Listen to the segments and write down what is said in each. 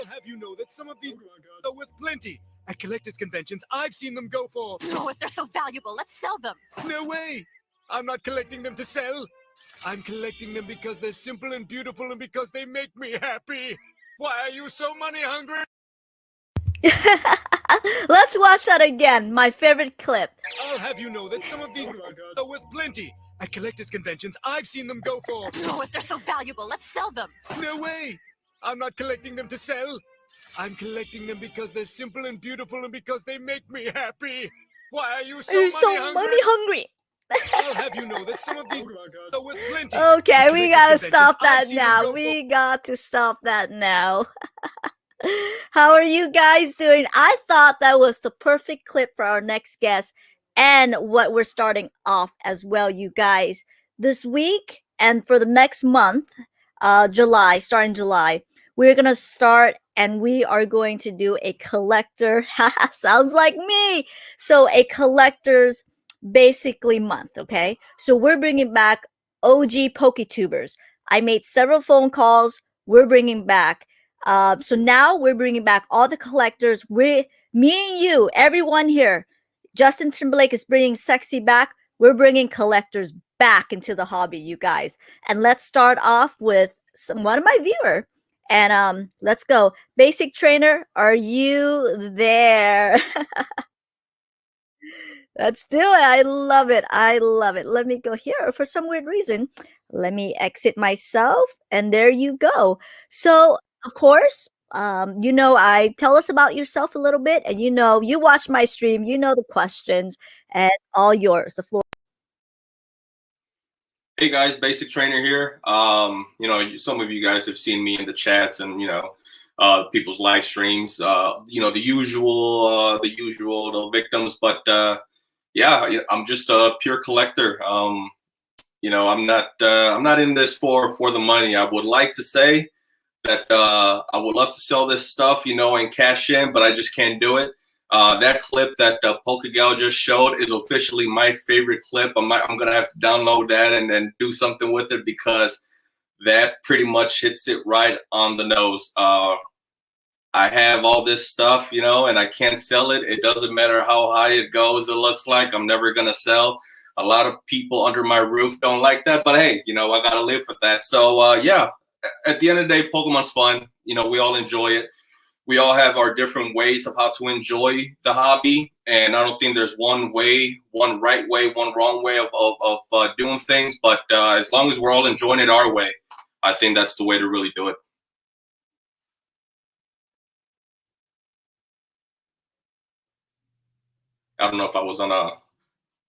I'll have you know that some of these are worth plenty. At collectors' conventions, I've seen them go for... Oh, if they're so valuable, let's sell them. No way! I'm not collecting them to sell. I'm collecting them because they're simple and beautiful and because they make me happy. Why are you so money hungry? Let's watch that again. My favorite clip. I'll have you know that some of these are worth plenty. At collectors' conventions, I've seen them go for... Oh, if they're so valuable, let's sell them. No way! I'm not collecting them to sell. I'm collecting them because they're simple and beautiful and because they make me happy. Why are you so money hungry? I'll have you know that some of these are worth plenty. Okay, we gotta Collectors' stop conventions, I've that seen them now. go We got to stop that now. How are you guys doing? I thought that was the perfect clip for our next guest and what we're starting off as well, you guys. This week and for the next month, starting July, we're gonna start and we are going to do a collector. Sounds like me. So a collector's basically month. Okay, so we're bringing back OG PokeTubers. I made several phone calls. We're bringing back. So now we're bringing back all the collectors. Me and you, everyone here. Justin Timberlake is bringing sexy back. We're bringing collectors back into the hobby, you guys. And let's start off with one of my viewer. And let's go. Basic Trainer, are you there? Let's do it. I love it. I love it. Let me go here. For some weird reason, let me exit myself. And there you go. So, of course, I tell us about yourself a little bit. And you watch my stream. You know the questions. And all yours. The floor. Hey guys, Basic Trainer here. Some of you guys have seen me in the chats and people's live streams. The usual victims, but I'm just a pure collector. I'm not in this for the money. I would like to say that I would love to sell this stuff, and cash in, but I just can't do it. That clip that PokeGal just showed is officially my favorite clip. I'm gonna have to download that and then do something with it because that pretty much hits it right on the nose. I have all this stuff, and I can't sell it. It doesn't matter how high it goes. It looks like I'm never gonna sell. A lot of people under my roof don't like that, but hey, I gotta live with that. So at the end of the day, Pokemon's fun. We all enjoy it. We all have our different ways of how to enjoy the hobby, and I don't think there's one way, one right way, one wrong way of doing things. But as long as we're all enjoying it our way, I think that's the way to really do it. I don't know if I was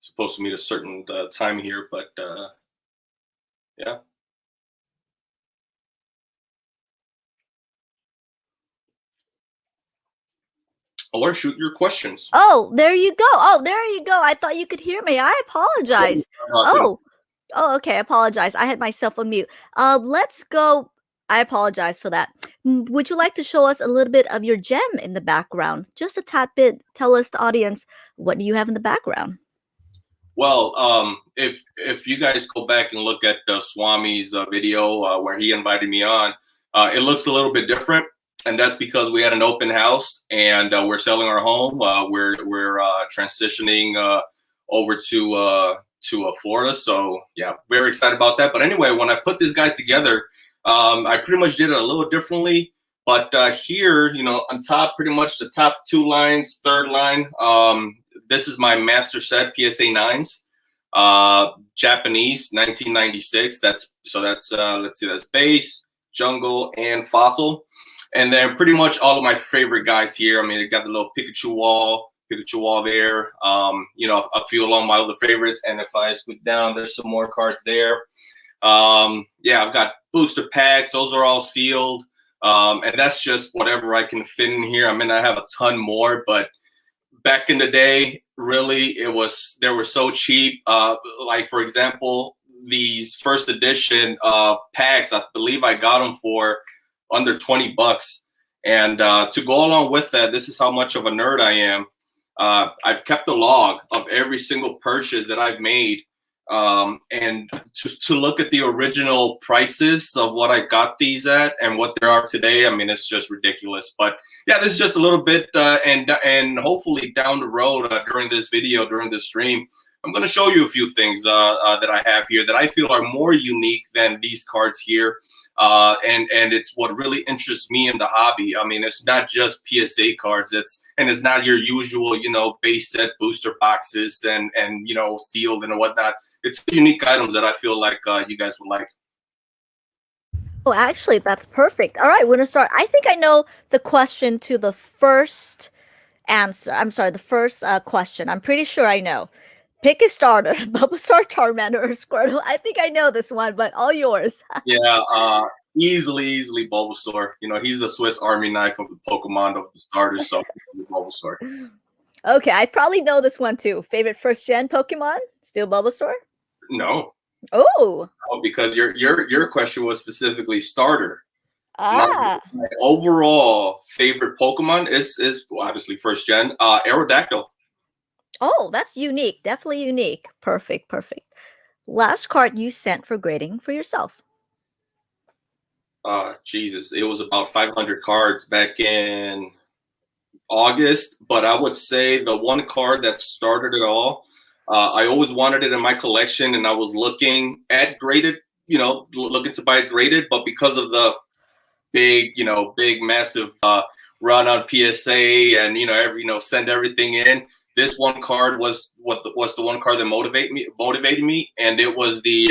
supposed to meet a certain time here, but yeah. Or shoot your questions. Oh, there you go. I thought you could hear me. I apologize. Okay. I apologize. I had myself on mute. Let's go. I apologize for that. Would you like to show us a little bit of your gem in the background? Just a tad bit. Tell us, the audience, what do you have in the background? Well, if you guys go back and look at Swami's video where he invited me on, it looks a little bit different. And that's because we had an open house and we're selling our home. We're transitioning over to Florida. So yeah, very excited about that. But anyway, when I put this guy together, I pretty much did it a little differently. But here, on top, pretty much the top two lines, third line, this is my master set PSA 9s, Japanese, 1996. That's let's see, that's base, jungle, and fossil. And then pretty much all of my favorite guys here. I mean, I got the little Pikachu wall there. A few along my other favorites. And if I scoot down, there's some more cards there. I've got booster packs. Those are all sealed. And that's just whatever I can fit in here. I mean, I have a ton more, but back in the day, really, they were so cheap. Like, for example, these first edition packs, I believe I got them for under $20. And to go along with that, this is how much of a nerd I am. I've kept a log of every single purchase that I've made And to look at the original prices of what I got these at and what there are today, I mean, it's just ridiculous. But yeah, this is just a little bit, and hopefully down the road during this video, during this stream, I'm going to show you a few things that I have here that I feel are more unique than these cards here. And it's what really interests me in the hobby. I mean, it's not just PSA cards. It's not your usual, base set booster boxes and sealed and whatnot. It's unique items that I feel like you guys would like. Oh, actually, that's perfect. All right, we're gonna start. I think I know the question to the first answer. I'm sorry, the first question. I'm pretty sure I know. Pick a starter, Bulbasaur, Charmander, or Squirtle. I think I know this one, but all yours. Yeah, easily Bulbasaur. He's a Swiss Army knife of the Pokemon of the starters, so Bulbasaur. Okay, I probably know this one too. Favorite first gen Pokemon? Still Bulbasaur? No. Oh, because your question was specifically starter. Ah. My overall favorite Pokemon is obviously first gen, Aerodactyl. Oh, that's unique. Definitely unique. Perfect. Last card you sent for grading for yourself. Jesus, it was about 500 cards back in August, but I would say the one card that started it all, I always wanted it in my collection, and I was looking at graded, looking to buy it graded, but because of the big massive run on PSA and send everything in, this one card was the one card that motivated me, and it was the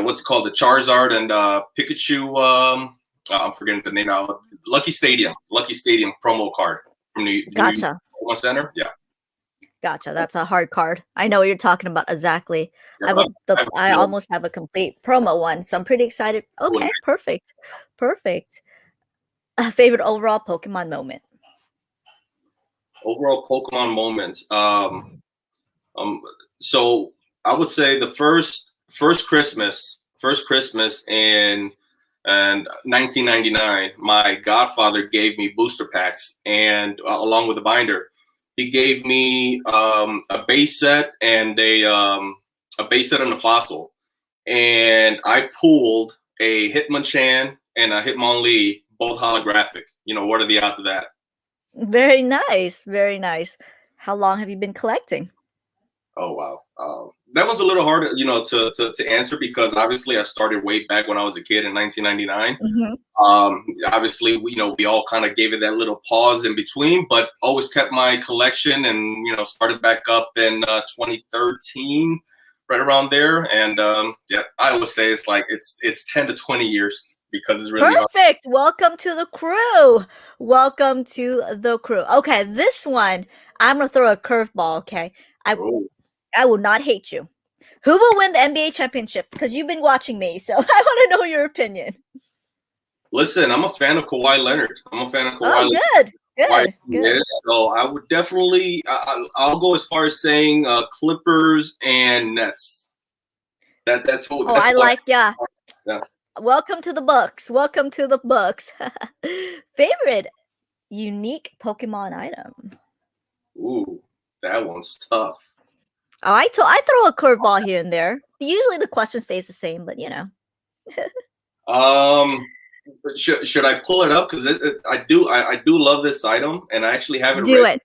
what's it called, the Charizard and Pikachu. I'm forgetting the name now. Lucky Stadium promo card from the Gotcha. Pokemon Center. Yeah. Gotcha. That's a hard card. I know what you're talking about exactly. Yeah, I almost have a complete promo one, so I'm pretty excited. Okay, perfect. Favorite overall Pokemon moment? Overall Pokemon moment. So I would say the first Christmas in 1999, my godfather gave me booster packs, and along with the binder, he gave me a base set and a base set and a fossil, and I pulled a Hitmonchan and a Hitmonlee, both holographic. What are the odds of that? Very nice. How long have you been collecting? Oh wow, that was a little harder, to answer, because obviously I started way back when I was a kid in 1999. Obviously, we all kind of gave it that little pause in between, but always kept my collection, and started back up in 2013, right around there. And yeah, I always say it's like it's 10 to 20 years, because it's really perfect. Hard. Welcome to the crew. Okay, this one I'm gonna throw a curveball. Okay, I will not hate you. Who will win the NBA championship? Because you've been watching me, so I want to know your opinion. Listen, I'm a fan of Kawhi Leonard. Oh, good. So I would definitely, I'll go as far as saying Clippers and Nets. That's who. Yeah. Welcome to the books. Favorite unique Pokemon item? Ooh, that one's tough. Oh, I throw a curveball here and there. Usually the question stays the same, but Should I pull it up? Because I do love this item, and I actually have it. Do it.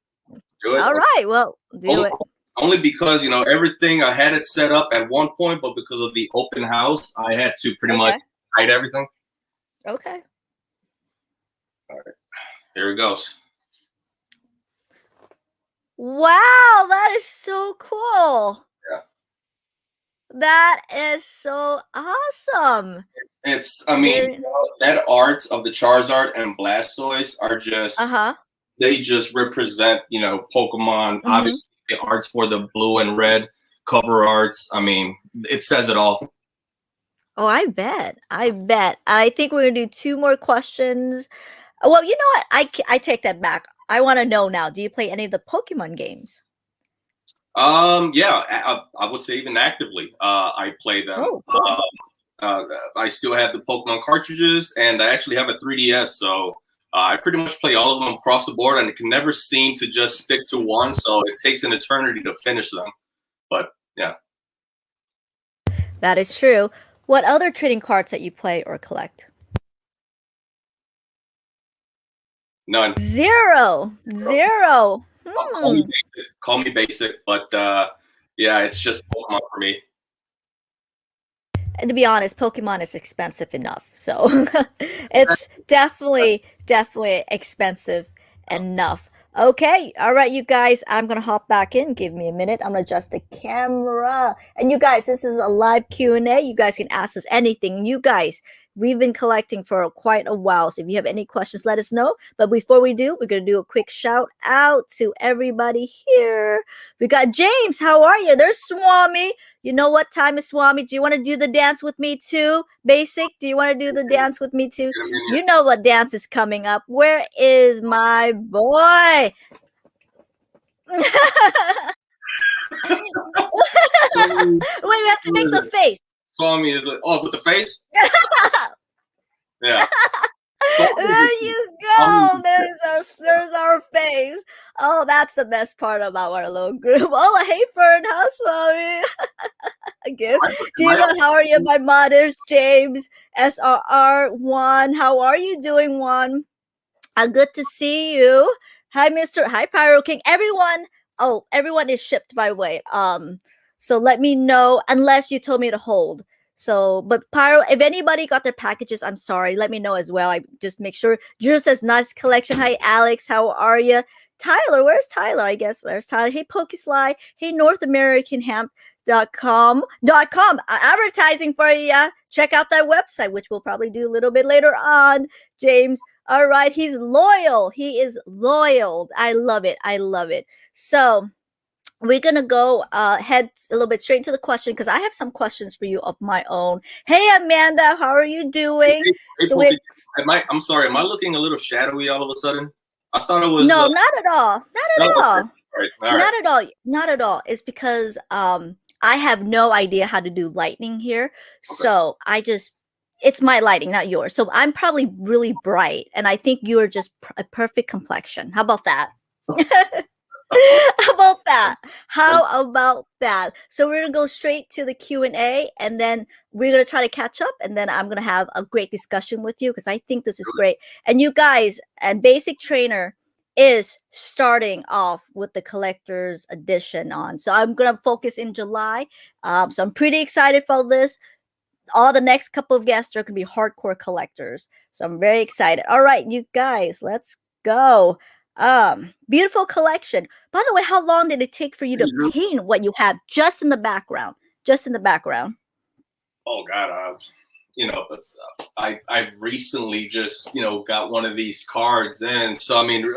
All right. Well, do it. Only because everything, I had it set up at one point, but because of the open house, I had to pretty much hide everything. Okay. All right. Here it goes. Wow, that is so cool. Yeah. That is so awesome. That art of the Charizard and Blastoise are just, they just represent, Pokemon. Obviously, the arts for the blue and red cover arts. I mean, it says it all. Oh, I bet. I think we're going to do 2 more questions. Well, you know what? I take that back. I want to know now. Do you play any of the Pokemon games? Yeah, I would say even actively. I play them. Oh, cool. I still have the Pokemon cartridges, and I actually have a 3DS. So I pretty much play all of them across the board, and it can never seem to just stick to one. So it takes an eternity to finish them. But yeah. That is true. What other trading cards that you play or collect? None. Zero. Call me basic. Call me basic, but yeah, it's just Pokemon for me. And to be honest, Pokemon is expensive enough. So it's definitely expensive enough. Okay, all right, you guys, I'm gonna hop back in. Give me a minute. I'm gonna adjust the camera. And you guys, this is a live Q&A. You guys can ask us anything. You guys, we've been collecting for quite a while. So if you have any questions, let us know. But before we do, we're gonna do a quick shout out to everybody here. We got James. How are you? There's Swami. You know what time is, Swami? Do you want to do the dance with me too? Basic, do you want to do the dance with me too? You know what dance is coming up. Where is my boy? Wait, we have to make the face. Swami is like, oh, with the face? Yeah. There you go. There's our face. Oh, that's the best part about our little group. Oh, hey, Fern. How's Swami? Good. Diva, how are you? My mothers, James, SRR, Juan. How are you doing, Juan? Good to see you. Hi, Hi, Pyro King. Everyone. Oh, everyone is shipped, by the way. So let me know, unless you told me to hold. So, but Pyro, if anybody got their packages, I'm sorry. Let me know as well. I just make sure. Drew says, nice collection. Hi, Alex. How are you? Tyler, where's Tyler? I guess there's Tyler. Hey, Pokesly. Hey, North American Hemp.com. Advertising for you. Check out that website, which we'll probably do a little bit later on. James. All right. He's loyal. He is loyal. I love it. I love it. So we're gonna go head a little bit straight to the question, because I have some questions for you of my own. Hey, Amanda, how are you doing? Hey, I'm sorry, am I looking a little shadowy all of a sudden? I thought it was no, not at all. Not at all. All right. Not at all. Not at all. It's because I have no idea how to do lighting here. Okay. So it's my lighting, not yours. So I'm probably really bright, and I think you are just a perfect complexion. How about that? How about that? How about that? So we're gonna go straight to the Q&A, and then we're gonna try to catch up, and then I'm gonna have a great discussion with you, because I think this is great. And you guys, and Basic Trainer is starting off with the collector's edition on. So I'm gonna focus in July. So I'm pretty excited for this. All the next couple of guests are gonna be hardcore collectors. So I'm very excited. All right, you guys, let's go. Beautiful collection. By the way, how long did it take for you to obtain what you have just in the background? Just in the background. Oh God, I recently just got one of these cards, and so I mean,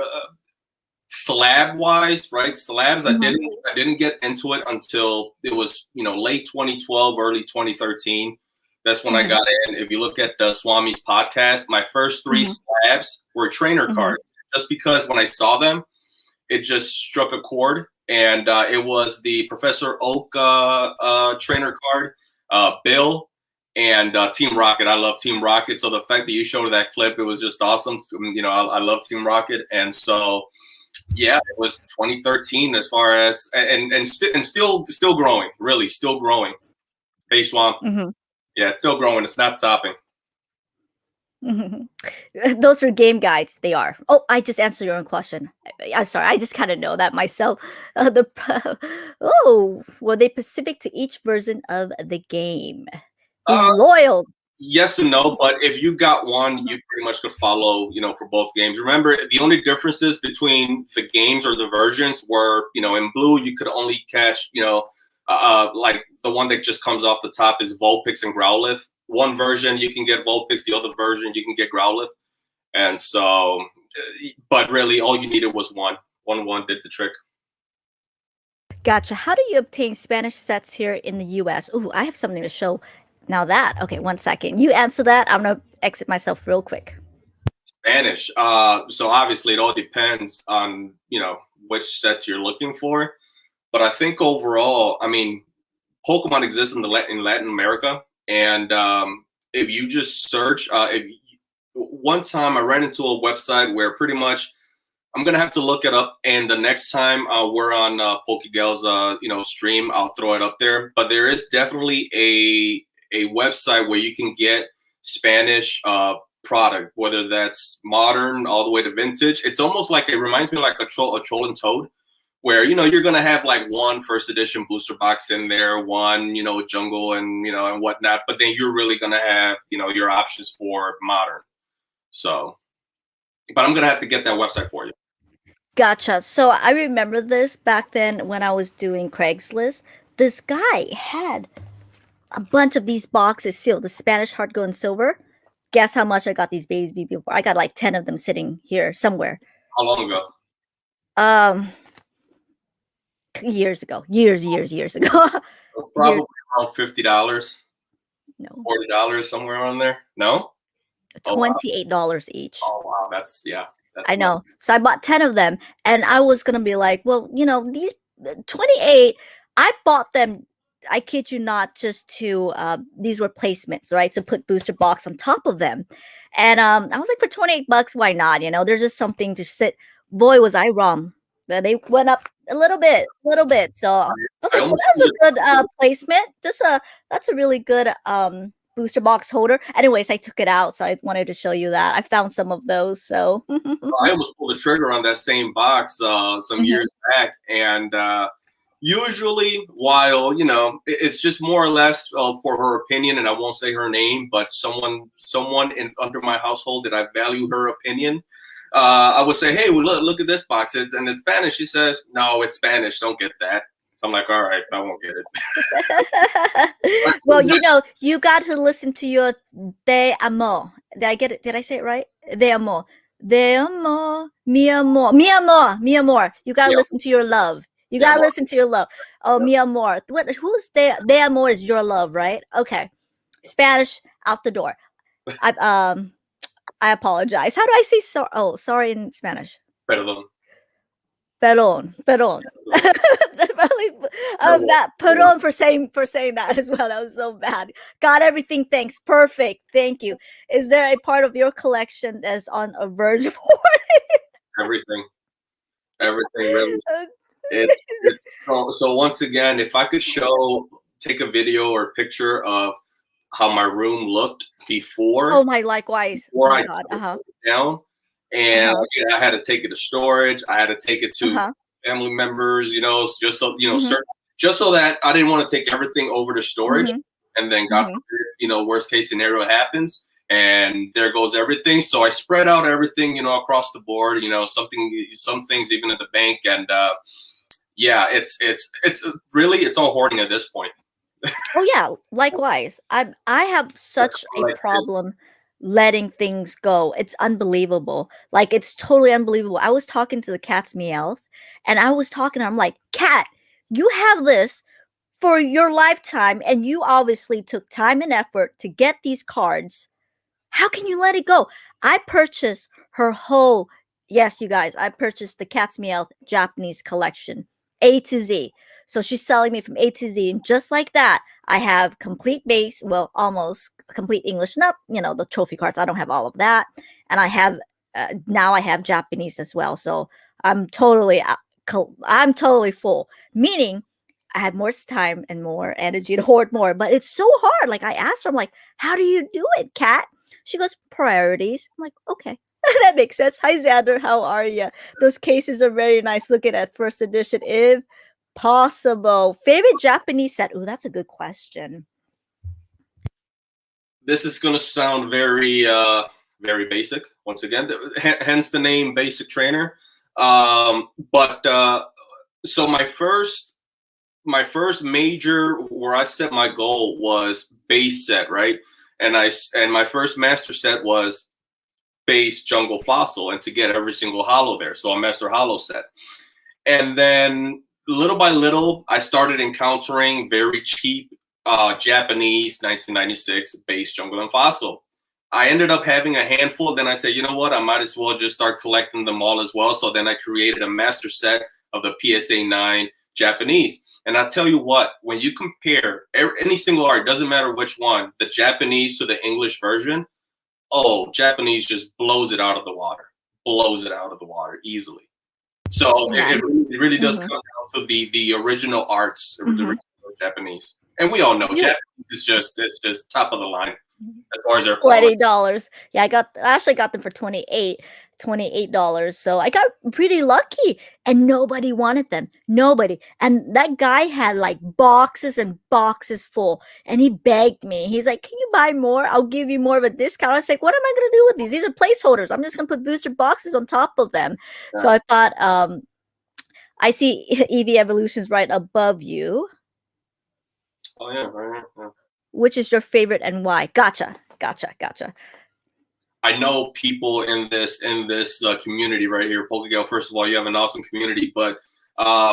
slab wise, right? Slabs. I didn't get into it until it was late 2012, early 2013. That's when I got in. If you look at Swami's podcast, my first 3 slabs were trainer cards. Just because when I saw them, it just struck a chord, and it was the Professor Oak trainer card, Bill, and Team Rocket. I love Team Rocket, so the fact that you showed that clip, it was just awesome. I love Team Rocket, and so yeah, it was 2013 as far as and still growing, really still growing. Hey, Swamp, yeah, it's still growing. It's not stopping. Those were game guides. They are. Oh, I just answered your own question. I'm sorry. I just kind of know that myself. Were they specific to each version of the game? He's loyal. Yes and no, but if you got one, you pretty much could follow, for both games. Remember, the only differences between the games or the versions were, in blue, you could only catch, like the one that just comes off the top is Vulpix and Growlithe. One version you can get Vulpix, the other version you can get Growlithe. And so, but really all you needed was one. One did the trick. Gotcha. How do you obtain Spanish sets here in the US? Ooh, I have something to show. Now that, okay, 1 second. You answer that. I'm going to exit myself real quick. Spanish. So obviously it all depends on, which sets you're looking for. But I think overall, I mean, Pokemon exists in Latin America. And if you just search, one time I ran into a website where pretty much I'm gonna have to look it up, and the next time we're on PokeGal's stream, I'll throw it up there. But there is definitely a website where you can get Spanish product, whether that's modern all the way to vintage. It's almost like, it reminds me like a troll and toad, where you're gonna have like one first edition booster box in there, one jungle and and whatnot, but then you're really gonna have your options for modern. So, but I'm gonna have to get that website for you. Gotcha. So I remember this back then when I was doing Craigslist. This guy had a bunch of these boxes sealed, the Spanish Heart Gold and Silver. Guess how much I got these babies before? I got like 10 of them sitting here somewhere. How long ago? Years ago. Years ago. So probably around $50. No. $40, somewhere around there. No? $28 each. Oh wow, that's I know. So I bought 10 of them, and I was gonna be like, well, these 28, I bought them, I kid you not, just to these were placements, right? So put booster box on top of them. And I was like, for $28, why not? They're just something to sit. Boy, was I wrong. They went up a little bit. So I was like, well, that's a good placement. That's a really good booster box holder. Anyways, I took it out, so I wanted to show you that. I found some of those. So I almost pulled the trigger on that same box some years back, and usually, while it's just more or less for her opinion, and I won't say her name, but someone under my household that I value her opinion, I would say, hey, well, look at this box, it's Spanish. She says, no, it's Spanish, don't get that. I'm like, all right, I won't get it. Well, you got to listen to your De Amor. Did I get it? Did I say it right? De Amor. De Amor. Mi Amor. Mi Amor. Mi Amor. You got to listen to your love. You got to listen to your love. Oh, Mi Amor. Who's De Amor is your love, right? Okay. Spanish, out the door. I apologize. How do I say sorry? Oh, sorry in Spanish. Perdón. Perdón. That perdón for saying that as well. That was so bad. Got everything. Thanks. Perfect. Thank you. Is there a part of your collection that's on a verge of hoarding? Everything really. It's so once again, if I could take a video or a picture of how my room looked before. Oh my, likewise. Before I took it down, and again, I had to take it to storage. I had to take it to family members, just so just so that I didn't want to take everything over to storage, and then God forbid, worst case scenario happens, and there goes everything. So I spread out everything, across the board. Some things even at the bank, and it's all hoarding at this point. Oh yeah, likewise. I have such a problem letting things go. It's unbelievable. Like, it's totally unbelievable. I was talking to the cat's Meowth, and I was talking to her. I'm like, Cat, you have this for your lifetime, and you obviously took time and effort to get these cards. How can you let it go? I purchased her whole, yes, you guys, I purchased the cat's Meowth Japanese collection, A to Z. So she's selling me from A to Z, and just like that, I have complete base, well, almost complete English, not, the trophy cards. I don't have all of that. And I have, now I have Japanese as well. So I'm totally full, meaning I had more time and more energy to hoard more, but it's so hard. Like, I asked her, I'm like, how do you do it, Kat? She goes, priorities. I'm like, okay. That makes sense. Hi, Xander. How are you? Those cases are very nice. Looking at first edition, if possible. Favorite Japanese set? Oh, that's a good question. This is going to sound very, very basic. Once again, hence the name Basic Trainer. So my first major where I set my goal was base set, right? And my first master set was base Jungle Fossil, and to get every single holo there. So a master holo set. And then little by little, I started encountering very cheap Japanese 1996 base Jungle and Fossil. I ended up having a handful. Then I said, you know what? I might as well just start collecting them all as well. So then I created a master set of the PSA 9 Japanese. And I tell you what, when you compare any single art, doesn't matter which one, the Japanese to the English version, oh, Japanese just blows it out of the water. blows it out of the water easily. So it really does come down to the original arts, the original Japanese. And we all know Japanese is just top of the line as far as their quality. $28. Yeah, I actually got them for $28. So I got pretty lucky, and nobody wanted them. Nobody. And that guy had like boxes and boxes full, and he begged me. He's like, "Can you buy more? I'll give you more of a discount." I was like, "What am I gonna do with these? These are placeholders. I'm just gonna put booster boxes on top of them." Yeah. So I thought, I see EV Evolutions right above you. Oh yeah. Which is your favorite and why? Gotcha. I know people in this community right here, PokeGal. First of all, you have an awesome community, but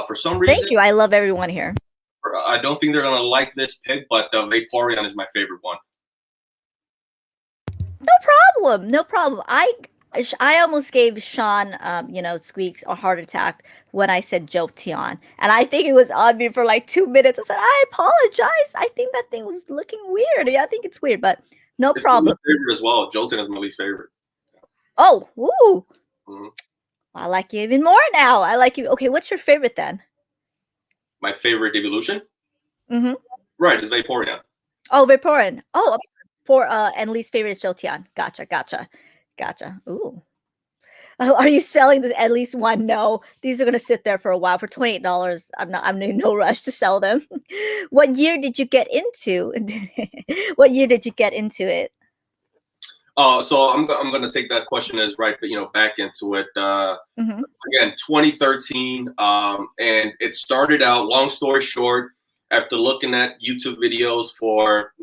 for some reason, thank you. I love everyone here. I don't think they're gonna like this pick, but Vaporeon is my favorite one. No problem. I almost gave Sean, Squeaks a heart attack when I said Jolteon. And I think it was on me for like 2 minutes. I said, I apologize. I think that thing was looking weird. Yeah, I think it's weird, but it's problem. My favorite as well. Jolteon is my least favorite. Oh, woo. I like you even more now. I like you. Okay, what's your favorite then? My favorite evolution? Right, it's Vaporeon. Oh, Vaporeon. Oh, and least favorite is Jolteon. Gotcha. Ooh. Are you spelling this at least one? No, these are gonna sit there for a while. For $28, I'm in no rush to sell them. What year did you get into? What year did you get into it? So I'm gonna take that question as right, back into it. Again, 2013, and it started out. Long story short, after looking at YouTube videos for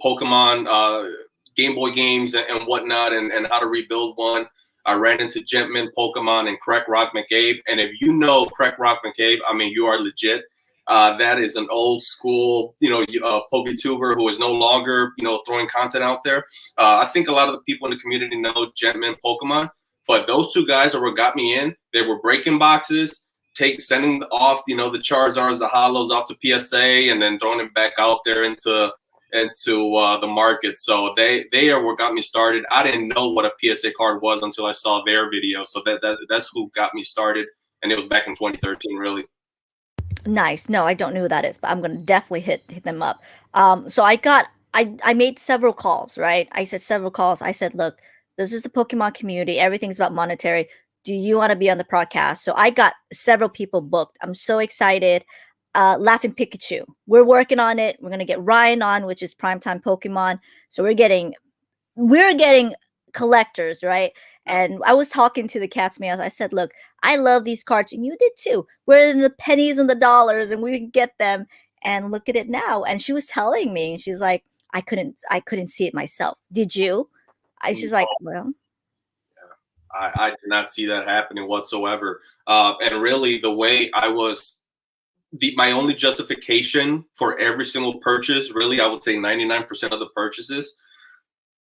Pokemon. Game Boy games and whatnot, and how to rebuild one. I ran into Gentman Pokemon and Crack Rock McCabe. And if you know Crack Rock McCabe, I mean, you are legit. That is an old school, PokeTuber who is no longer, throwing content out there. I think a lot of the people in the community know Gentman Pokemon, but those two guys are what got me in. They were breaking boxes, sending off, the Charizards, the Hollows off to PSA, and then throwing them back out there into the market. So they are what got me started. I didn't know what a PSA card was until I saw their video. So that's who got me started, and it was back in 2013, really. Nice. No, I don't know who that is, but I'm gonna definitely hit them up. So I made several calls, right? I said, look, this is the Pokemon community. Everything's about monetary. Do you want to be on the podcast? So I got several people booked. I'm so excited. Laughing Pikachu. We're working on it. We're gonna get Ryan on, which is primetime Pokemon. So we're getting collectors, right? And I was talking to the cat's meow. I said, look, I love these cards, and you did too. We're in the pennies and the dollars, and we can get them. And look at it now. And she was telling me, she's like, I couldn't see it myself. Did you? She's like, well. I did not see that happening whatsoever. And really, the way I was. My only justification for every single purchase, really, I would say 99% of the purchases,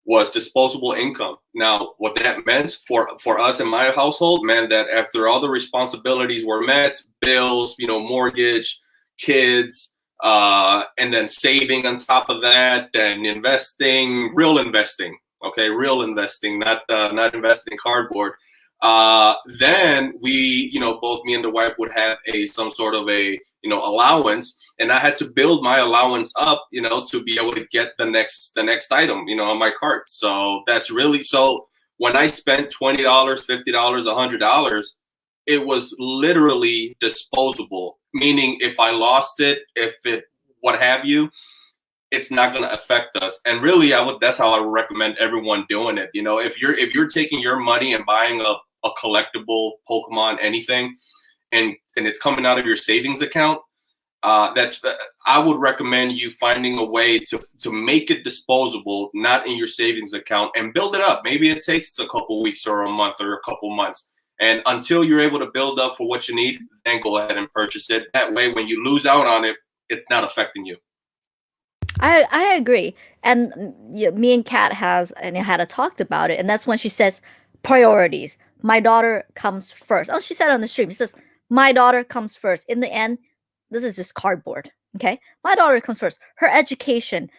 was disposable income. Now, what that meant for us in my household meant that after all the responsibilities were met, bills, mortgage, kids, and then saving on top of that, and investing, real investing, not investing in cardboard. Then we, both me and the wife would have some sort of a allowance, and I had to build my allowance up, to be able to get the next item, on my cart. So that's really, so when I spent $20, $50, $100, it was literally disposable, meaning if I lost it, what have you, it's not going to affect us. And really, that's how I would recommend everyone doing it. If you're taking your money and buying a collectible Pokemon, anything, and it's coming out of your savings account, I would recommend you finding a way to make it disposable, not in your savings account, and build it up. Maybe it takes a couple weeks or a month or a couple months. And until you're able to build up for what you need, then go ahead and purchase it. That way, when you lose out on it, it's not affecting you. I agree. And me and Kat had talked about it. And that's when she says priorities. My daughter comes first. Oh, she said on the stream, she says, my daughter comes first. In the end, this is just cardboard. Okay. My daughter comes first. Her education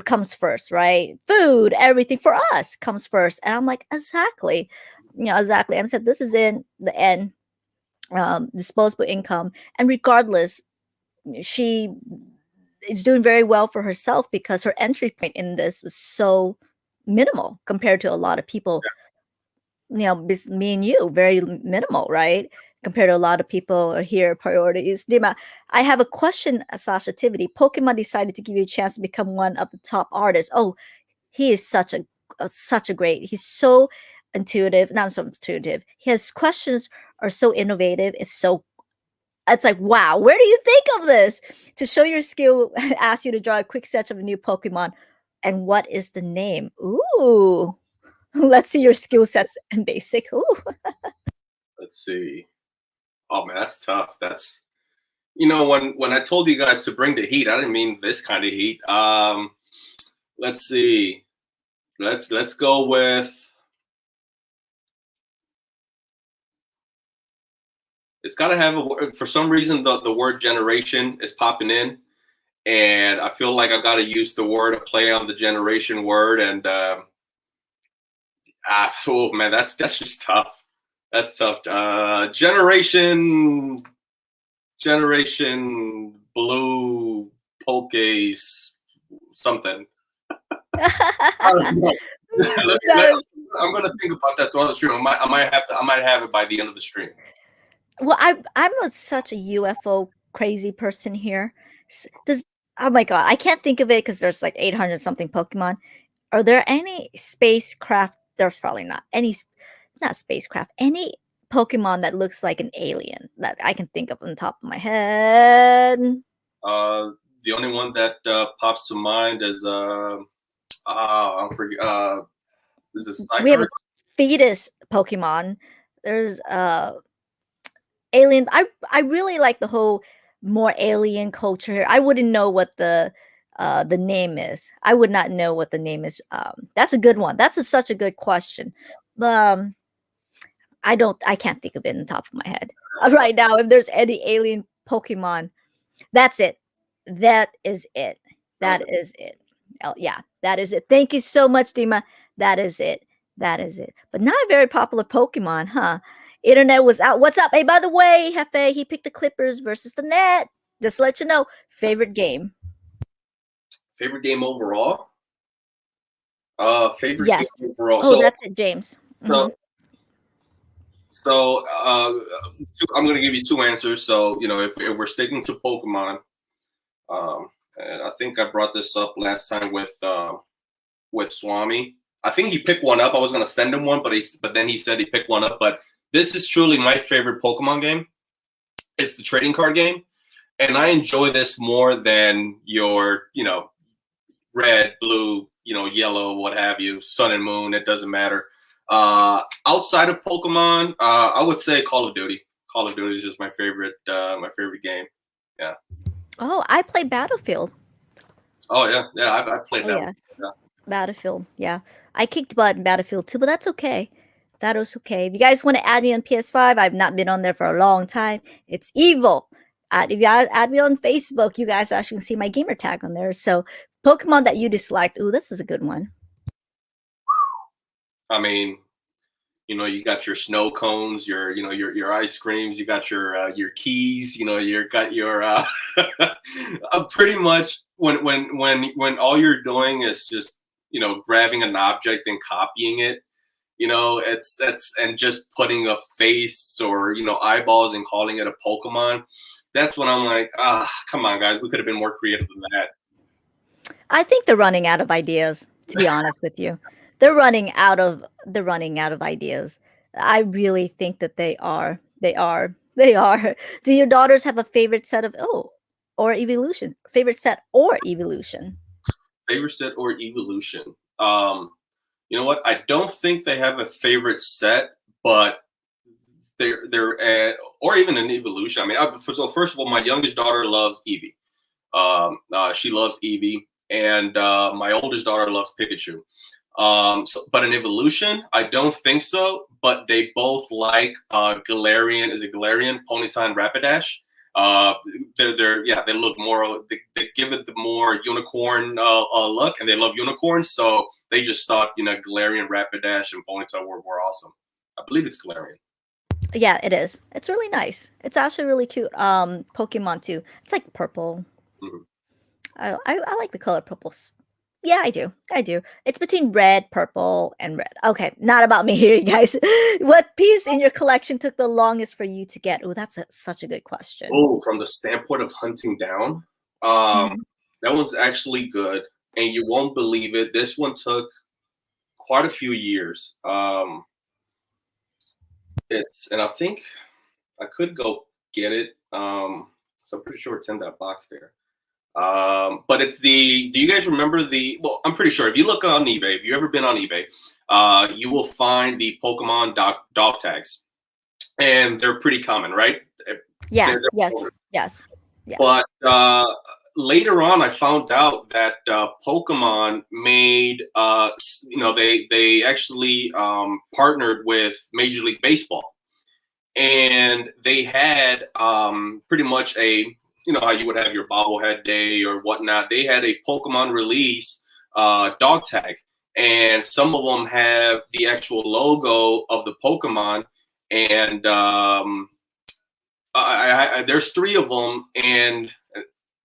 comes first, right? Food, everything for us comes first. And I'm like, exactly. exactly. I said this is in the end, disposable income, and regardless, she is doing very well for herself because her entry point in this was so minimal compared to a lot of people. Me and you, very minimal, right? Compared to a lot of people are here priorities. Dima, I have a question, slash activity. Pokemon decided to give you a chance to become one of the top artists. Oh, he is such a great. He's so intuitive, not so intuitive. His questions are so innovative. It's like, wow, where do you think of this? To show your skill, ask you to draw a quick sketch of a new Pokemon. And what is the name? Ooh. Let's see your skill sets in basic. Ooh. Let's see. Oh man, that's tough. That's when I told you guys to bring the heat, I didn't mean this kind of heat. Let's see. Let's go with. It's got to have for some reason the word generation is popping in, and I feel like I got to use the word to play on the generation word, and oh man, that's just tough. That's tough. Generation blue pokes something. I don't know. I'm gonna think about that throughout the stream. I might have it by the end of the stream. Well, I'm such a UFO crazy person here. Oh my god, I can't think of it because there's like 800 something Pokemon. Are there any spacecraft? There's probably not not spacecraft. Any Pokemon that looks like an alien that I can think of on the top of my head? The only one that pops to mind is I'm forget. Is this? We have a fetus Pokemon. There's alien. I really like the whole more alien culture. I wouldn't know what the name is. I would not know what the name is. That's a good one. That's such a good question. I can't think of it in the top of my head right now. If there's any alien Pokemon, that's it. That is it. That is it. Oh, yeah, that is it. Thank you so much, Dima. That is it. That is it. But not a very popular Pokemon, huh? Internet was out. What's up? Hey, by the way, Hefe, he picked the Clippers versus the Net. Just to let you know, favorite game. Favorite game overall? Favorite yes. game overall. Oh, so, that's it, James. Mm-hmm. So I'm going to give you two answers. So, if we're sticking to Pokemon, and I think I brought this up last time with Swami. I think he picked one up. I was going to send him one, but then he said he picked one up. But this is truly my favorite Pokemon game. It's the trading card game. And I enjoy this more than your, red, blue, yellow, what have you, sun and moon. It doesn't matter. Outside of Pokemon, I would say Call of Duty. Call of Duty is just my favorite game. Yeah. Oh, I play Battlefield. Oh yeah, I played that. Yeah. Battlefield. Yeah, I kicked butt in Battlefield too, but that's okay. That was okay. If you guys want to add me on PS5, I've not been on there for a long time. It's evil. If you add me on Facebook, you guys actually can see my gamer tag on there. So Pokemon that you disliked. Ooh, this is a good one. I mean, you got your snow cones, your ice creams, you got your keys, you got your pretty much when all you're doing is just grabbing an object and copying it, it's and just putting a face or eyeballs and calling it a Pokemon. That's when I'm like, come on, guys, we could have been more creative than that. I think they're running out of ideas, to be honest with you. They're running out of ideas. I really think that they are. Do your daughters have a favorite set or evolution? Favorite set or evolution? Favorite set or evolution? You know what? I don't think they have a favorite set, but they're or even an evolution. I mean, so first of all, my youngest daughter loves Eevee. She loves Eevee, and my oldest daughter loves Pikachu. But an evolution, I don't think so. But they both like Galarian. Is it Galarian? Ponyta and Rapidash. They look more. They give it the more unicorn look, and they love unicorns. So they just thought Galarian, Rapidash, and Ponyta were awesome. I believe it's Galarian. Yeah, it is. It's really nice. It's actually really cute. Pokemon too. It's like purple. Mhm. I like the color purples. Yeah, I do. I do. It's between red, purple, and red. Okay, not about me here, you guys. What piece in your collection took the longest for you to get? Oh, that's such a good question. Oh, from the standpoint of hunting down, Mhm. that one's actually good, and you won't believe it. This one took quite a few years. And I think I could go get it. So I'm pretty sure it's in that box there. But it's the. Do you guys remember the? Well, I'm pretty sure if you look on eBay, if you've ever been on eBay, you will find the Pokemon dog tags, and they're pretty common, right? Yeah. They're Yes. Yes. Yeah. But later on, I found out that Pokemon made, they actually partnered with Major League Baseball, and they had pretty much how you would have your bobblehead day or whatnot. They had a Pokemon release dog tag, and some of them have the actual logo of the Pokemon, and there's 3 of them, and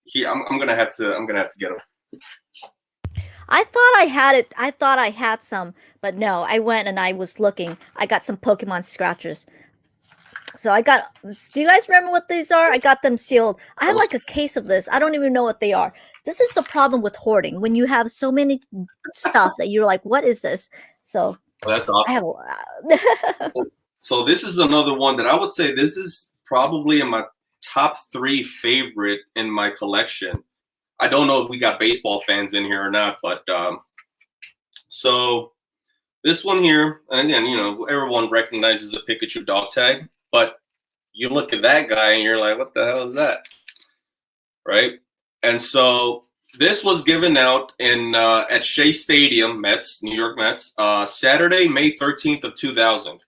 here I'm gonna have to get them. I thought I had it. I thought I had some, but no, I went and I was looking. I got some Pokemon scratchers. So I got, do you guys remember what these are? I got them sealed. I have like a case of this. I don't even know what they are. This is the problem with hoarding. When you have so many stuff that you're like, what is this? So Well, that's awesome. I have So this is another one that I would say this is probably in my top 3 favorite in my collection. I don't know if we got baseball fans in here or not, but so this one here, and again, everyone recognizes the Pikachu dog tag, but you look at that guy and you're like, what the hell is that? Right? And so this was given out in at Shea Stadium, Mets, New York Mets, Saturday, May 13th of 2000,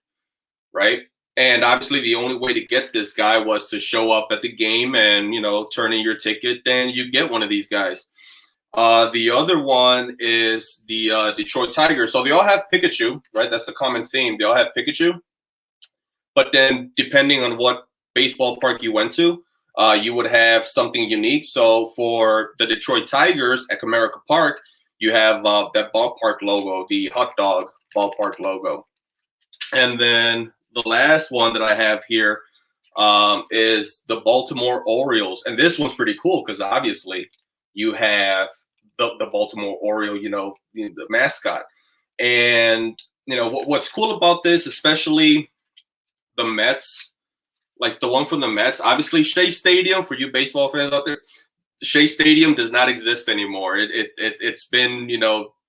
right? And obviously the only way to get this guy was to show up at the game and, turn in your ticket, then you get one of these guys. The other one is the Detroit Tigers. So they all have Pikachu, right? That's the common theme. They all have Pikachu. But then depending on what baseball park you went to, you would have something unique. So for the Detroit Tigers at Comerica Park, you have that ballpark logo, the hot dog ballpark logo. And then the last one that I have here is the Baltimore Orioles. And this one's pretty cool because obviously you have the Baltimore Oriole, the mascot. And, what's cool about this, especially the Mets, like the one from the Mets, obviously Shea Stadium, for you baseball fans out there, Shea Stadium does not exist anymore. It's been,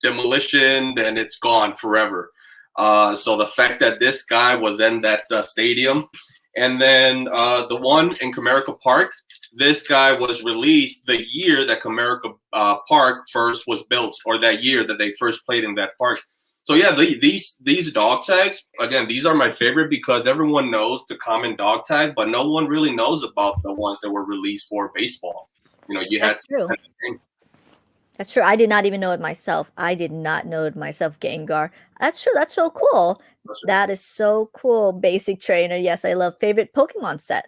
demolitioned and it's gone forever. So the fact that this guy was in that stadium, and then the one in Comerica Park, this guy was released the year that Comerica Park first was built, or that year that they first played in that park. So yeah, these dog tags, again, these are my favorite because everyone knows the common dog tag, but no one really knows about the ones that were released for baseball. That's true. That's true. I did not even know it myself. I did not know it myself, Gengar. That's true. That's so cool. That is so cool. Basic trainer. Yes, I love favorite Pokemon set.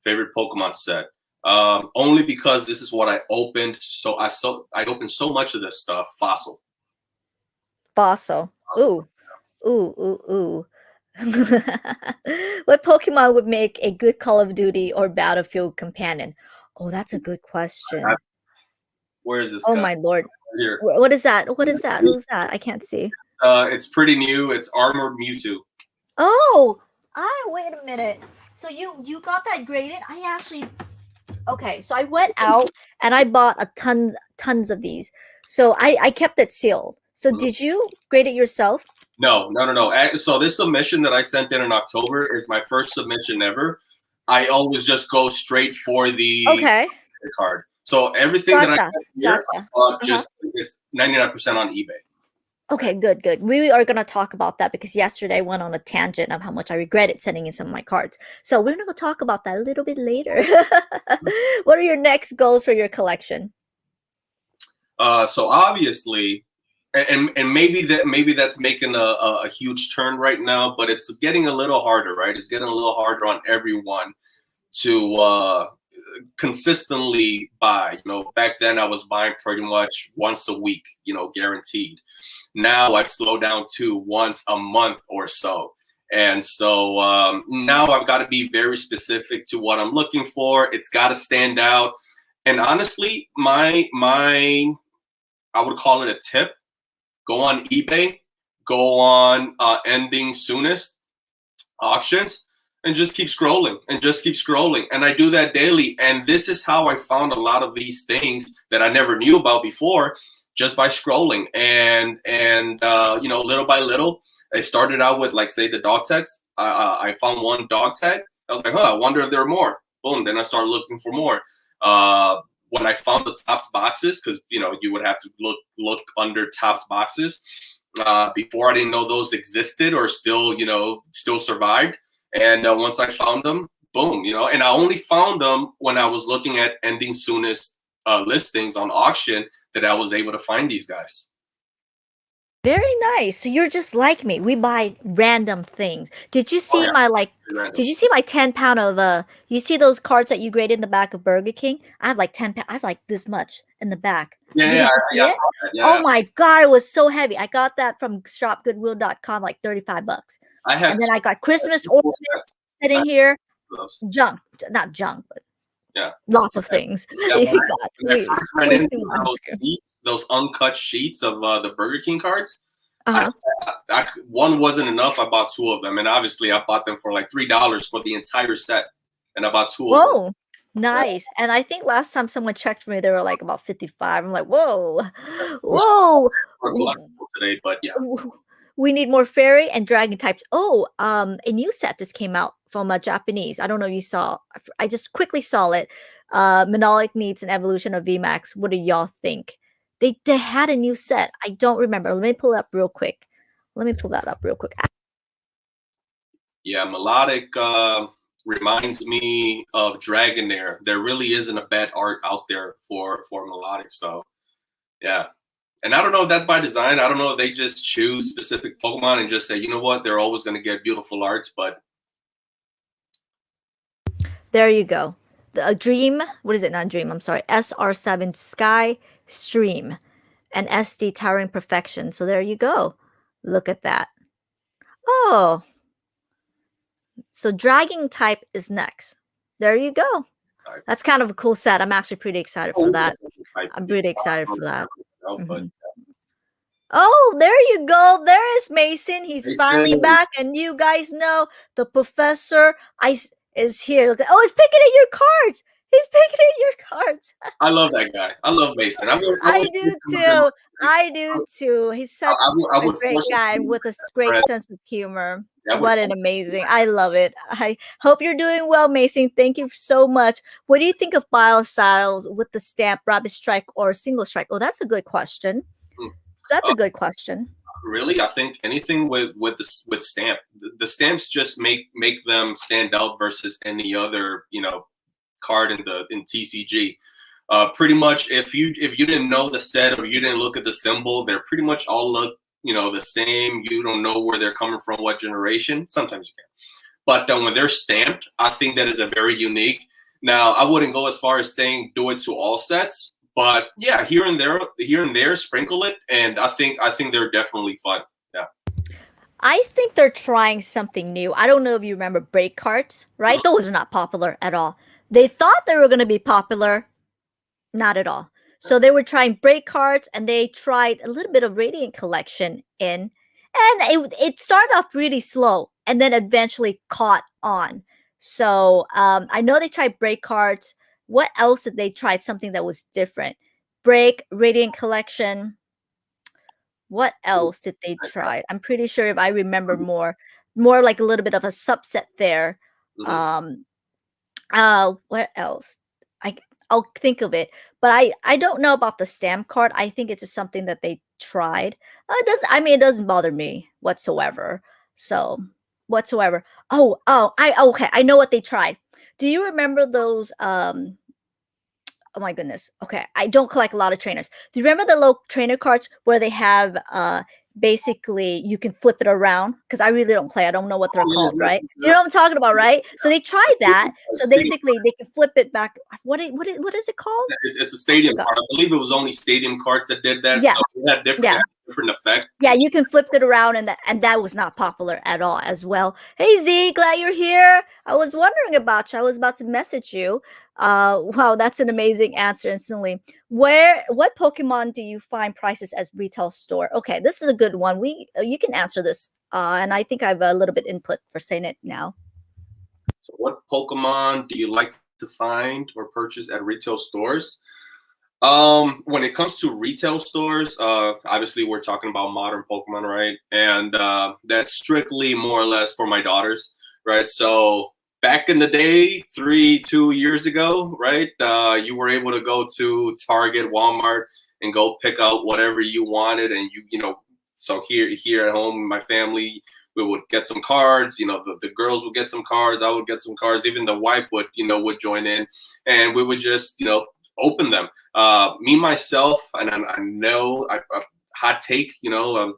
Favorite Pokemon set. Only because this is what I opened. So I opened so much of this stuff. Fossil. Ooh. What Pokemon would make a good Call of Duty or Battlefield companion? Oh, that's a good question. Where is this? Oh my lord! Here. What is that? What is that? Who's that? I can't see. It's pretty new. It's Armored Mewtwo. Oh, wait a minute. So you got that graded? I actually. Okay, so I went out and I bought tons of these. So I kept it sealed. So did you grade it yourself? No. So this submission that I sent in October is my first submission ever. I always just go straight for the card. So everything that I have here, just is 99% on eBay. Okay, good. We are going to talk about that because yesterday I went on a tangent of how much I regretted sending in some of my cards. So we're going to talk about that a little bit later. What are your next goals for your collection? So obviously, and maybe that's making a huge turn right now, but it's getting a little harder, right? It's getting a little harder on everyone to consistently buy. You know, back then I was buying pretty much once a week, you know, guaranteed. Now I've slowed down to once a month or so. And so now I've got to be very specific to what I'm looking for. It's got to stand out. And honestly, my I would call it a tip. Go on eBay, go on ending soonest auctions, and just keep scrolling and just keep scrolling. And I do that daily. And this is how I found a lot of these things that I never knew about before, just by scrolling. And you know, little by little, I started out with, like, say, the dog tags. I found one dog tag. I was like, I wonder if there are more. Boom. Then I started looking for more. When I found the Topps boxes, because, you know, you would have to look under Topps boxes. Before, I didn't know those existed or still survived. And once I found them, boom, you know, and I only found them when I was looking at ending soonest listings on auction, that I was able to find these guys. Very nice. So you're just like me. We buy random things. Did you see did you see my 10-pound of you see those cards that you graded in the back of Burger King? I have like 10 pounds. I have like this much in the back. Yeah, I saw that. Yeah. Oh my God, it was so heavy. I got that from shopgoodwill.com, like $35. And then I got Christmas ornaments sitting here. Junk. Not junk, but yeah, lots of things. Yeah, when I first ran into those uncut sheets of the Burger King cards, one wasn't enough. I bought two of them, and obviously I bought them for like $3 for the entire set, and I bought two of them. Whoa, nice. Yeah. And I think last time someone checked for me, they were like about 55. I'm like, whoa. Today, but yeah. We need more fairy and dragon types. Oh, a new set just came out from Japanese. I don't know if you saw. I just quickly saw it. Monolic needs an evolution of VMAX. What do y'all think? They had a new set. I don't remember. Let me pull it up real quick. Yeah, Melodic reminds me of Dragonair. There really isn't a bad art out there for Melodic. So, yeah. And I don't know if that's by design. I don't know if they just choose specific Pokemon and just say, you know what, they're always going to get beautiful arts. But there you go. A Dream. What is it? Not Dream. I'm sorry. SR7 Sky Stream and SD Towering Perfection. So there you go. Look at that. Oh. So Dragon type is next. There you go. That's kind of a cool set. I'm actually pretty excited for that. I'm pretty excited for that. Mm-hmm. Oh, there you go. There is Mason. He's finally back, and you guys know the professor is here. Look, he's picking at your cards. He's picking at your cards. I love that guy. I love Mason. I do too. I do too. He's such a great guy with a great sense of humor. What an amazing. I love it. I hope you're doing well, Mason. Thank you so much. What do you think of Bio Saddles with the stamp, Rapid Strike, or Single Strike? Oh, that's a good question. That's a good question. Really, I think anything with stamp. The stamps just make them stand out versus any other, you know, card in TCG. Pretty much, if you didn't know the set or you didn't look at the symbol, they're pretty much all look, you know, the same. You don't know where they're coming from, what generation. Sometimes you can, but when they're stamped, I think that is a very unique. Now, I wouldn't go as far as saying do it to all sets, but yeah, here and there, sprinkle it, and I think they're definitely fun. Yeah. I think they're trying something new. I don't know if you remember break cards, right? Those are not popular at all. They thought they were going to be popular. Not at all. So they were trying break cards, and they tried a little bit of Radiant Collection in. And it started off really slow and then eventually caught on. So I know they tried break cards. What else did they try? Something that was different. Break, Radiant Collection. What else did they try? I'm pretty sure if I remember more like a little bit of a subset there. What else? I'll think of it, but I don't know about the stamp card. I think it's just something that they tried. It doesn't bother me whatsoever. So whatsoever. Okay. I know what they tried. Do you remember those oh my goodness. Okay, I don't collect a lot of trainers. Do you remember the little trainer cards where they have basically you can flip it around? Because I really don't play. I don't know what they're called, right? Do you know what I'm talking about, right? So they tried that. So basically, they can flip it back. What is it called? It's a stadium card. I believe it was only stadium cards that did that. Yeah. So it had different effect. Yeah, you can flip it around, and that was not popular at all as well. Hey Z, glad you're here. I was wondering about you. I was about to message you. Wow, that's an amazing answer instantly. What Pokemon do you find prices as retail store? Okay, this is a good one. You can answer this, and I think I have a little bit input for saying it now. So, what Pokemon do you like to find or purchase at retail stores? When it comes to retail stores, obviously we're talking about modern Pokemon, right? And that's strictly more or less for my daughters, right? So back in the day, 2 years ago, right? You were able to go to Target, Walmart, and go pick out whatever you wanted, and so here at home, my family, we would get some cards. The girls would get some cards. I would get some cards. Even the wife would join in, and we would just open them. Me myself, and I know a hot take,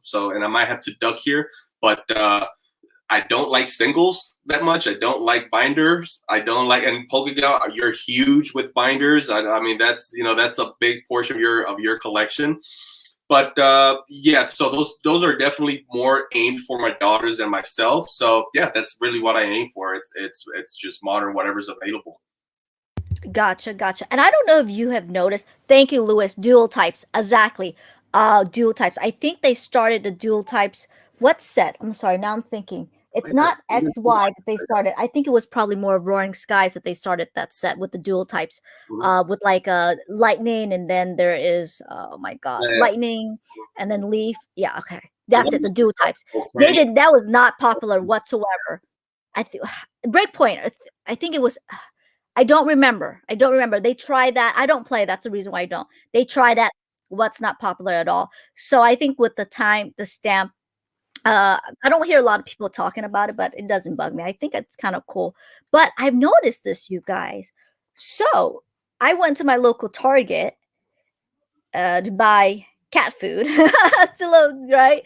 so, and I might have to duck here, but I don't like singles that much. I don't like binders. I don't like, and PokeGal, you're huge with binders. I mean, that's a big portion of your collection. But yeah, so those are definitely more aimed for my daughters and myself. So yeah, that's really what I aim for. It's just modern, whatever's available. Gotcha. And I don't know if you have noticed. Thank you, Lewis. Dual types, exactly. Dual types. I think they started the dual types. What set? I'm sorry. Now I'm thinking. It's not XY that they started. I think it was probably more of Roaring Skies that they started that set with the dual types, with like lightning, and then there is oh my god, lightning, and then leaf. Yeah, okay, that's it. The dual types. They did that was not popular whatsoever. I think Breakpoint. I think it was. I don't remember. They tried that. I don't play. That's the reason why I don't. They tried that. What's not popular at all. So I think with the time, the stamp. I don't hear a lot of people talking about it, but it doesn't bug me. I think it's kind of cool. But I've noticed this, you guys. So I went to my local Target to buy cat food, right?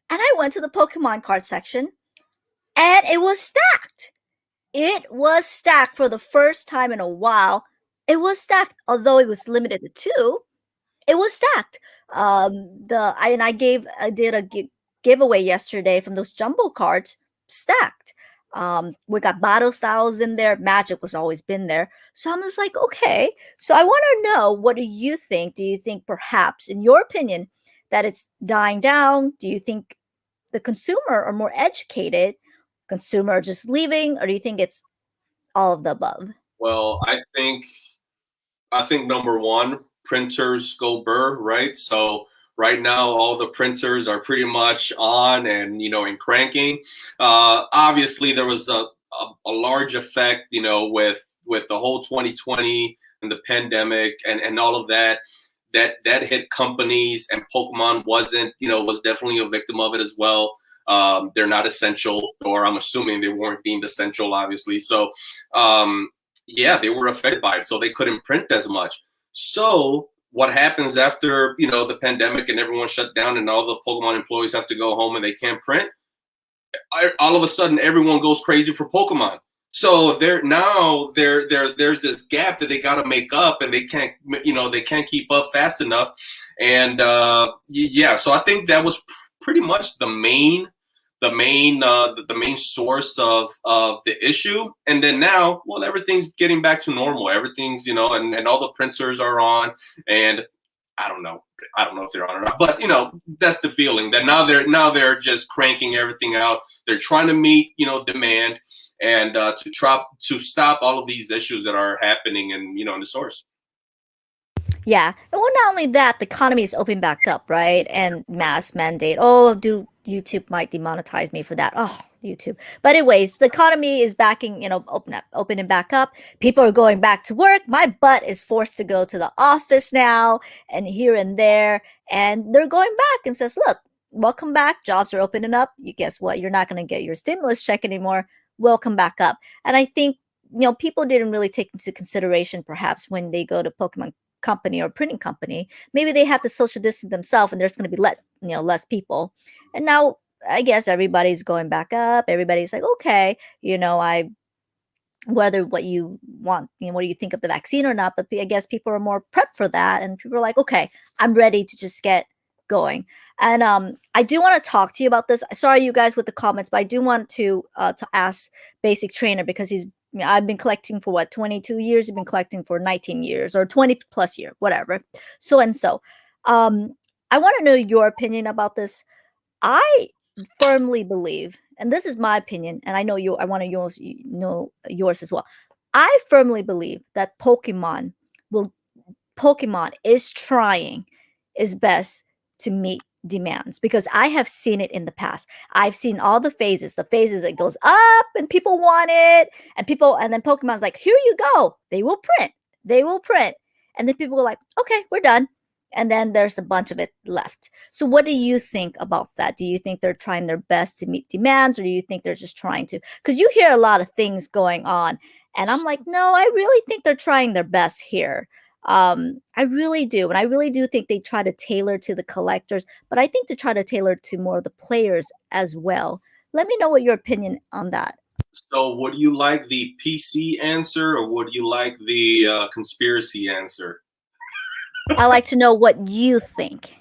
And I went to the Pokemon card section, and it was stacked. It was stacked for the first time in a while. It was stacked, although it was limited to 2. It was stacked. I did a giveaway yesterday from those jumbo cards, stacked. We got battle styles in there. Magic was always been there. So I'm just like, okay. So I want to know, what do you think? Do you think perhaps, in your opinion, that it's dying down? Do you think the consumer are more educated? Consumer are just leaving, or do you think it's all of the above? Well, I think number one, printers go burr, right? So right now, all the printers are pretty much on and and cranking. Obviously, there was a large effect, with the whole 2020 and the pandemic and all of that. That hit companies, and Pokemon was definitely a victim of it as well. They're not essential, or I'm assuming they weren't deemed essential, obviously. So yeah, they were affected by it, so they couldn't print as much. So what happens after the pandemic and everyone shut down and all the Pokemon employees have to go home and they can't print? All of a sudden, everyone goes crazy for Pokemon. So there's this gap that they got to make up, and they can't keep up fast enough. And yeah, so I think that was pretty much the main source of the issue. And then now, well, everything's getting back to normal. Everything's and all the printers are on, and I don't know if they're on or not, but that's the feeling that now they're just cranking everything out. They're trying to meet demand, and to stop all of these issues that are happening in the stores. Yeah. And well, not only that, the economy is open back up, right? And mass mandate. Oh, YouTube might demonetize me for that. Oh, YouTube. But anyways, the economy is opening back up. People are going back to work. My butt is forced to go to the office now and here and there. And they're going back and says, look, welcome back. Jobs are opening up. You guess what? You're not going to get your stimulus check anymore. Welcome back up. And I think people didn't really take into consideration perhaps when they go to Pokemon company or printing company. Maybe they have to social distance themselves, and there's going to be less people. And now I guess everybody's going back up. Everybody's like, okay, I whether what you want, what do you think of the vaccine or not, but I guess people are more prepped for that, and people are like, okay, I'm ready to just get going. And I do want to talk to you about this. Sorry, you guys, with the comments, but I do want to ask Basic Trainer, because I've been collecting for 22 years. You've been collecting for 19 years or 20 plus year, whatever. So and so. I want to know your opinion about this. I firmly believe, and this is my opinion, and I want to know yours as well. I firmly believe that Pokemon is trying its best to meet demands, because I have seen it in the past. I've seen all the phases it goes up and people want it, and then Pokemon's like, here you go. They will print. And then people are like, okay, we're done. And then there's a bunch of it left. So what do you think about that? Do you think they're trying their best to meet demands, or do you think they're just trying to? Because you hear a lot of things going on, and I'm like, no, I really think they're trying their best here. I really do. And I really do think they try to tailor to the collectors, but I think they try to tailor to more of the players as well. Let me know what your opinion on that. So would you like the PC answer, or would you like the conspiracy answer? I like to know what you think.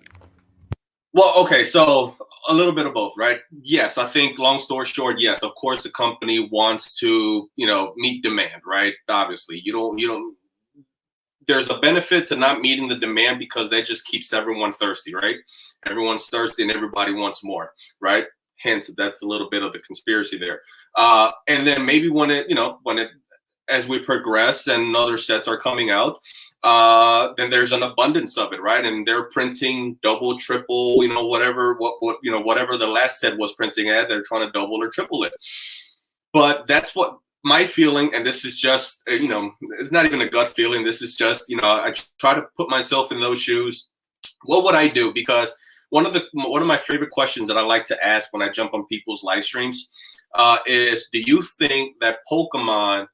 Well, okay, so a little bit of both, right? Yes, I think, long story short, yes, of course the company wants to, meet demand, right? Obviously, you don't. There's a benefit to not meeting the demand, because that just keeps everyone thirsty, right? Everyone's thirsty and everybody wants more, right? Hence, that's a little bit of the conspiracy there. And then maybe as we progress and other sets are coming out, then there's an abundance of it, right? And they're printing double, triple, whatever the last set was printing at, they're trying to double or triple it. But that's what my feeling, and this is just, it's not even a gut feeling. This is just, I try to put myself in those shoes. What would I do? Because one of my favorite questions that I like to ask when I jump on people's live streams is, do you think that Pokemon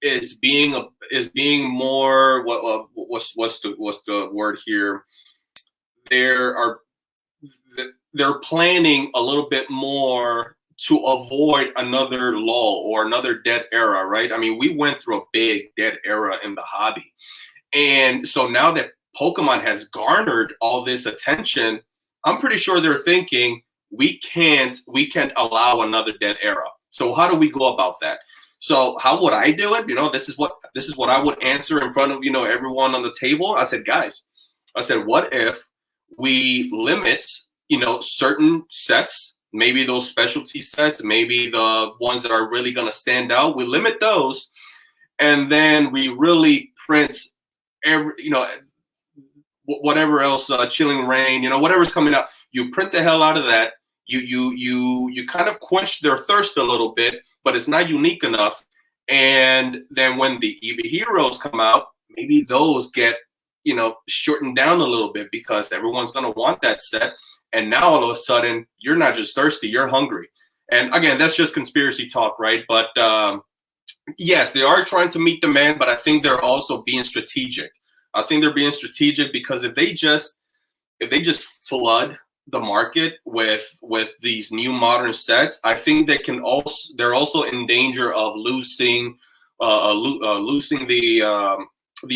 is being more, what's the word here? They're planning a little bit more to avoid another lull or another dead era, right? I mean, we went through a big dead era in the hobby. And so now that Pokemon has garnered all this attention, I'm pretty sure they're thinking, we can't allow another dead era. So how do we go about that? So how would I do it? This is what I would answer in front of, everyone on the table. I said, guys, what if we limit, certain sets, maybe those specialty sets, maybe the ones that are really going to stand out, we limit those, and then we really print whatever else, Chilling Rain, whatever's coming out, you print the hell out of that. You kind of quench their thirst a little bit, but it's not unique enough. And then when the EV Heroes come out, maybe those get, shortened down a little bit, because everyone's going to want that set. And now all of a sudden, you're not just thirsty, you're hungry. And again, that's just conspiracy talk, right? But yes, they are trying to meet demand, but I think they're also being strategic. I think they're being strategic because if they just flood the market with these new modern sets, I think they're also in danger of losing the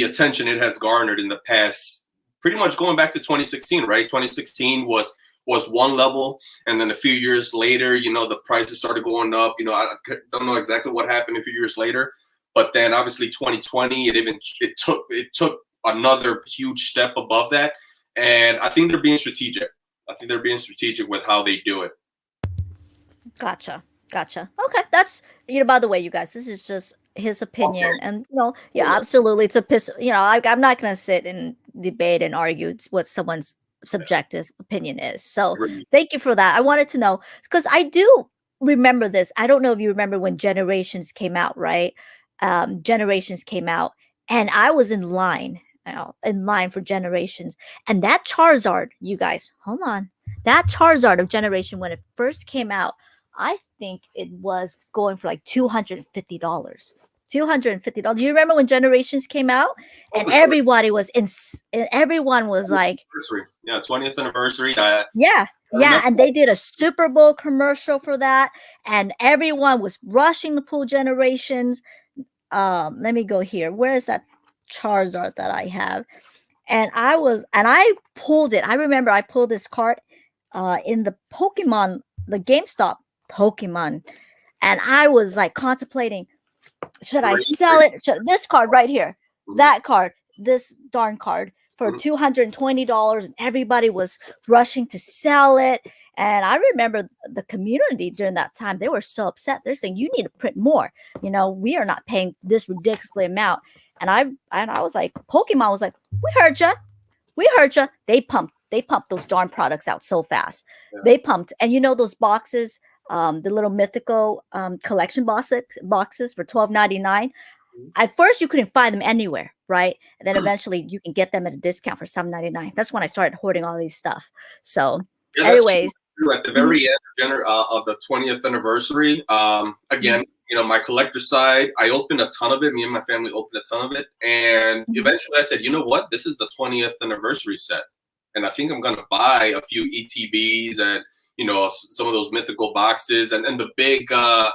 attention it has garnered in the past, pretty much going back to 2016, right? 2016 was one level, and then a few years later, the prices started going up. I don't know exactly what happened a few years later, but then obviously 2020, it took another huge step above that, and I think they're being strategic. I think they're being strategic with how they do it. Gotcha. Okay, that's, by the way, you guys, this is just his opinion, okay. And absolutely, it's a piss. I'm not gonna sit and debate and argue what someone's subjective opinion is. So thank you for that. I wanted to know, because I do remember this. I don't know if you remember when Generations came out, right? Generations came out, and I was in line for Generations, and that Charizard, you guys, hold on, that Charizard of Generation, when it first came out, I think it was going for like $250. $250. Do you remember when Generations came out and everybody was and everyone was like, yeah, 20th anniversary. Yeah, and they did a Super Bowl commercial for that, and everyone was rushing to pull Generations. Let me go here. Where is that Charizard that I have? And I pulled it. I remember I pulled this card in the Pokemon, the GameStop Pokemon, and I was like contemplating, should I sell it? This card right here, that card, this darn card for $220, and everybody was rushing to sell it. And I remember the community during that time, they were so upset. They're saying, you need to print more. You know, we are not paying this ridiculous amount. And I was like, Pokemon was like, we heard you. We heard you. They pumped those darn products out so fast. Yeah. They pumped. And you know those boxes, the little mythical collection boxes for $12.99. At first, you couldn't find them anywhere, right? And then eventually, you can get them at a discount for $7.99. That's when I started hoarding all these stuff. So, anyways, at the very end of the 20th anniversary, again, you know, my collector side, I opened a ton of it. Me and my family opened a ton of it, and eventually, I said, you know what? This is the 20th anniversary set, and I think I'm gonna buy a few ETBs and, you know, some of those mythical boxes and the big what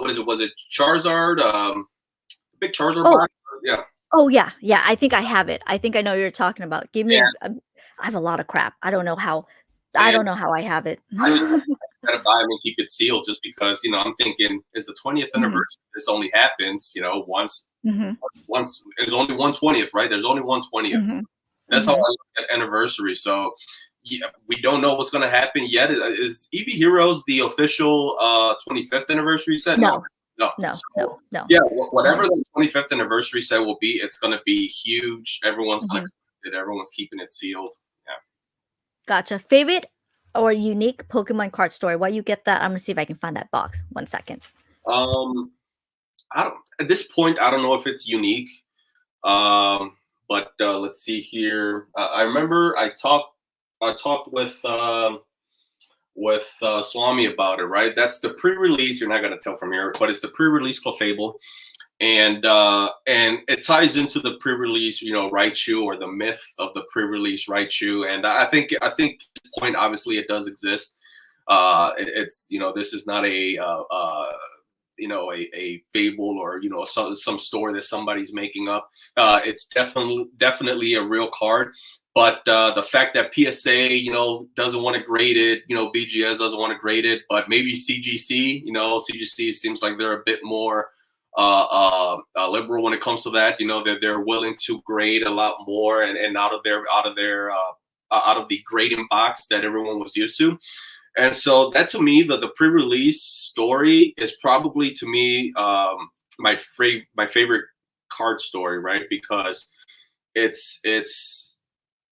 is it? Was it Charizard? Big Charizard box? Yeah. Oh yeah. I think I have it. I think I know what you're talking about. Give me. I have a lot of crap. I don't know how I have it. I gotta buy them and keep it sealed, just because, you know, I'm thinking, is the 20th anniversary? This only happens, you know, once. Once there's only one 20th, right? There's only one 20th. That's how I look at anniversary. So yeah, we don't know what's gonna happen yet. Is EV Heroes the official 25th anniversary set? No. Yeah, whatever the 25th anniversary set will be, it's gonna be huge. Everyone's gonna collect it. Everyone's keeping it sealed. Yeah. Gotcha. Favorite or unique Pokemon card story? While you get that, I'm gonna see if I can find that box. 1 second. At this point, I don't know if it's unique. But let's see here. I remember I talked with Swami about it, right? That's the pre-release. You're not gonna tell from here, but it's the pre-release Clefable, and it ties into the pre-release, you know, Raichu, or the myth of the pre-release Raichu. And I think at this point, obviously, it does exist. It's, you know, this is not a you know, a fable, or, you know, some story that somebody's making up. It's definitely a real card. But the fact that PSA, you know, doesn't want to grade it, you know, BGS doesn't want to grade it, but maybe CGC, you know, CGC seems like they're a bit more liberal when it comes to that. You know, that they're willing to grade a lot more, and out of the grading box that everyone was used to. And so that, to me, the pre-release story is probably, to me, my favorite card story, right? Because it's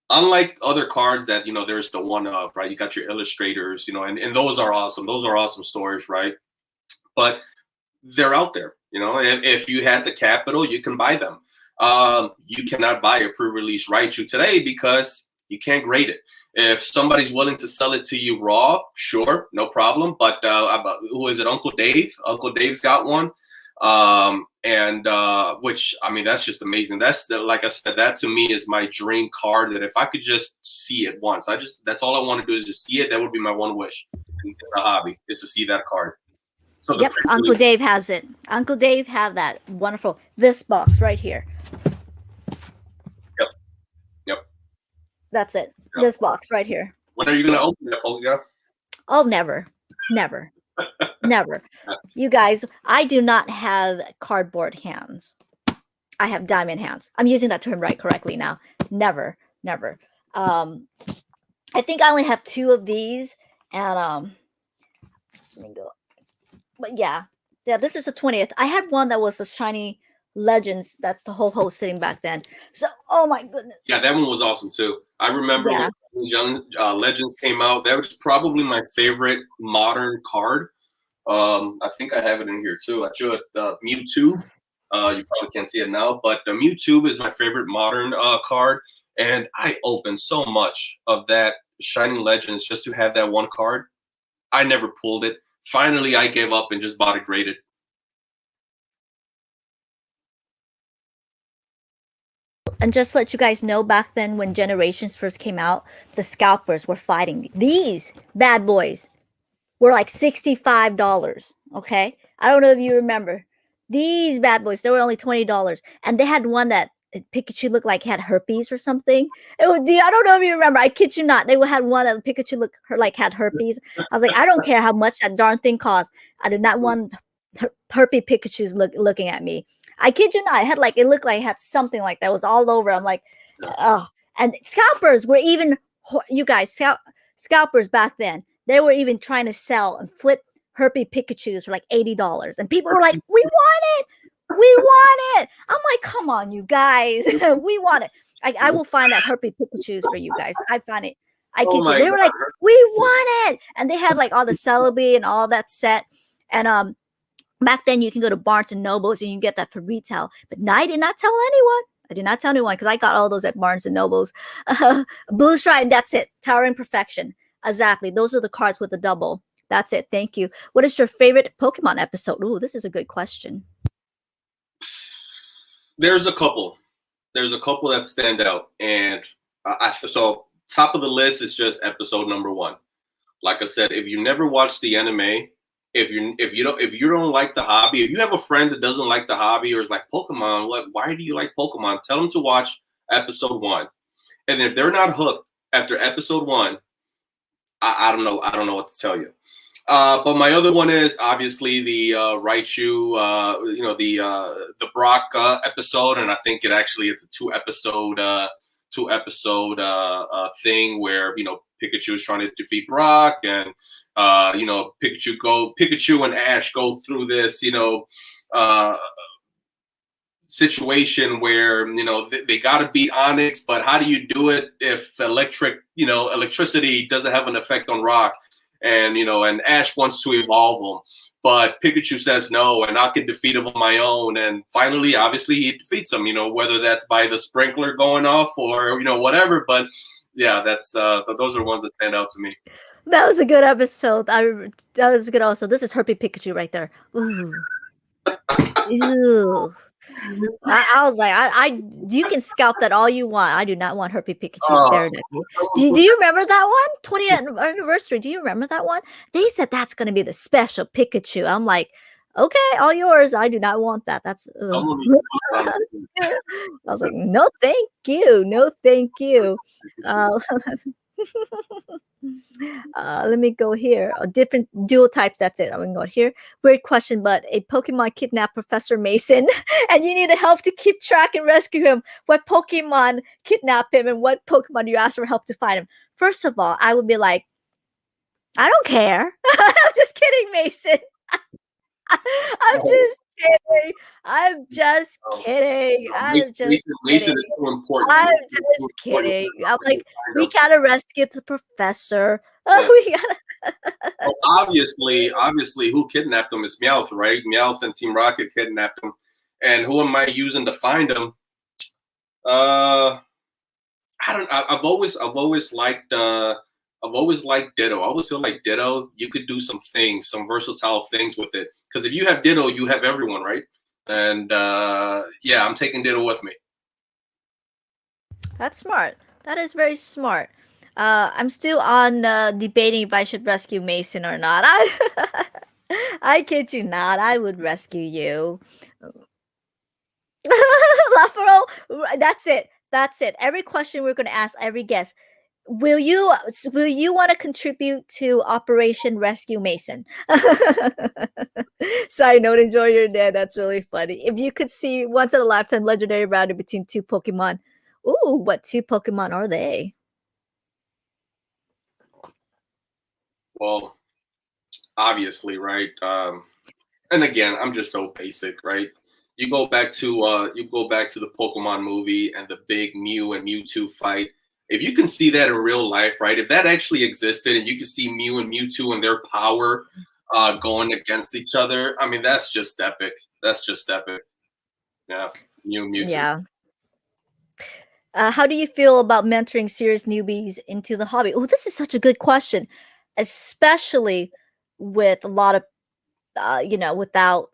unlike other cards that, you know, there's the one of, right? You got your illustrators, you know, and those are awesome. Those are awesome stories, right? But they're out there, you know. If you had the capital, you can buy them. You cannot buy a pre-release Raichu today because you can't grade it. If somebody's willing to sell it to you raw, sure, no problem. But who is it? Uncle Dave. Uncle Dave's got one, which, I mean, that's just amazing. Like I said, that to me is my dream card. That if I could just see it once, that's all I want to do is just see it. That would be my one wish in the hobby, is to see that card. So yep, Uncle Dave has it. Uncle Dave have that wonderful this box right here. Yep. That's it. This box right here. When are you going to open it, PokeGal? Oh, never. Never. You guys, I do not have cardboard hands. I have diamond hands. I'm using that term right correctly now. Never. I think I only have 2 of these, and let me go. But yeah, this is the 20th. I had one that was the shiny Legends. That's the whole sitting back then. So, oh my goodness. Yeah, that one was awesome too. I remember when Legends came out. That was probably my favorite modern card. I think I have it in here too. I should. Mewtwo. You probably can't see it now, but the Mewtwo is my favorite modern card, and I opened so much of that Shining Legends just to have that one card. I never pulled it. finally I gave up and just bought it graded. And just to let you guys know, back then when Generations first came out, the scalpers were fighting. These bad boys were like $65. Okay, I don't know if you remember these bad boys. They were only $20, and they had one that Pikachu looked like had herpes or something. I don't know if you remember. I kid you not. They had one that Pikachu looked like had herpes. I was like, I don't care how much that darn thing cost. I did not want herpes Pikachu's looking at me. I kid you not. It looked like it had something like that. It was all over. I'm like, oh. And scalpers were even, you guys, scalpers back then, they were even trying to sell and flip herpes Pikachus for like $80. And people were like, we want it. We want it. I'm like, come on, you guys. We want it. I will find that herpes Pikachus for you guys. I find it. I kid you. They were like, we want it. And they had like all the Celebi and all that set. And back then you can go to Barnes and Nobles and you can get that for retail. But no, I did not tell anyone. I did not tell anyone because I got all those at Barnes and Nobles. Blue Stripe, that's it. Towering Perfection. Exactly. Those are the cards with the double. That's it. Thank you. What is your favorite Pokemon episode? Ooh, this is a good question. There's a couple. There's a couple that stand out. And so top of the list is just episode number 1. Like I said, if you never watched the anime, if you don't like the hobby, if you have a friend that doesn't like the hobby or is like Pokemon, why do you like Pokemon? Tell them to watch episode 1. And if they're not hooked after episode 1, I don't know what to tell you. But my other one is obviously the Raichu, the Brock episode, and I think it's a 2-episode thing where Pikachu is trying to defeat Brock, and Pikachu and Ash go through this situation where they got to beat Onyx, but how do you do it if electricity doesn't have an effect on Rock? And and Ash wants to evolve him, but Pikachu says no, and I can defeat him on my own. And finally, obviously, he defeats him. Whether that's by the sprinkler going off or whatever. But yeah, that's those are ones that stand out to me. That was a good episode. That was good. Also, this is herpes Pikachu right there. Ooh. Ew. I was like, you can scalp that all you want. I do not want herpes Pikachu staring at me. Do you remember that one? 20th anniversary. Do you remember that one? They said that's going to be the special Pikachu. I'm like, okay, all yours. I do not want that. That's. I was like, no, thank you. No, thank you. Let me go here. Different dual types. That's it. I'm gonna go here. Weird question, but a Pokemon kidnapped Professor Mason, and you need help to keep track and rescue him. What Pokemon kidnapped him, and what Pokemon do you ask for help to find him? First of all, I would be like, I don't care. I'm just kidding, Mason. I'm just kidding. I'm just kidding. Mason is so important. I'm just kidding. I'm like, we gotta rescue the professor. We gotta. Well, obviously, who kidnapped him is Meowth, right? Meowth and Team Rocket kidnapped him, and who am I using to find him? I don't. I've always liked. I've always liked Ditto. I always feel like Ditto, you could do some versatile things with it. Because if you have Ditto, you have everyone, right? And yeah, I'm taking Ditto with me. That's smart. That is very smart. I'm still on debating if I should rescue Mason or not. I kid you not. I would rescue you. Lafaro, that's it. That's it. Every question we're going to ask every guest. Will you want to contribute to Operation Rescue Mason? Side note, enjoy your day. That's really funny. If you could see once in a lifetime legendary battle between 2 Pokemon, ooh, what 2 Pokemon are they? Well, obviously, right? And again, I'm just so basic, right? You go back to the Pokemon movie and the big Mew and Mewtwo fight. If you can see that in real life, right? If that actually existed and you can see Mew and Mewtwo and their power going against each other, I mean, that's just epic. That's just epic. Yeah, Mew and Mewtwo. Yeah. How do you feel about mentoring serious newbies into the hobby? Oh, this is such a good question, especially with a lot of, without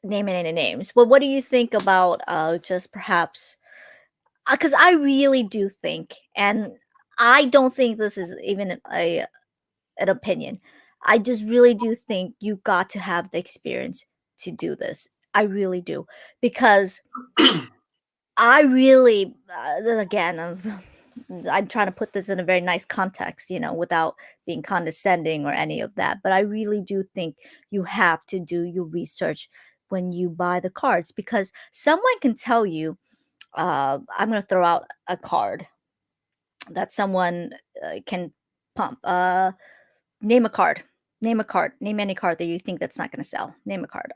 naming any names. Well, what do you think about just perhaps? Because I really do think, and I don't think this is even an opinion. I just really do think you got to have the experience to do this. I really do, because I really, again, I'm trying to put this in a very nice context, without being condescending or any of that. But I really do think you have to do your research when you buy the cards, because someone can tell you, I'm going to throw out a card that someone can pump. Name a card. Name a card. Name any card that you think that's not going to sell. Name a card.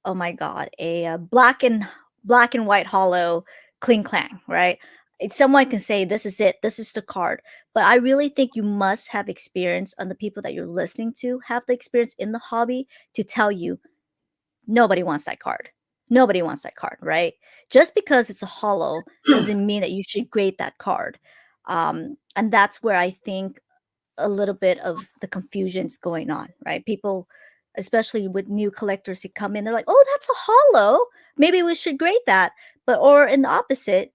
Oh my god, a black and white hollow cling clang, right? Someone can say this is it, this is the card, but I really think you must have experience, on the people that you're listening to have the experience in the hobby to tell you nobody wants that card. Nobody wants that card, right? Just because it's a hollow doesn't mean that you should grade that card. And that's where I think a little bit of the confusion's going on, right? People, especially with new collectors who come in, they're like, "Oh, that's a hollow. Maybe we should grade that." But or in the opposite,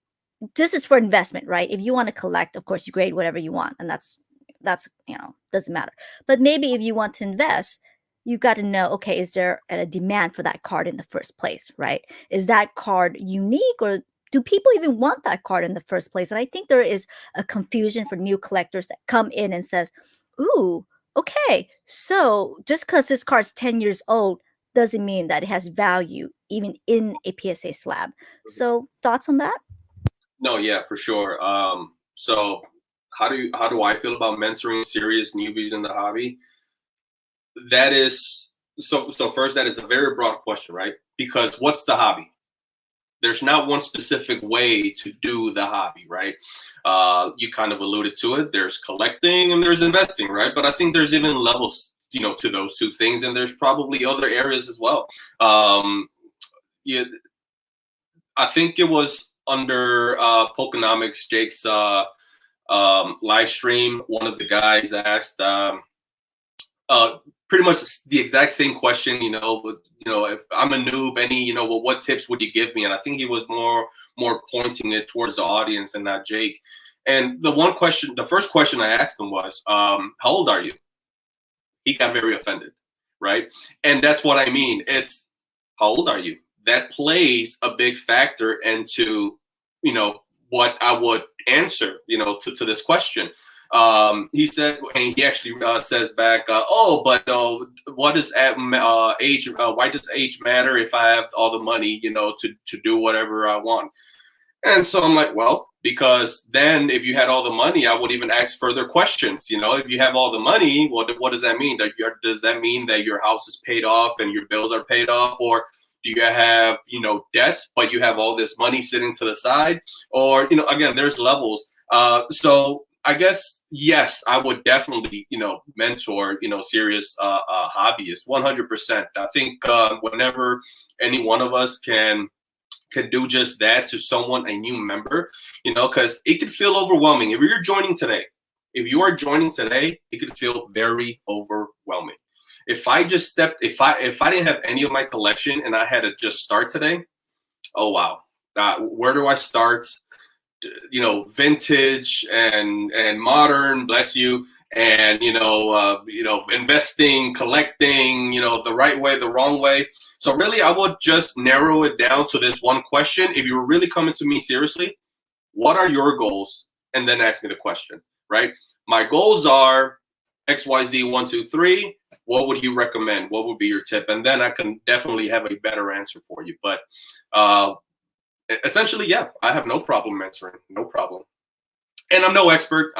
this is for investment, right? If you want to collect, of course, you grade whatever you want, and that's doesn't matter. But maybe if you want to invest, you got to know, okay, is there a demand for that card in the first place, right? Is that card unique, or do people even want that card in the first place? And I think there is a confusion for new collectors that come in and says, "Ooh, okay, so just because this card's 10 years old doesn't mean that it has value even in a PSA slab." So thoughts on that? No, yeah, for sure. So how do I feel about mentoring serious newbies in the hobby? That is so first, that is a very broad question, right? Because what's the hobby? There's not one specific way to do the hobby, right? You kind of alluded to it. There's collecting and there's investing, right? But I think there's even levels, to those two things, and there's probably other areas as well. Yeah, I think it was under Pokenomics, Jake's live stream. One of the guys asked pretty much the exact same question. If I'm a noob, what tips would you give me? And I think he was more pointing it towards the audience and not Jake. And the first question I asked him was, "How old are you?" He got very offended, right? And that's what I mean. It's how old are you? That plays a big factor into, what I would answer, to this question. He said, and he actually says back, "Oh, but what does age? Why does age matter if I have all the money, to do whatever I want?" And so I'm like, well, because then if you had all the money, I would even ask further questions. If you have all the money, what does that mean? Does that mean that your house is paid off and your bills are paid off? Or do you have, debt, but you have all this money sitting to the side? Or, again, there's levels. So I guess, yes, I would definitely, mentor, serious hobbyists, 100%. I think whenever any one of us can do just that to someone, a new member, because it could feel overwhelming. If you are joining today, it could feel very overwhelming. If I didn't have any of my collection and I had to just start today, oh wow, where do I start? Vintage and modern, bless you, and investing, collecting, the right way, the wrong way. So really, I would just narrow it down to this one question. If you're really coming to me seriously, what are your goals? And then ask me the question, right? My goals are XYZ 1, 2, 3. What would you recommend? What would be your tip? And then I can definitely have a better answer for you. But essentially, yeah, I have no problem mentoring, no problem. And I'm no expert,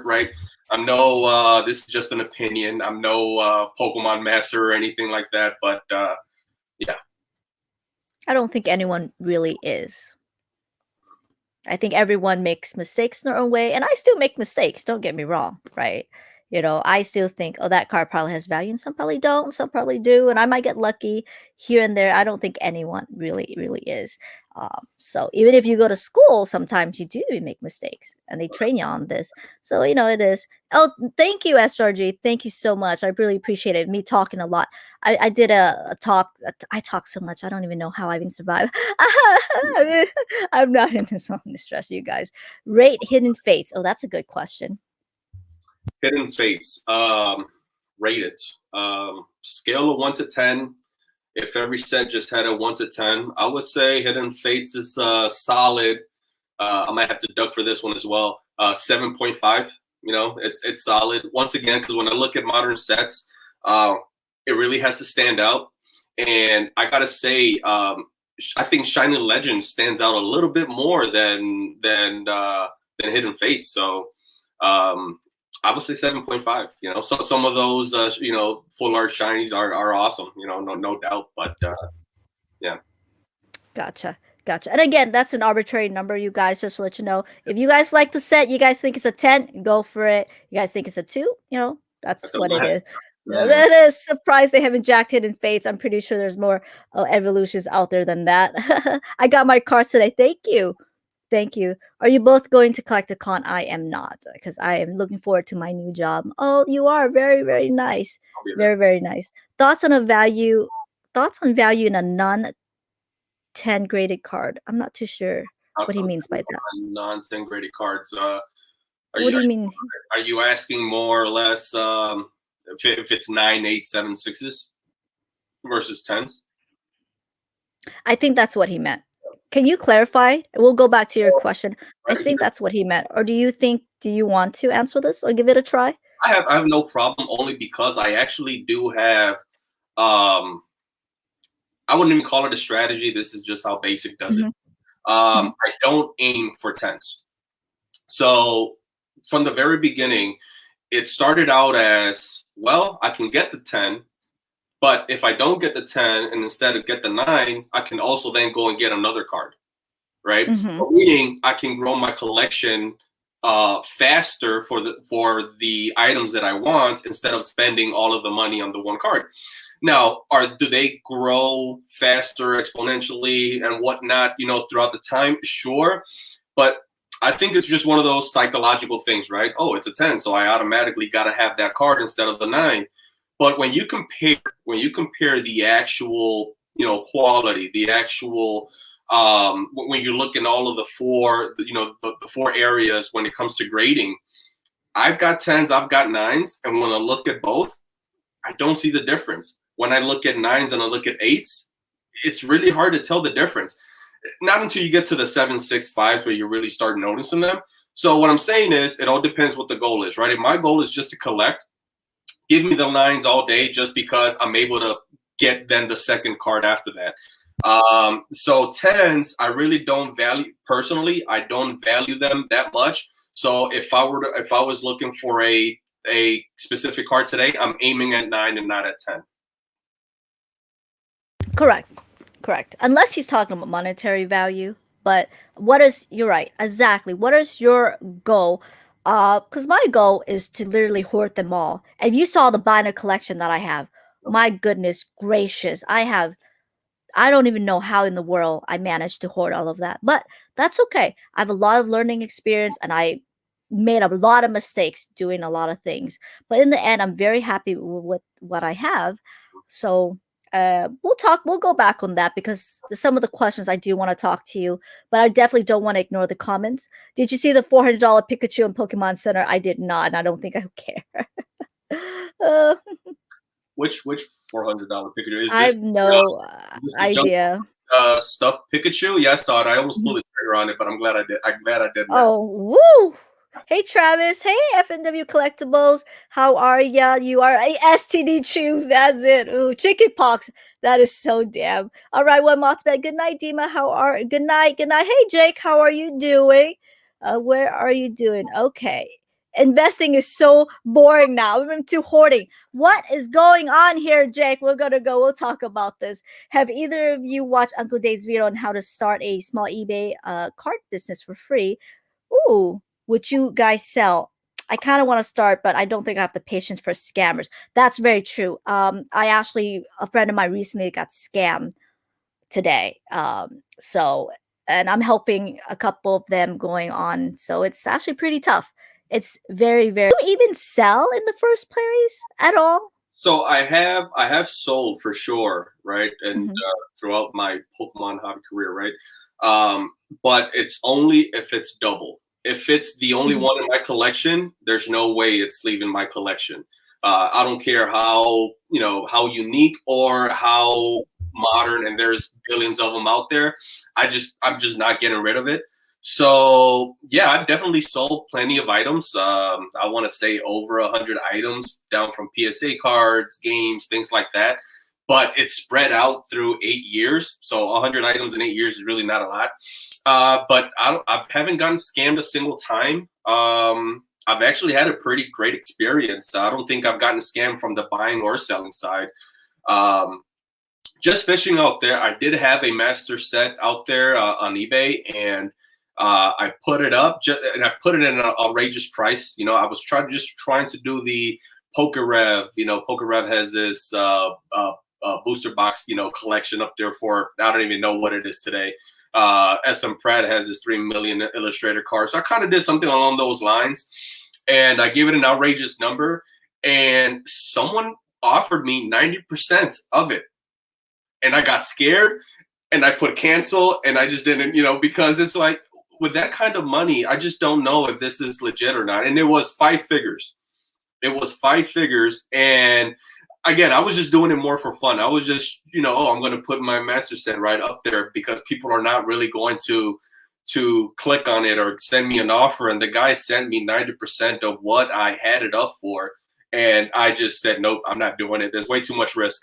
right? I'm no, this is just an opinion. I'm no Pokemon master or anything like that. But yeah. I don't think anyone really is. I think everyone makes mistakes in their own way, and I still make mistakes. Don't get me wrong, right? I still think, oh, that card probably has value, and some probably don't, some probably do, and I might get lucky here and there. I don't think anyone really, really is. So even if you go to school, sometimes you do make mistakes, and they train you on this. So it is. Oh, thank you, SRG. Thank you so much. I really appreciate it. Me talking a lot. I did a talk. I talk so much. I don't even know how I even survive. I'm not in this long distress, you guys. Rate Hidden Fates. Oh, that's a good question. Hidden Fates. Rate it. Scale of 1 to 10. If every set just had a 1 to 10, I would say Hidden Fates is solid. I might have to duck for this one as well. 7.5. It's solid. Once again, because when I look at modern sets, it really has to stand out. And I gotta say, I think Shining Legends stands out a little bit more than Hidden Fates. So I would say 7.5. So some of those full art shinies are awesome. No doubt. But yeah. Gotcha. And again, that's an arbitrary number, you guys, just to let you know. If you guys like the set, you guys think it's a 10, go for it. You guys think it's a 2, that's what it is. That is surprised they haven't jacked Hidden Fates. I'm pretty sure there's more evolutions out there than that. I got my cards today. Thank you. Are you both going to collect a con? I am not, because I am looking forward to my new job. Oh, you are. Very, very nice. Very, very nice. Thoughts on value in a non-10 graded card. I'm not too sure what he means by that. Non-10 graded cards. What do you mean? Are you asking more or less if it's 9, 8, 7, 6s versus 10s? I think that's what he meant. Can you clarify? We'll go back to your question. I think that's what he meant. Or do you want to answer this or give it a try? I have no problem, only because I actually do have I wouldn't even call it a strategy. This is just how basic does it. I don't aim for 10s. So from the very beginning, it started out as, well, I can get the 10, but if I don't get the 10 and instead of get the 9, I can also then go and get another card, right? Meaning I can grow my collection faster for the items that I want instead of spending all of the money on the one card. Now, do they grow faster exponentially and whatnot, throughout the time? Sure. But I think it's just one of those psychological things, right? Oh, it's a 10, so I automatically got to have that card instead of the 9. But when you compare the actual, quality, the actual, when you look in all of the four, the 4 areas when it comes to grading, I've got 10s, I've got 9s, and when I look at both, I don't see the difference. When I look at 9s and I look at 8s, it's really hard to tell the difference. Not until you get to the 7, 6, 5s where you really start noticing them. So what I'm saying is, it all depends what the goal is, right? If my goal is just to collect, give me the 9s all day, just because I'm able to get then the second card after that. So 10s, I really don't value, personally, I don't value them that much. So if I was looking for a specific card today, I'm aiming at 9 and not at 10. Correct. Unless he's talking about monetary value. But you're right, exactly. What is your goal? Because my goal is to literally hoard them all. And you saw the binder collection that I have. My goodness gracious. I don't even know how in the world I managed to hoard all of that. But that's okay. I have a lot of learning experience, and I made a lot of mistakes doing a lot of things. But in the end, I'm very happy with what I have. So we'll go back on that, because some of the questions I do want to talk to you, but I definitely don't want to ignore the comments. Did you see the $400 Pikachu in Pokemon Center? I did not, and I don't think I care. Which $400 Pikachu? I have no idea. Stuffed Pikachu? Yeah, I saw it. I almost pulled the trigger on it, but I'm glad I did. Oh, woo! Hey, Travis. Hey, FNW Collectibles. How are ya? You are a STD Chews. That's it. Ooh, chickenpox. That is so damn. All right, well, Mothbed. Good night, Dima. Good night. Hey, Jake. How are you doing? Where are you doing? Okay. Investing is so boring now. I'm too hoarding. What is going on here, Jake? We'll talk about this. Have either of you watched Uncle Dave's video on how to start a small eBay card business for free? Ooh, would you guys sell? I kind of want to start, but I don't think I have the patience for scammers. That's very true. A friend of mine recently got scammed today. So, and I'm helping a couple of them going on. So it's actually pretty tough. It's very, very. Do you even sell in the first place at all? So I have sold for sure, right, and Mhm. throughout my Pokemon hobby career, right. But it's only if it's double. If it's the only Mhm. one in my collection, there's no way it's leaving my collection. I don't care how how unique or how modern, and there's billions of them out there. I'm just not getting rid of it. So yeah, I've definitely sold plenty of items. I want to say over 100 items, down from PSA cards, games, things like that. But it's spread out through 8 years, so 100 items in 8 years is really not a lot. But I haven't gotten scammed a single time. I've actually had a pretty great experience. I don't think I've gotten scammed from the buying or selling side. Um, just fishing out there, I did have a master set out there on eBay, and I put it up, and I put it at an outrageous price. I was trying to do the PokeRev. PokeRev has this booster box, collection up there for, I don't even know what it is today. SM Pratt has this 3 million illustrator card, so I kind of did something along those lines, and I gave it an outrageous number, and someone offered me 90% of it. And I got scared and I put cancel, and I just didn't, because it's like, with that kind of money, I just don't know if this is legit or not. And it was 5 figures. It was 5 figures. And again, I was just doing it more for fun. I was just, I'm going to put my master set right up there because people are not really going to click on it or send me an offer. And the guy sent me 90% of what I had it up for. And I just said, nope, I'm not doing it. There's way too much risk.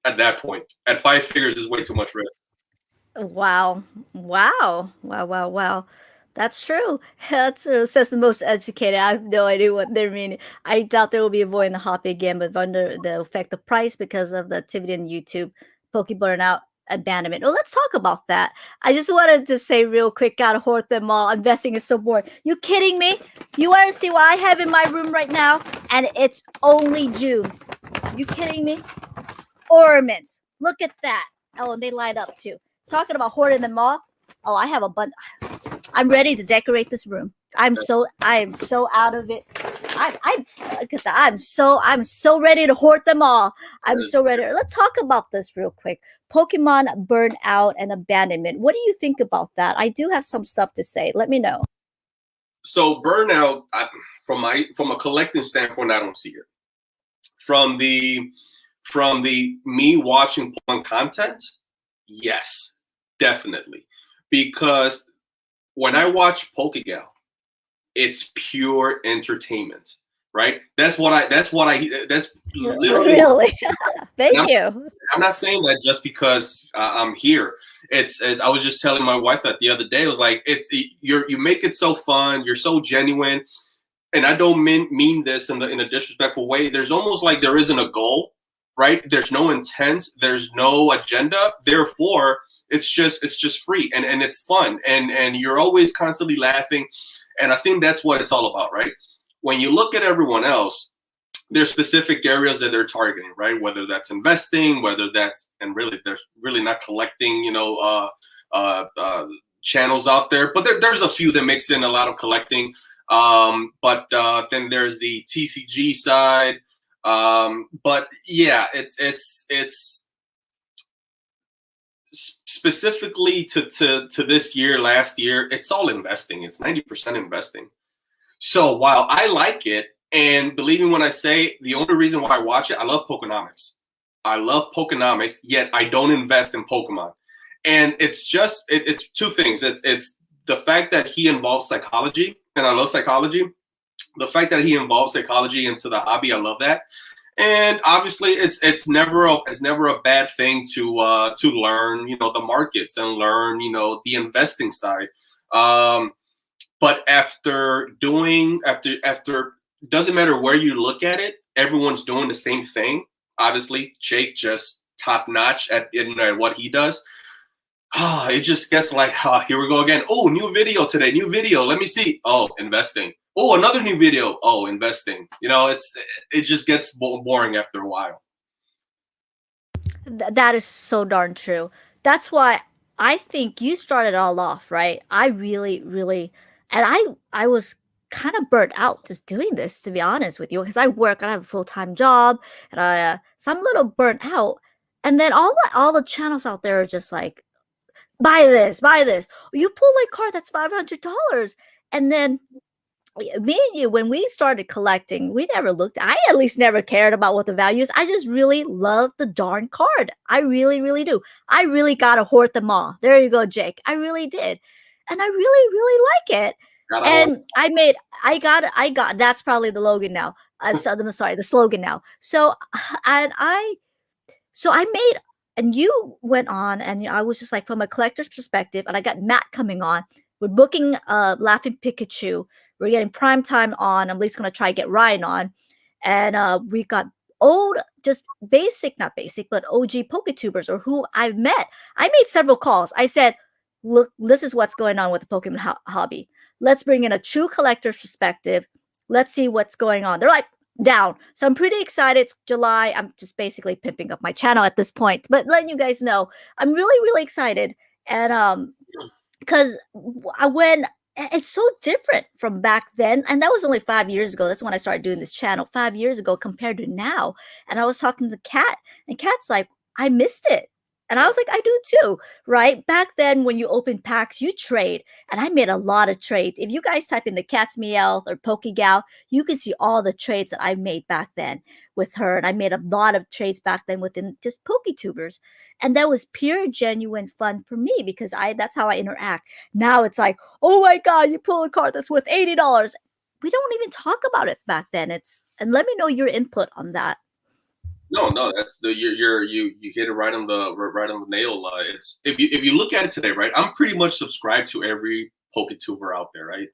At that point, at 5 figures is way too much risk. Wow. Wow. Wow. Wow. Wow. That's true. That's true. Says the most educated. I have no idea what they're meaning. I doubt there will be avoiding the hobby again, but under the effect of price because of the activity on YouTube, Poke Burnout, abandonment. Oh, let's talk about that. I just wanted to say real quick, gotta hoard them all. Investing is so boring. You kidding me? You want to see what I have in my room right now? And it's only June. You kidding me? Ornaments. Look at that. Oh, and they light up too. Talking about hoarding them all. Oh, I have a bunch. I'm ready to decorate this room. I am so out of it. I look at that. I'm so ready to hoard them all. I'm so ready. Let's talk about this real quick. Pokemon burnout and abandonment. What do you think about that? I do have some stuff to say. Let me know. So burnout, from a collecting standpoint, I don't see it. From the me watching Pokemon content, yes, definitely, because when I watch PokeGal, it's pure entertainment, right? That's literally. Really. Thank you. I'm not saying that just because I'm here. It's I was just telling my wife that the other day. I was like, you make it so fun. You're so genuine, and I don't mean this in a disrespectful way. There's almost like there isn't a goal, right? There's no intent. There's no agenda. Therefore, it's just free and it's fun, and you're always constantly laughing, and I think that's what it's all about, right? When you look at everyone else, there's specific areas that they're targeting, right? Whether that's investing, whether that's, and really they're really not collecting, channels out there, but there's a few that mix in a lot of collecting. But then there's the TCG side. But yeah, it's specifically to this year, last year, it's all investing. It's 90% investing. So while I like it, and believe me when I say the only reason why I watch it, I love Pokenomics. I love Pokenomics, yet I don't invest in Pokemon. And it's just it's two things. It's the fact that he involves psychology, and I love psychology. The fact that he involves psychology into the hobby, I love that. And obviously, it's never a bad thing to learn, the markets, and learn, the investing side. But after doesn't matter where you look at it, everyone's doing the same thing. Obviously, Jake just top notch at what he does. It just gets like, here we go again. Oh, new video today. New video. Let me see. Oh, investing. Oh, another new video. Oh, investing. It just gets boring after a while. That is so darn true. that's why I think you started it all off, right? I really, really, and I was kind of burnt out just doing this, to be honest with you, because I work, I have a full-time job, and so I'm a little burnt out. And then all the channels out there are just like, buy this, buy this. You pull a card that's $500, and then me and you, when we started collecting, we never looked. I at least never cared about what the value is. I just really love the darn card. I really, really do. I really gotta hoard them all. There you go, Jake. I really did, and I really, really like it. And I got. That's probably the Logan now. The slogan now. So, and I made, and you went on, and I was just like, from a collector's perspective, and I got Matt coming on. We're booking Laughing Pikachu. We're getting Prime Time on. I'm at least going to try to get Ryan on. And we got old, just basic, not basic, but OG PokeTubers, or who I've met. I made several calls. I said, look, this is what's going on with the Pokemon hobby. Let's bring in a true collector's perspective. Let's see what's going on. They're like, down. So I'm pretty excited. It's July. I'm just basically pimping up my channel at this point, but letting you guys know, I'm really, really excited. And because when it's so different from back then, and that was only 5 years ago. That's when I started doing this channel 5 years ago compared to now. And I was talking to Kat, and Kat's like, I missed it. And I was like, I do too, right? Back then, when you open packs, you trade. And I made a lot of trades. If you guys type in the Cat's Meow or PokeGal, you can see all the trades that I made back then with her. And I made a lot of trades back then within just PokeTubers. And that was pure, genuine fun for me, because that's how I interact. Now it's like, oh my God, you pull a card that's worth $80. We don't even talk about it back then. And let me know your input on that. No, that's you hit it right on the nail. It's if you look at it today, right? I'm pretty much subscribed to every PokeTuber out there, right?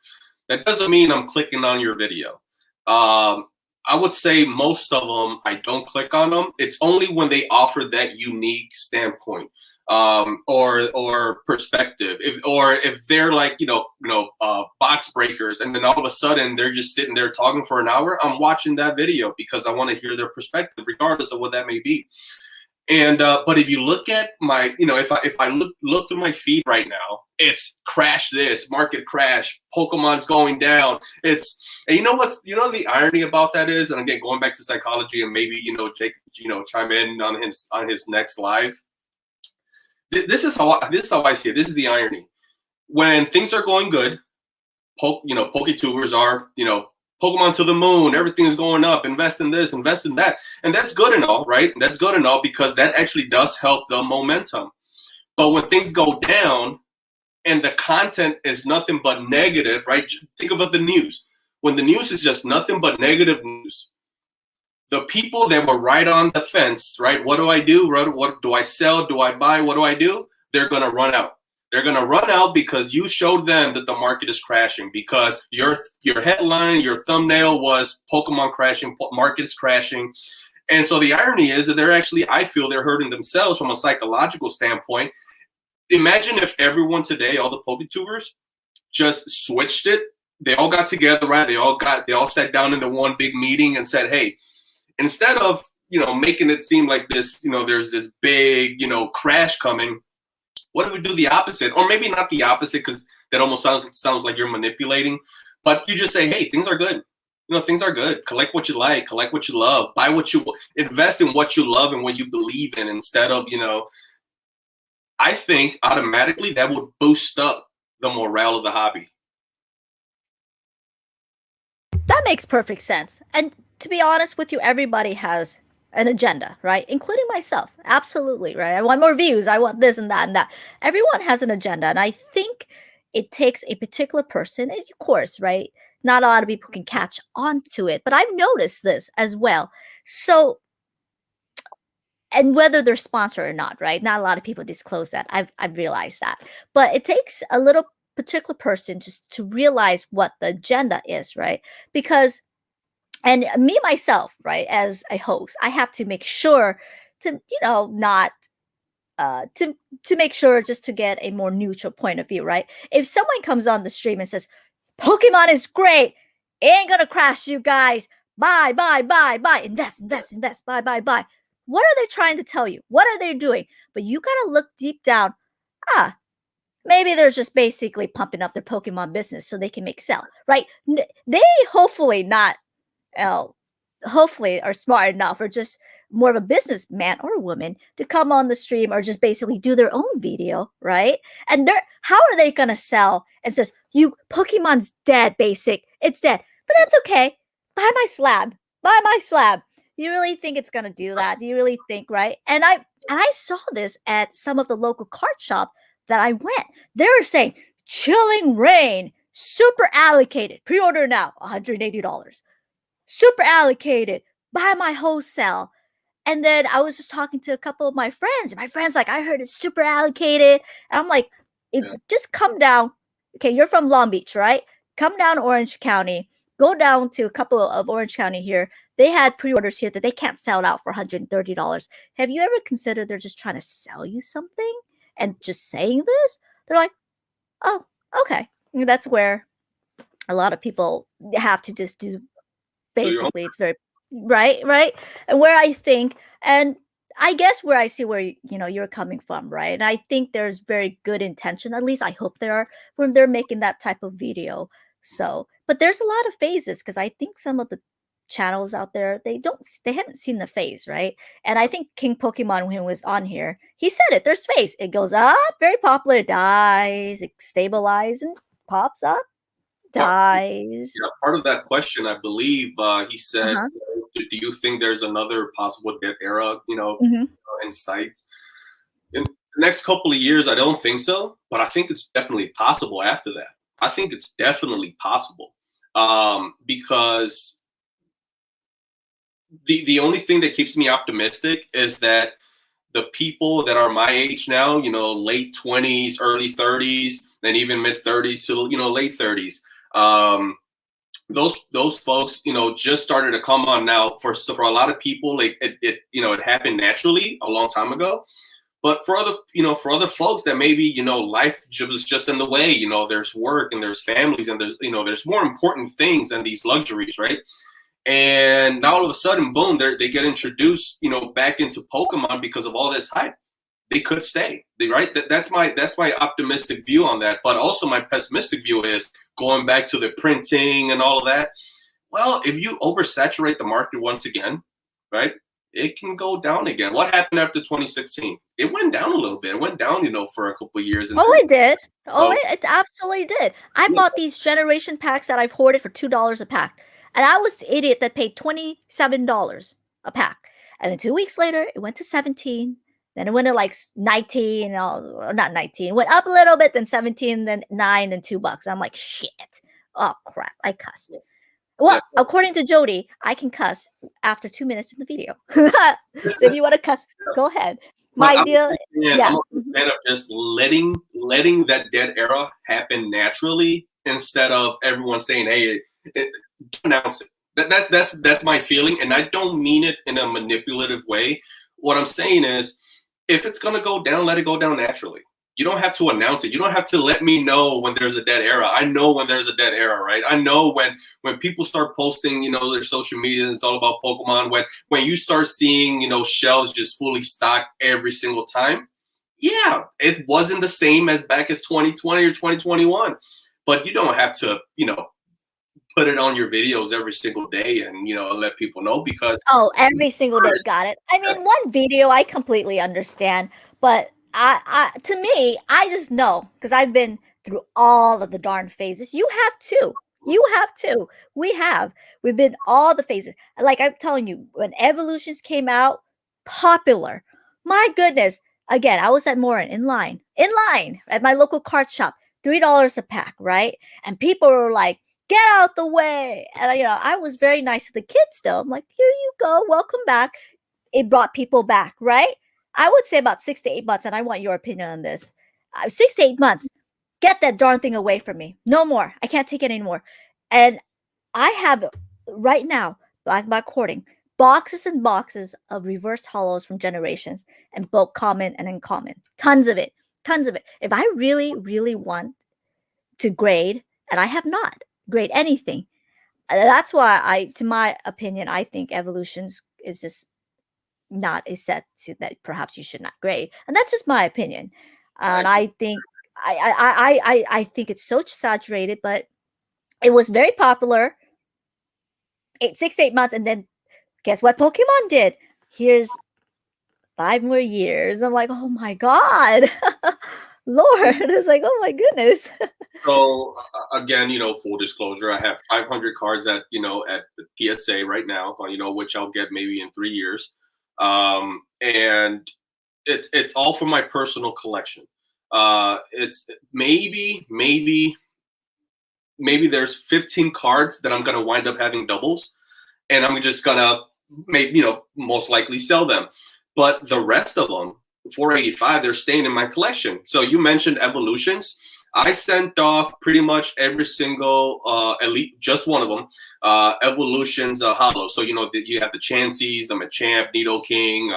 That doesn't mean I'm clicking on your video. I would say most of them I don't click on them. It's only when they offer that unique standpoint or perspective, if they're like box breakers, and then all of a sudden they're just sitting there talking for an hour. I'm watching that video because I want to hear their perspective, regardless of what that may be. And but if you look at my, if I look through my feed right now, it's crash this, market crash, Pokemon's going down. And the irony about that is, and again, going back to psychology, and maybe Jake, chime in on his next live. This is how I see it. This is the irony. When things are going good, PokeTubers are, Pokemon to the moon, everything's going up, invest in this, invest in that. And that's good and all, right? That's good and all, because that actually does help the momentum. But when things go down and the content is nothing but negative, right? Think about the news. When the news is just nothing but negative news, the people that were right on the fence, right? What do I do? What do I sell? Do I buy? What do I do? They're going to run out. They're going to run out because you showed them that the market is crashing, because your headline, your thumbnail was Pokemon crashing, market is crashing. And so the irony is that I feel they're hurting themselves from a psychological standpoint. Imagine if everyone today, all the PokeTubers, just switched it. They all got together, right? They all sat down into one big meeting and said, hey, instead of, making it seem like this, there's this big, crash coming, what if we do the opposite? Or maybe not the opposite, because that almost sounds like you're manipulating. But you just say, hey, things are good. Things are good. Collect what you like. Collect what you love. Buy invest in what you love and what you believe in, instead of, I think automatically that would boost up the morale of the hobby. That makes perfect sense. And to be honest with you, everybody has an agenda, right? Including myself. Absolutely, right? I want more views. I want this and that and that. Everyone has an agenda. And I think it takes a particular person, and of course, right? Not a lot of people can catch on to it, but I've noticed this as well. So, and whether they're sponsored or not, right? Not a lot of people disclose that. I've realized that. But it takes a little particular person just to realize what the agenda is, right? Because, and me myself, right, as a host, I have to make sure to, not to make sure, just to get a more neutral point of view, right? If someone comes on the stream and says, Pokemon is great, it ain't gonna crash, you guys, buy, invest, buy. What are they trying to tell you? What are they doing? But you gotta look deep down. Maybe they're just basically pumping up their Pokemon business so they can make sell, right? They hopefully not, hopefully are smart enough or just more of a businessman or a woman to come on the stream or just basically do their own video, right? And how are they gonna sell and says you Pokemon's dead, basic, it's dead, but that's okay. Buy my slab, buy my slab. You really think it's gonna do that? Do you really think, right? And I saw this at some of the local card shop that I went. They were saying Chilling Rain, super allocated, pre-order now, $180. Super allocated, buy my wholesale. And then I was just talking to a couple of my friends, and my friends like, I heard it's super allocated. And I'm like, just come down. Okay, you're from Long Beach, right? Come down to Orange County. Go down to a couple of Orange County here. They had pre-orders here that they can't sell out for $130. Have you ever considered they're just trying to sell you something and just saying this? They're like, oh, okay. And that's where a lot of people have to just do. Basically, it's very right, and where I think, and I guess where I see where you're coming from, right? And I think there's very good intention. At least I hope there are when they're making that type of video. So, but there's a lot of phases because I think some of the channels out there they haven't seen the phase, right? And I think King Pokemon when he was on here, he said it. There's phase. It goes up, very popular, it dies, it stabilizes and pops up. Dies. Yeah, part of that question, I believe, he said, do you think there's another possible dead era, in sight? In the next couple of years, I don't think so, but I think it's definitely possible after that. I think it's definitely possible because the only thing that keeps me optimistic is that the people that are my age now, late 20s, early 30s, and even mid 30s to late 30s. Those folks, just started to come on now. For a lot of people, like it happened naturally a long time ago. But for other folks that maybe life was just in the way. There's work and there's families and there's more important things than these luxuries, right? And now all of a sudden, boom, they get introduced, back into Pokemon because of all this hype. They could stay, right? That's my optimistic view on that. But also my pessimistic view is going back to the printing and all of that. Well, if you oversaturate the market once again, right, it can go down again. What happened after 2016? It went down a little bit. It went down, for a couple of years. It did. It absolutely did. I bought these generation packs that I've hoarded for $2 a pack. And I was the idiot that paid $27 a pack. And then 2 weeks later, it went to 17. Then it went to like 19, or not 19. Went up a little bit, then 17, then 9, then $2. I'm like, shit. Oh, crap. I cussed. Well, according to Jody, I can cuss after 2 minutes in the video. So if you want to cuss, go ahead. I'm a fan of just letting that dead era happen naturally instead of everyone saying, hey, announce it. That's my feeling, and I don't mean it in a manipulative way. What I'm saying is, if it's gonna go down, let it go down naturally. You don't have to announce it. You don't have to let me know when there's a dead era. I know when there's a dead era, right? I know when people start posting, their social media, and it's all about Pokemon. When you start seeing, shelves just fully stocked every single time. Yeah, it wasn't the same as back as 2020 or 2021, but you don't have to, put it on your videos every single day and let people know because every single day. Got it. I mean, one video I completely understand, but to me, I just know because I've been through all of the darn phases. You have too. We've been all the phases. Like I'm telling you, when Evolutions came out, popular. My goodness. Again, I was at Morin in line at my local card shop, $3 a pack, right? And people were like, get out the way. And I was very nice to the kids though. I'm like, here you go, welcome back. It brought people back, right? I would say about 6 to 8 months, and I want your opinion on this. 6 to 8 months, get that darn thing away from me. No more. I can't take it anymore. And I have right now, by courting, boxes and boxes of reverse hollows from Generations and both common and uncommon. Tons of it. If I really, really want to grade, and I have not grade anything, that's why to my opinion, I think Evolutions is just not a set that perhaps you should not grade. And that's just my opinion. And Right. I think I think it's so saturated, but it was very popular 6 to 8 months, and then guess what Pokemon did? Here's 5 more years. I'm like, oh my god, Lord! It's like, oh my goodness. So again, full disclosure, I have 500 cards at at the PSA right now. Which I'll get maybe in 3 years, and it's all for my personal collection. It's maybe there's 15 cards that I'm gonna wind up having doubles, and I'm just gonna most likely sell them. But the rest of them, 485, they're staying in my collection. So you mentioned evolutions. I sent off pretty much every single elite, just one of them, evolutions hollow. So you have the Chanseys, the Machamp, Nidoking,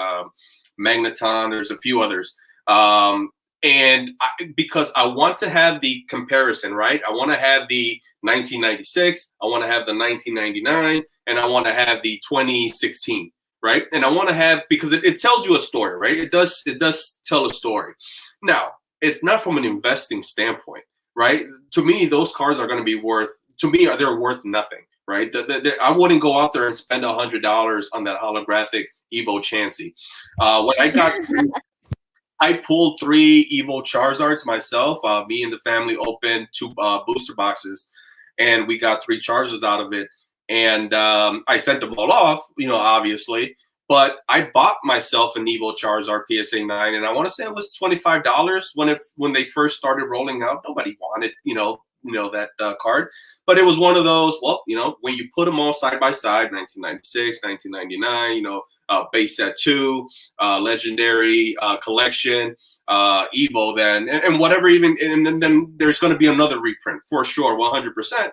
Magneton. There's a few others. Because I want to have the comparison, right? I want to have the 1996, I want to have the 1999, and I want to have the 2016, right? And I want to have, because it tells you a story, right? It does tell a story. Now, it's not from an investing standpoint, right? To me, those cards are going to be they're worth nothing, right? I wouldn't go out there and spend $100 on that holographic Evo Chansey. When I pulled 3 Evo Charizards myself. Me and the family opened 2 booster boxes, and we got 3 Charizards out of it. And I sent them all off, obviously. But I bought myself an Evo Charizard PSA 9, and I want to say it was $25 when they first started rolling out. Nobody wanted, that card. But it was one of those, when you put them all side by side, 1996, 1999, base set 2, legendary collection, Evo, then and whatever, and then there's going to be another reprint for sure, 100%.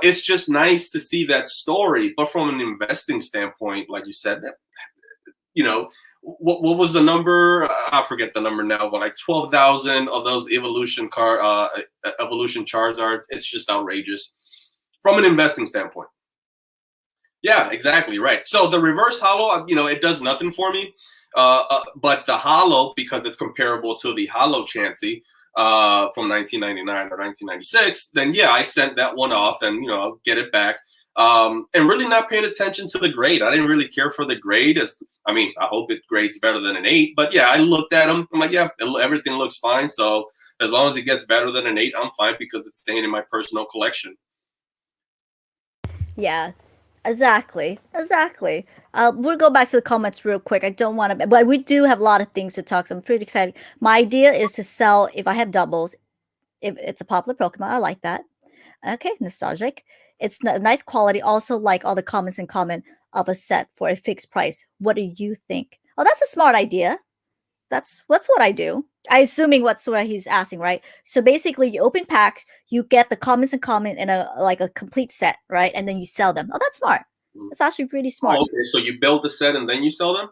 It's just nice to see that story, but from an investing standpoint, like you said, what was the number? I forget the number now, but like 12,000 of those evolution Charizards. It's just outrageous from an investing standpoint. Yeah, exactly right. So the reverse hollow, it does nothing for me. But the hollow, because it's comparable to the hollow Chansey from 1999 or 1996, then yeah, I sent that one off and I'll get it back. And really not paying attention to the grade. I didn't really care for the grade. I hope it grades better than an 8. But yeah, I looked at them. I'm like, yeah, everything looks fine. So as long as it gets better than an 8, I'm fine because it's staying in my personal collection. Yeah. Exactly. We'll go back to the comments real quick. I don't want to, but we do have a lot of things to talk. So I'm pretty excited. My idea is to sell if I have doubles. If it's a popular Pokemon, I like that. Okay, nostalgic. It's nice quality. Also, like all the comments in comment of a set for a fixed price. What do you think? Oh, that's a smart idea. That's what I do. I assuming what's what he's asking, right? So basically, you open packs, you get the comments and comment in a complete set, right? And then you sell them. Oh, that's smart. That's actually pretty smart. Oh, okay, so you build the set and then you sell them?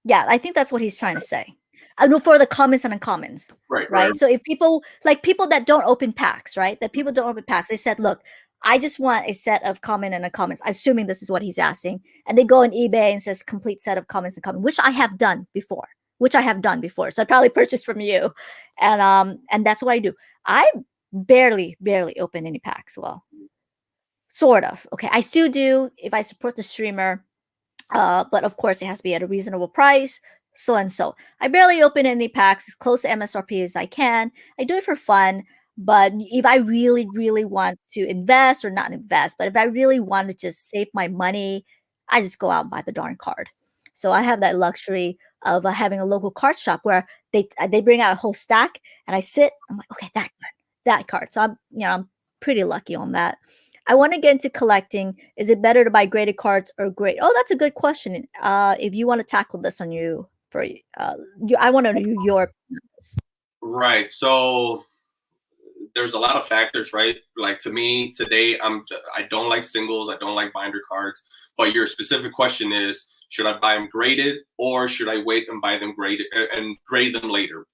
Yeah, I think that's what he's trying to say. I know for the comments and uncommons. Right. So if people that don't open packs, right? That people don't open packs, they said, look, I just want a set of comment and comments. Assuming this is what he's asking, and they go on eBay and says complete set of comments and comments, which I have done before. So I probably purchased from you, and that's what I do. I barely open any packs. Well, sort of. Okay, I still do if I support the streamer, but of course it has to be at a reasonable price. So and so. I barely open any packs as close to MSRP as I can. I do it for fun, but if I really want to invest or not invest, but if I really want to just save my money, I just go out and buy the darn card. So I have that luxury of having a local card shop where they bring out a whole stack and I sit. I'm like, okay, that card. So I'm pretty lucky on that. I want to get into collecting. Is it better to buy graded cards or grade? Oh, that's a good question. If you want to tackle this on you for I want to know your right. So there's a lot of factors, right? Like to me today, I don't like singles. I don't like binder cards. But your specific question is, should I buy them graded or should I wait and buy them graded and grade them later?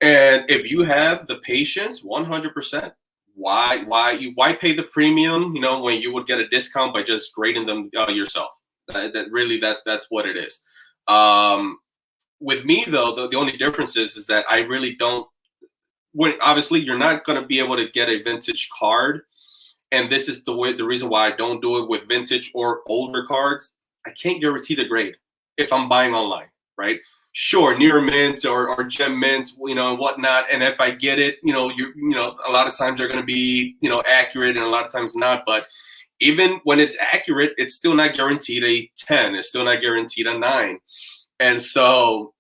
And if you have the patience, 100%. Why pay the premium? When you would get a discount by just grading them yourself. That's what it is. With me though, the only difference is that I really don't. Obviously, you're not going to be able to get a vintage card, and this is the reason why I don't do it with vintage or older cards. I can't guarantee the grade if I'm buying online, right? Sure, near mints or gem mints, and whatnot. And if I get it, a lot of times they're going to be, accurate, and a lot of times not. But even when it's accurate, it's still not guaranteed a 10. It's still not guaranteed a 9. And so,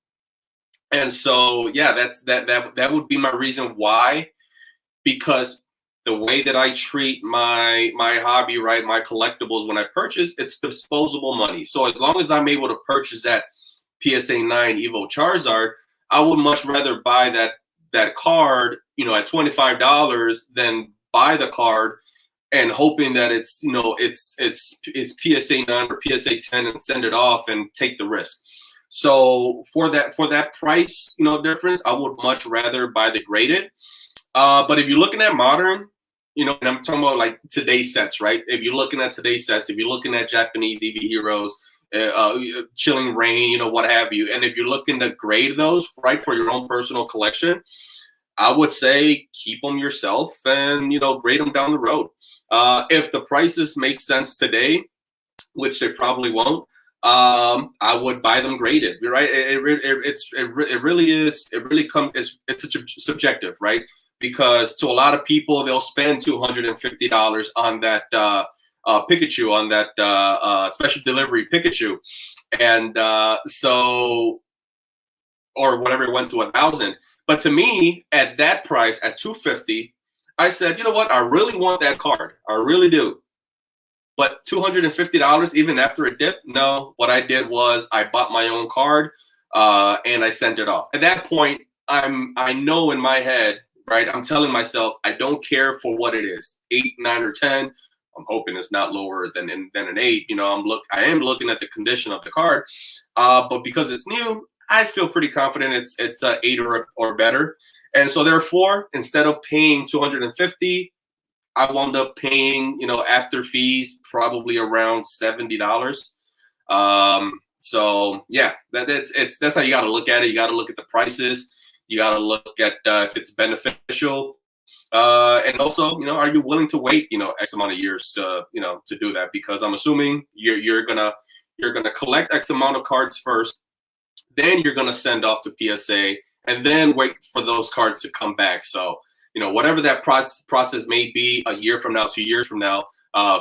yeah, that would be my reason why, because the way that I treat my hobby, right, my collectibles when I purchase, it's disposable money. So as long as I'm able to purchase that PSA 9 Evo Charizard, I would much rather buy that card, at $25 than buy the card and hoping that it's PSA 9 or PSA 10 and send it off and take the risk. So for that price, difference, I would much rather buy the graded. But if you're looking at modern, and I'm talking about like today's sets, right? If you're looking at today's sets, if you're looking at Japanese EV Heroes, Chilling Reign, what have you, and if you're looking to grade those, right, for your own personal collection, I would say keep them yourself and, grade them down the road. If the prices make sense today, which they probably won't, I would buy them graded, right? It really is. It's subjective, right? Because to a lot of people, they'll spend $250 on that Pikachu, on that special delivery Pikachu, and or whatever it went to 1,000. But to me, at that price, at $250, I said, you know what? I really want that card. I really do. But $250, even after a dip, no. What I did was I bought my own card and I sent it off. At that point, I know in my head, right? I'm telling myself I don't care for what it is, 8, 9, or 10. I'm hoping it's not lower than an 8. I am looking at the condition of the card, but because it's new, I feel pretty confident it's 8 or better. And so therefore, instead of paying $250, I wound up paying, after fees, probably around $70. So yeah, that's how you got to look at it. You got to look at the prices. You got to look at if it's beneficial, and also, are you willing to wait, X amount of years to do that? Because I'm assuming you're gonna collect X amount of cards first, then you're gonna send off to PSA, and then wait for those cards to come back. So, whatever that process may be, a year from now, 2 years from now,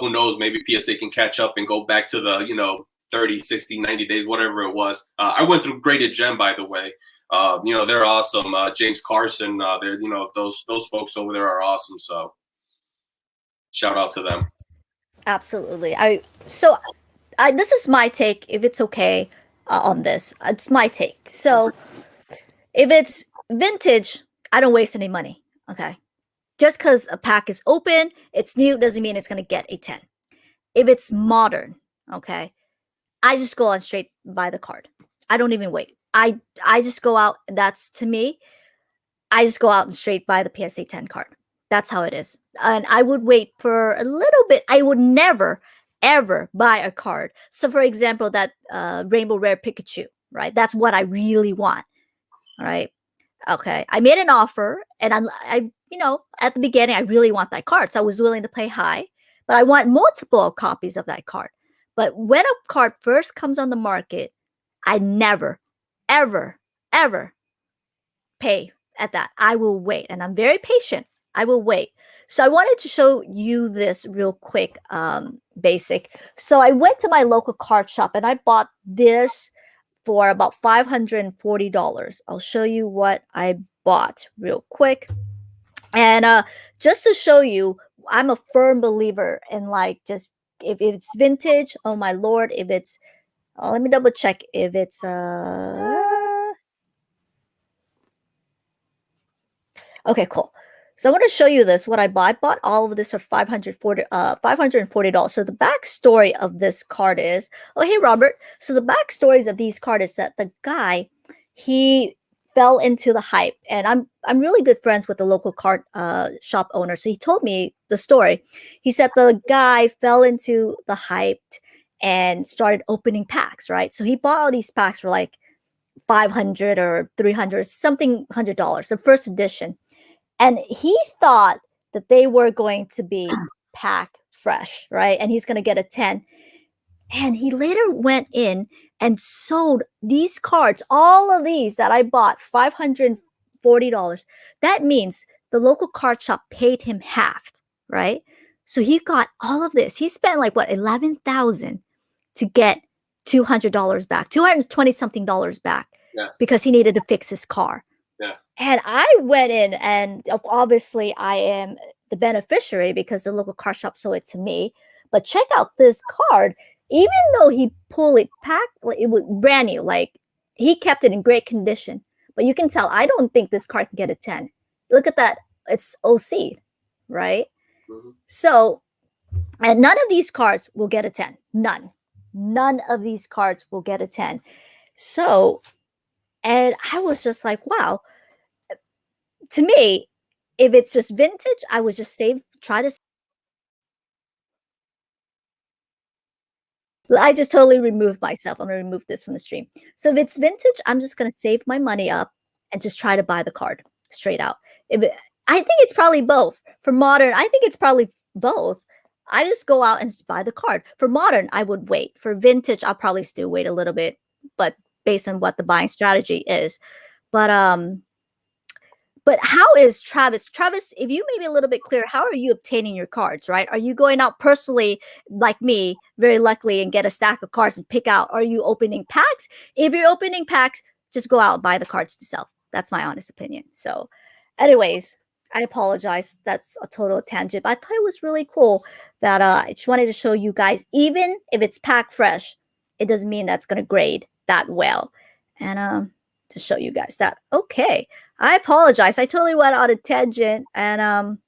who knows, maybe PSA can catch up and go back to the, 30, 60, 90 days, whatever it was. I went through Graded Gem, by the way. They're awesome. James Carson, they're, those folks over there are awesome. So shout out to them. Absolutely. This is my take, if it's okay, on this. It's my take. So if it's vintage, I don't waste any money. Okay. Just because a pack is open, it's new, doesn't mean it's going to get a 10. If it's modern, okay, I just go on straight buy the card. I don't even wait. I just go out. That's, to me, I just go out and straight buy the PSA 10 card. That's how it is. And I would wait for a little bit. I would never, ever buy a card. So, for example, that Rainbow Rare Pikachu, right? That's what I really want. All right. Okay. I made an offer, and I at the beginning, I really want that card. So I was willing to pay high, but I want multiple copies of that card. But when a card first comes on the market, I never, ever, ever pay at that. I will wait, and I'm very patient. I will wait. So I wanted to show you this real quick, basic. So I went to my local card shop and I bought this for about $540. I'll show you what I bought real quick. And just to show you, I'm a firm believer in, like, just if it's vintage, oh my Lord, if it's, let me double check if it's, okay, cool. So I want to show you this, what I bought. I bought all of this for $540. So the backstory of this card is, oh, hey, Robert. So the backstories of these cards is that the guy, he fell into the hype. And I'm really good friends with the local card shop owner. So he told me the story. He said the guy fell into the hype and started opening packs, right? So he bought all these packs for like 500 or 300, something $100, the first edition. And he thought that they were going to be pack fresh, right? And he's going to get a 10. And he later went in and sold these cards, all of these that I bought, $540. That means the local card shop paid him half, right? So he got all of this. He spent like what, 11,000 to get $200 back, 220 something dollars back, because he needed to fix his car. Yeah. And I went in, and obviously I am the beneficiary because the local car shop sold it to me. But check out this card. Even though he pulled it packed, it was brand new. Like, he kept it in great condition. But you can tell, I don't think this card can get a 10. Look at that. It's OC, right? Mm-hmm. So, and none of these cards will get a 10. None. None of these cards will get a 10. So, and I was just like, wow. To me, if it's just vintage, I would just try to. I just totally removed myself. I'm going to remove this from the stream. So if it's vintage, I'm just going to save my money up and just try to buy the card straight out. I think it's probably both. For modern, I think it's probably both. I just go out and just buy the card. For modern, I would wait. For vintage, I'll probably still wait a little bit, but based on what the buying strategy is. But how is Travis? Travis, if you may be a little bit clear, how are you obtaining your cards, right? Are you going out personally, like me, very luckily, and get a stack of cards and pick out? Are you opening packs? If you're opening packs, just go out and buy the cards to sell. That's my honest opinion. So anyways, I apologize. That's a total tangent. But I thought it was really cool that I just wanted to show you guys, even if it's pack fresh, it doesn't mean that's going to grade that well. And to show you guys that. Okay. I apologize. I totally went on a tangent, and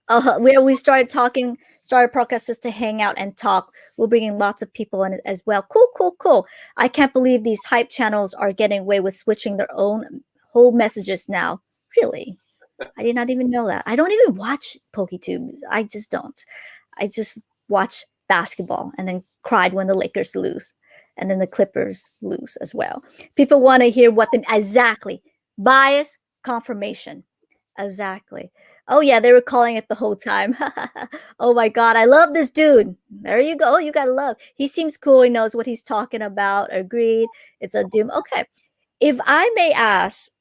we started podcasters to hang out and talk. We're bringing lots of people in as well. Cool. I can't believe these hype channels are getting away with switching their own whole messages now. Really? I did not even know that. I don't even watch PokeTube. I just don't. I just watch basketball and then cried when the Lakers lose. And then the Clippers lose as well. People want to hear what exactly. Bias confirmation. Exactly. Oh, yeah, they were calling it the whole time. Oh, my God. I love this dude. There you go. You got to love. He seems cool. He knows what he's talking about. Agreed. It's a doom. Okay. If I may ask,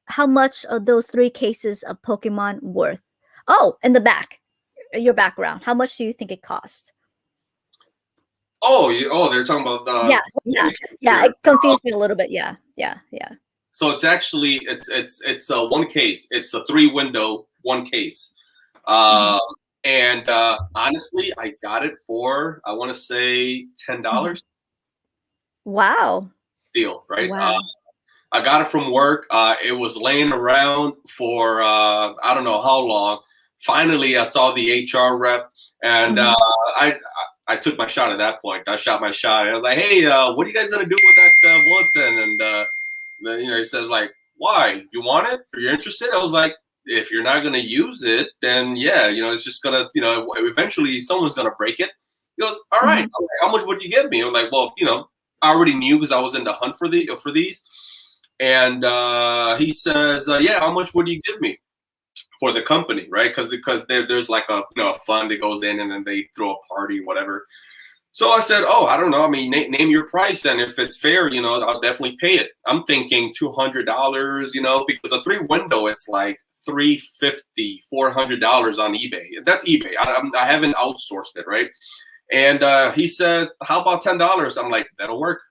how much are those 3 cases of Pokemon worth? Oh, in the back. Your background. How much do you think it cost? Oh, they're talking about the. Yeah. It confused me a little bit. Yeah. So it's actually it's one case. It's a 3-window, one case. And honestly, I got it for, I want to say $10. Wow. Deal, right? Wow. I got it from work. It was laying around for I don't know how long. Finally, I saw the HR rep, and I took my shot at that point. I shot my shot. I was like, "Hey, what are you guys gonna do with that bulletin?" And then, he says, like, "Why? You want it? Are you interested?" I was like, "If you're not gonna use it, then yeah, it's just gonna, eventually someone's gonna break it." He goes, "All right, okay, how much would you give me?" I'm like, "Well, I already knew because I was in the hunt for these." And he says, "Yeah, how much would you give me for the company, right? Because there's like a fund that goes in, and then they throw a party, whatever." So I said, "Oh, I don't know. I mean, name your price, and if it's fair, I'll definitely pay it." I'm thinking $200, because a 3-window, it's like $350, $400 on eBay. That's eBay. I haven't outsourced it, right? And he says, "How about $10?" I'm like, "That'll work."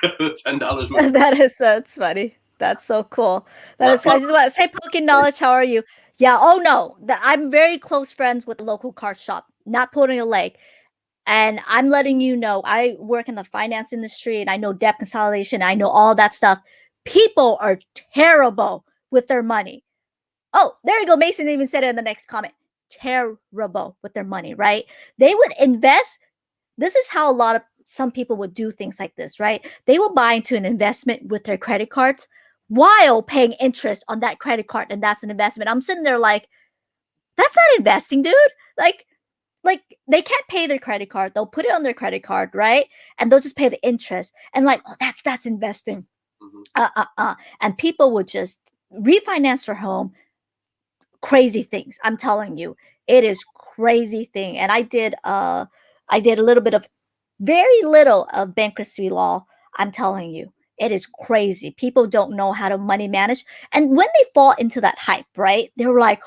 $10. That's funny. That's so cool. That is. I just want to say, Poke Knowledge, how are you? Yeah. Oh no, I'm very close friends with the local card shop. Not pulling a leg. And I'm letting you know, I work in the finance industry, and I know debt consolidation. I know all that stuff. People are terrible with their money. Oh, there you go. Mason even said it in the next comment. Terrible with their money, right? They would invest. This is how some people would do things like this, right? They will buy into an investment with their credit cards while paying interest on that credit card, and that's an investment. I'm sitting there like, that's not investing, dude. Like, like they can't pay their credit card. They'll put it on their credit card, right? And they'll just pay the interest. And like, oh, that's investing. And people would just refinance their home. Crazy things. I'm telling you, it is crazy thing. And I did a little bit of very little of bankruptcy law. I'm telling you, it is crazy. People don't know how to money manage. And when they fall into that hype, right? They're like,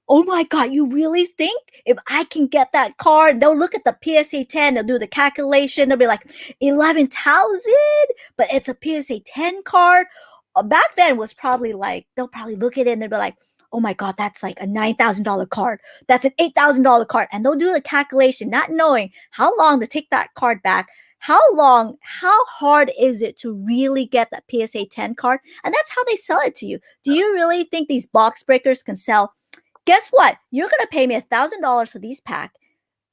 oh my God, you really think if I can get that card, they'll look at the PSA 10, they'll do the calculation, they'll be like 11,000, but it's a PSA 10 card. Back then was probably like, they'll probably look at it and they'll be like, oh my God, that's like a $9,000 card. That's an $8,000 card. And they'll do the calculation, not knowing how long to take that card back. How hard is it to really get that PSA 10 card? And that's how they sell it to you. Do you really think these box breakers can sell? Guess what? You're going to pay me $1,000 for these pack.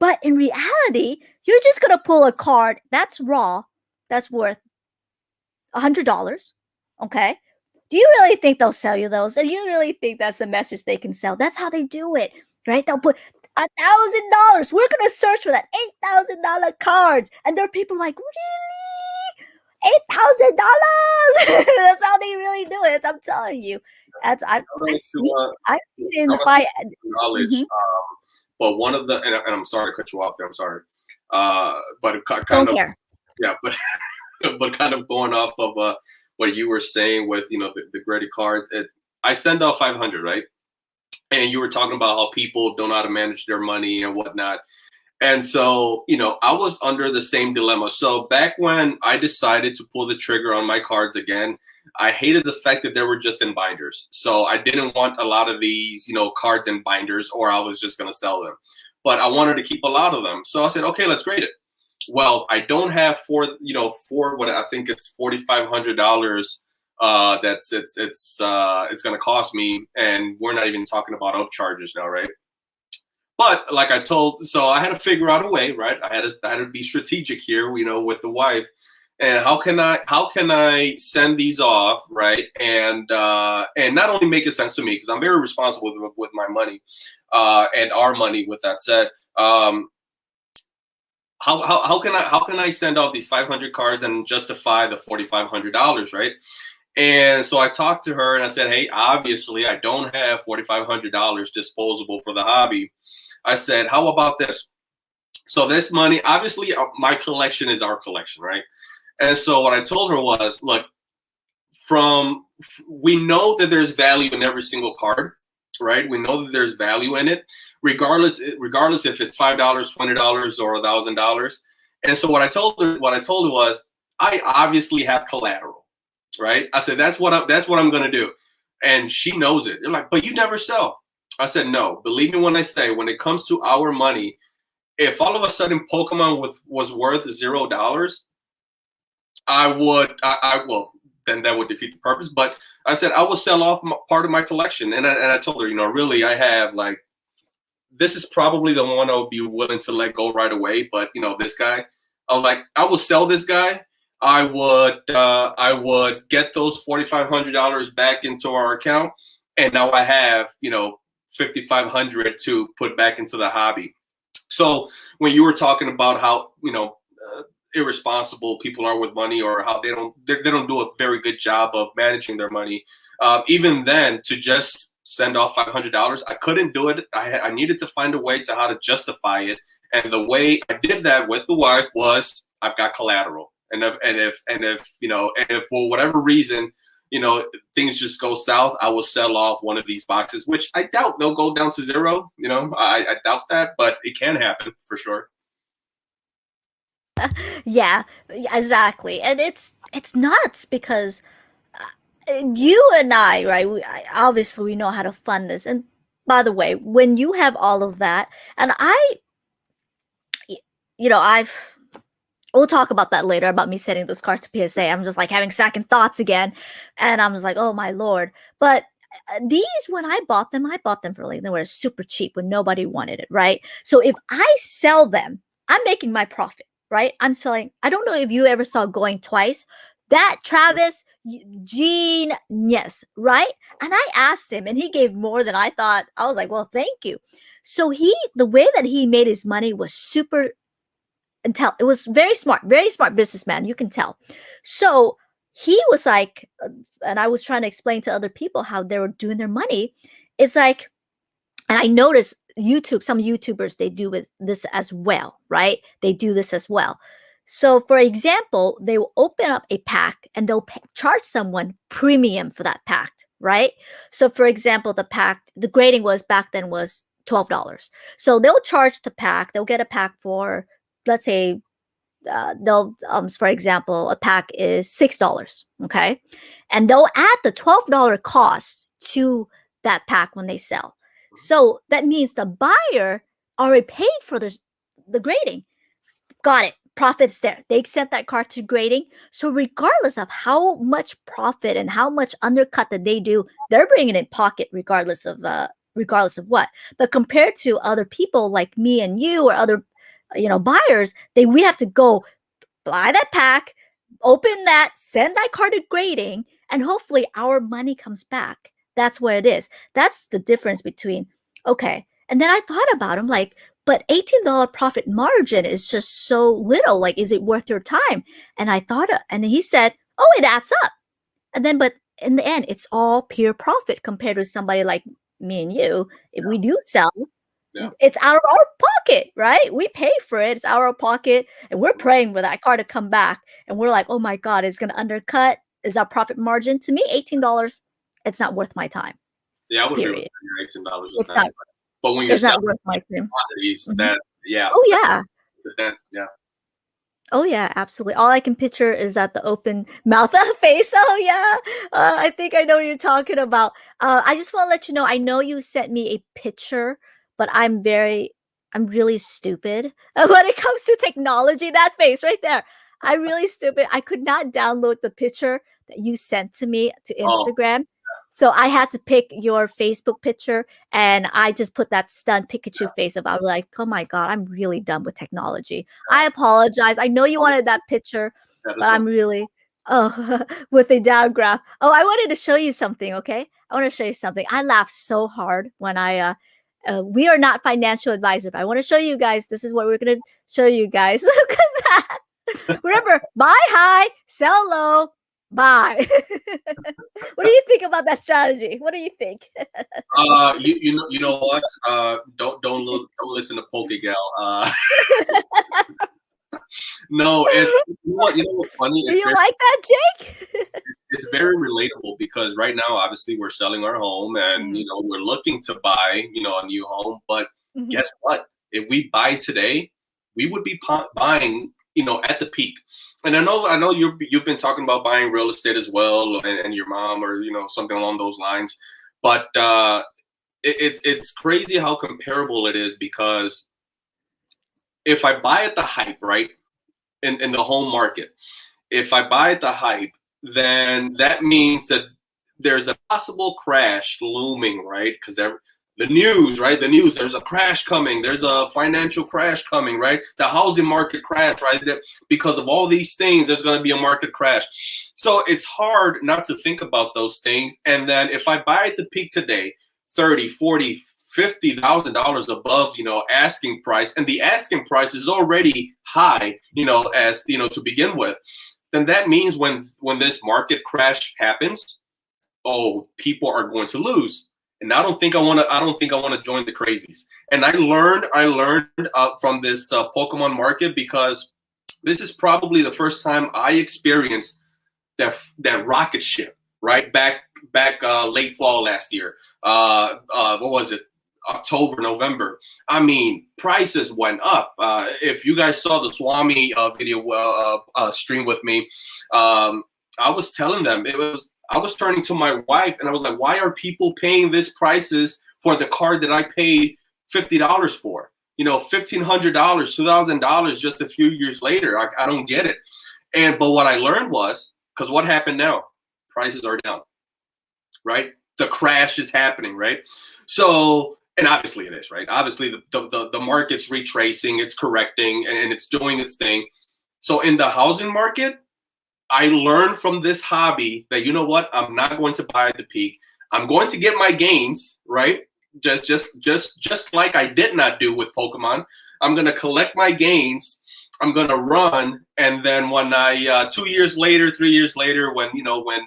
But in reality, you're just going to pull a card that's raw, that's worth $100. Okay? Do you really think they'll sell you those? And you really think that's the message they can sell? That's how they do it, right? They'll put $1,000. We're going to search for that $8,000 cards. And there are people like, really? $8,000? That's how they really do it. I'm telling you. I've seen it in the fight. Knowledge. But one of the, and I'm sorry to cut you off there. I'm sorry. But it kind Don't of, care. yeah, but but kind of going off of what you were saying with the credit cards. I send out 500, right? And you were talking about how people don't know how to manage their money and whatnot. And so, I was under the same dilemma. So back when I decided to pull the trigger on my cards again, I hated the fact that they were just in binders. So I didn't want a lot of these, cards in binders, or I was just going to sell them. But I wanted to keep a lot of them. So I said, okay, let's grade it. Well, I don't have for what I think it's $4,500. It's going to cost me, and we're not even talking about upcharges now, right? But like so I had to figure out a way, right? I had to be strategic here, with the wife. And how can I send these off, right? And not only make it sense to me, because I'm very responsible with my money, and our money. With that said, how can I send off these 500 cards and justify the $4,500, right? And so I talked to her and I said, hey, obviously I don't have $4,500 disposable for the hobby. I said, how about this? So this money, obviously, my collection is our collection, right? And so what I told her was, look, we know that there's value in every single card, right? We know that there's value in it, regardless if it's $5, $20, or $1,000. And so what I told her was, I obviously have collateral, right? I said, that's what I'm going to do. And she knows it. They're like, but you never sell. I said, no, believe me when I say, when it comes to our money, if all of a sudden Pokemon was worth $0, I will, then that would defeat the purpose. But I said, I will sell off part of my collection. And I told her, really, I have this is probably the one I would be willing to let go right away. But this guy, I will sell this guy. I would get those $4,500 back into our account. And now I have, $5,500 to put back into the hobby. So when you were talking about how, irresponsible people are with money, or how they don't do a very good job of managing their money, even then, to just send off $500, I couldn't do it. I needed to find a way to how to justify it. And the way I did that with the wife was, I've got collateral. And if for whatever reason, things just go south, I will sell off one of these boxes, which I doubt they'll go down to zero. I doubt that, but it can happen for sure. Yeah, exactly. And it's nuts because you and I, right? Obviously we know how to fund this. And by the way, when you have all of that, and we'll talk about that later, about me sending those cards to PSA. I'm just having second thoughts again. And I'm just like, oh my Lord. But these, when I bought them for they were super cheap when nobody wanted it, right? So if I sell them, I'm making my profit, right? I'm selling. I don't know if you ever saw Going Twice. That Travis, genius, right? And I asked him and he gave more than I thought. I was like, well, thank you. So the way that he made his money was super it was very smart businessman, you can tell. So he was like, and I was trying to explain to other people how they were doing their money. It's like, and I noticed some YouTubers, they do this as well, right? They do this as well. So for example, they will open up a pack and they'll charge someone premium for that pack, right? So for example, the grading back then was $12. So they'll charge the pack, they'll get a pack for, let's say, for example, a pack is $6, okay? And they'll add the $12 cost to that pack when they sell. So that means the buyer already paid for the grading. Got it. Profit's there. They sent that card to grading. So regardless of how much profit and how much undercut that they do, they're bringing in pocket regardless of what. But compared to other people like me and you or other buyers, we have to go buy that pack, open that, send that card to grading, and hopefully our money comes back. That's what it is. That's the difference between, okay. And then I thought about him like, but $18 profit margin is just so little. Like, is it worth your time? And I thought, and he said, oh, it adds up. And then, but in the end, it's all pure profit compared to somebody like me and you. If we do sell, it's out of our pocket, right? We pay for it. It's out of our pocket. And we're praying for that card to come back. And we're like, oh my God, it's going to undercut. Is our profit margin? To me, $18, it's not worth my time. Yeah, I would agree with $18. It's not. But when you're not worth my time. That, yeah. Oh, yeah. Yeah. Oh, yeah, absolutely. All I can picture is that the open mouth face. Oh, yeah. I think I know what you're talking about. I just want to let you know, I know you sent me a picture, but I'm really stupid when it comes to technology. That face right there. I'm really stupid. I could not download the picture that you sent to me to Instagram. Oh. So I had to pick your Facebook picture, and I just put that stunned Pikachu face up. I was like, oh my God, I'm really done with technology. I apologize. I know you wanted that picture, but I'm really, with a down graph. Oh, I wanted to show you something, okay? I want to show you something. I laughed so hard when we are not financial advisor, but I want to show you guys. This is what we're going to show you guys. Look at that. Remember, buy high, sell low, buy. What do you think about that strategy? What do you think? You know what? Don't listen to PokeGal. No, it's you know what's funny. Do you like that, Jake? It's very relatable because right now, obviously, we're selling our home and we're looking to buy a new home. But guess what? If we buy today, we would be buying at the peak. And I know you've been talking about buying real estate as well, and your mom or something along those lines. But it's crazy how comparable it is, because if I buy at the hype, right, in the home market, if I buy at the hype, then that means that there's a possible crash looming, right? Because the news, right? The news, there's a crash coming. There's a financial crash coming, right? The housing market crash, right? Because of all these things, there's going to be a market crash. So it's hard not to think about those things. And then if I buy at the peak today, $30,000, $40,000, $50,000 above, asking price, and the asking price is already high, as to begin with, then that means when this market crash happens, people are going to lose. And I don't think I want to join the crazies. And I learned from this Pokemon market, because this is probably the first time I experienced that rocket ship, right? Back late fall last year. What was it? October, November. I mean, prices went up. If you guys saw the Swami video stream with me, I was telling them I was turning to my wife and I was like, why are people paying this prices for the card that I paid $50 for? $1,500, $2,000 just a few years later. I don't get it. But what I learned was, because what happened now? Prices are down, right? The crash is happening, right? So, and obviously it is, right? Obviously the market's retracing, it's correcting, and it's doing its thing. So in the housing market, I learned from this hobby that, I'm not going to buy at the peak. I'm going to get my gains, right? just like I did not do with Pokemon. I'm gonna collect my gains. I'm gonna run, and then when I 2 years later, 3 years later, when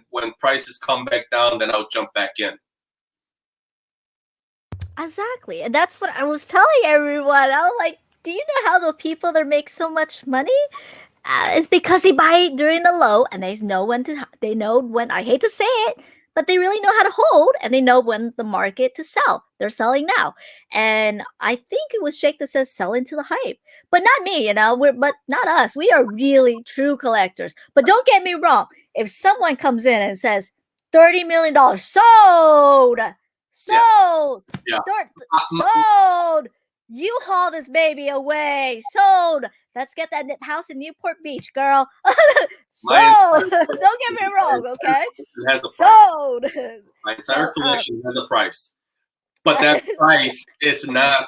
when prices come back down, then I'll jump back in. Exactly, and that's what I was telling everyone. I was like, do you know how the people that make so much money? It's because they buy during the low, and they know when to. They know when. I hate to say it, but they really know how to hold, and they know when the market to sell. They're selling now, and I think it was Jake that says sell into the hype, but not me. But not us. We are really true collectors. But don't get me wrong. If someone comes in and says $30 million sold, sold, Yeah. sold. You haul this baby away. Sold. Let's get that house in Newport Beach, girl. Sold. Don't get me wrong, okay? It has a price. Sold. My entire collection has a price, but that price is not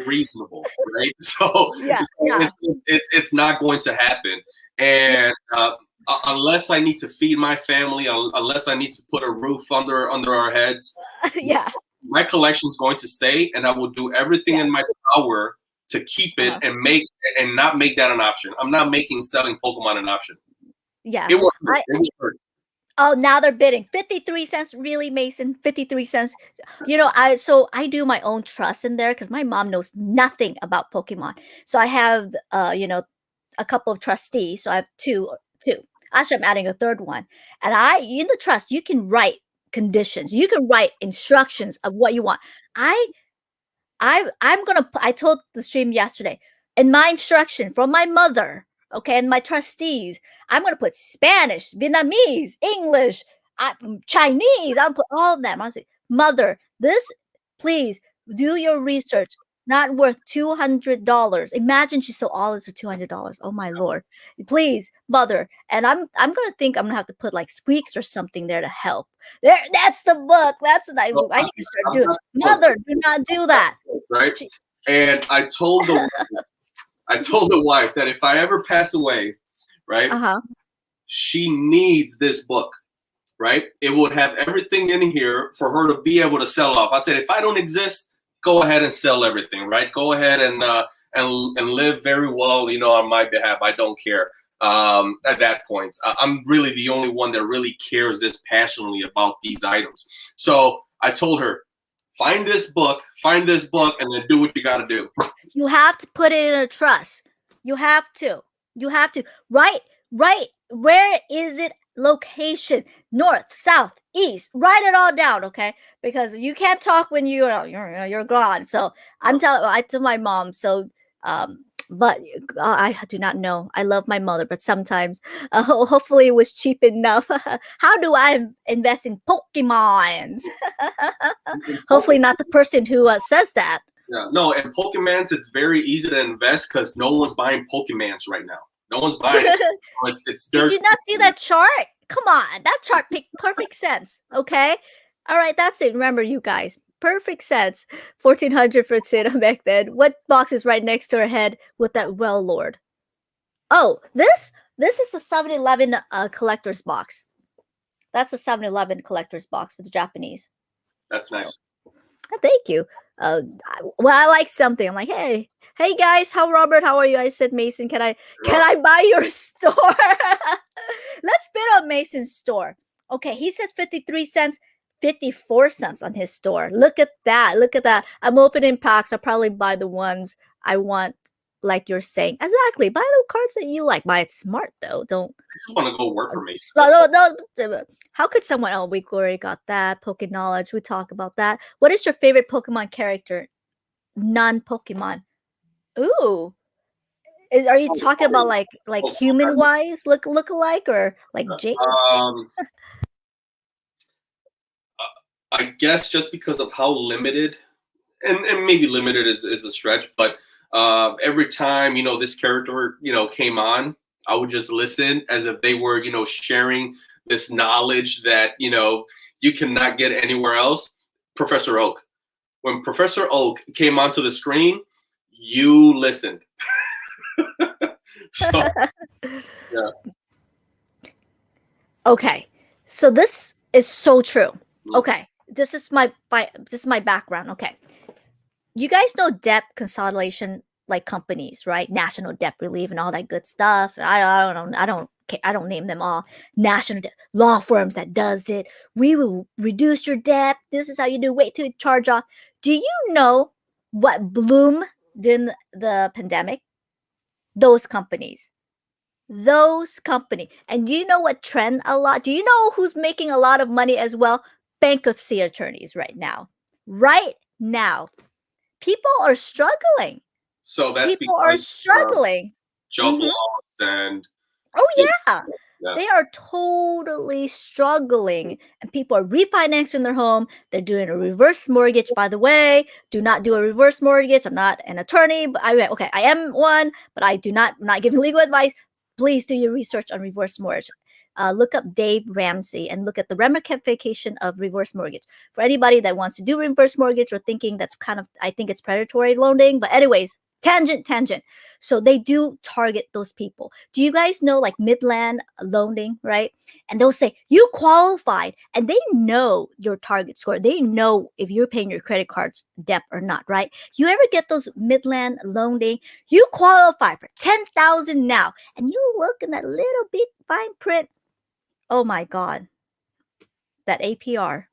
reasonable, right? So, it's not going to happen, and unless I need to feed my family, unless I need to put a roof under our heads, my collection is going to stay, and I will do everything in my power to keep it and not make that an option. I'm not making selling Pokemon an option. Yeah, it will hurt. Oh, now they're bidding 53 cents. Really, Mason? 53 cents. I do my own trust in there because my mom knows nothing about Pokemon. So I have a couple of trustees. So I have two. Actually, I'm adding a third one. And in the trust, you can write conditions. You can write instructions of what you want. I told the stream yesterday, in my instruction from my mother, okay, and my trustees, I'm gonna put Spanish, Vietnamese, English, Chinese. I'm put all of them. I'll say, mother, please do your research. Not worth $200. Imagine she sold all this for $200. Oh my lord! Please, mother. And I'm gonna think I'm gonna have to put like squeaks or something there to help. That's the book. That's what I need to start doing. Mother, do not do that. Right. And I told the wife that if I ever pass away, right, she needs this book. Right. It would have everything in here for her to be able to sell off. I said, if I don't exist, go ahead and sell everything, right? Go ahead and live very well, on my behalf. I don't care. At that point, I'm really the only one that really cares this passionately about these items. So I told her, find this book, and then do what you got to do. You have to put it in a trust. You have to. Right. Where is it? Location, north, south, east. Write it all down, okay? Because you can't talk when you're gone. So I told my mom. So, but I do not know. I love my mother, but sometimes, hopefully, it was cheap enough. How do I invest in Pokemons? Hopefully, not the person who says that. Yeah, no, and Pokemons, it's very easy to invest because no one's buying Pokemons right now. No one's buying it. It's Did you not see that chart? Come on, that chart makes perfect sense. Okay, all right, that's it. Remember, you guys, perfect sense. 1400 for Tsino back then. What box is right next to her head with that well lord? Oh, this is the 7-Eleven collector's box. That's the 7-Eleven collector's box for the Japanese. That's nice. Thank you. I like something. I'm like, hey guys, Robert, how are you? I said, Mason, can I buy your store? Let's bid on Mason's store. Okay, he says 53 cents, 54 cents on his store. Look at that. I'm opening packs. I'll probably buy the ones I want, like you're saying. Exactly. Buy the cards that you like. Buy it smart though. Don't I just want to go work for Mason. No. How could someone? Oh, we already got that. Poke knowledge. We talk about that. What is your favorite Pokemon character? Non-Pokemon. Ooh. Are you talking about like human wise look alike or like James? I guess just because of how limited, and maybe limited is a stretch, but every time this character came on, I would just listen as if they were sharing this knowledge that you cannot get anywhere else. Professor Oak. When Professor Oak came onto the screen, you listened. So, yeah. Okay, so this is so true. Okay, this is my background. Okay, you guys know debt consolidation like companies, right? National Debt Relief and all that good stuff. I don't name them all. National debt law firms that does it. We will reduce your debt. This is how you do. Wait till you charge off. Do you know what Bloom did in the pandemic? Those companies. And you know what trend a lot? Do you know who's making a lot of money as well? Bankruptcy attorneys right now. Right now. People are struggling. So that's People are struggling. Job loss and yeah. They are totally struggling, and people are refinancing their home. They're doing a reverse mortgage. By the way, do not do a reverse mortgage. I'm not an attorney, but I am one, but I'm not giving legal advice. Please do your research on reverse mortgage. Look up Dave Ramsey and look at the ramification of reverse mortgage. For anybody that wants to do reverse mortgage or thinking that's I think it's predatory loaning. But anyways, tangent. So they do target those people. Do you guys know like Midland loaning, right? And they'll say you qualified, and they know your target score. They know if you're paying your credit cards debt or not, right? You ever get those Midland loaning? You qualify for $10,000 now, and you look in that little big fine print. Oh my God, that APR.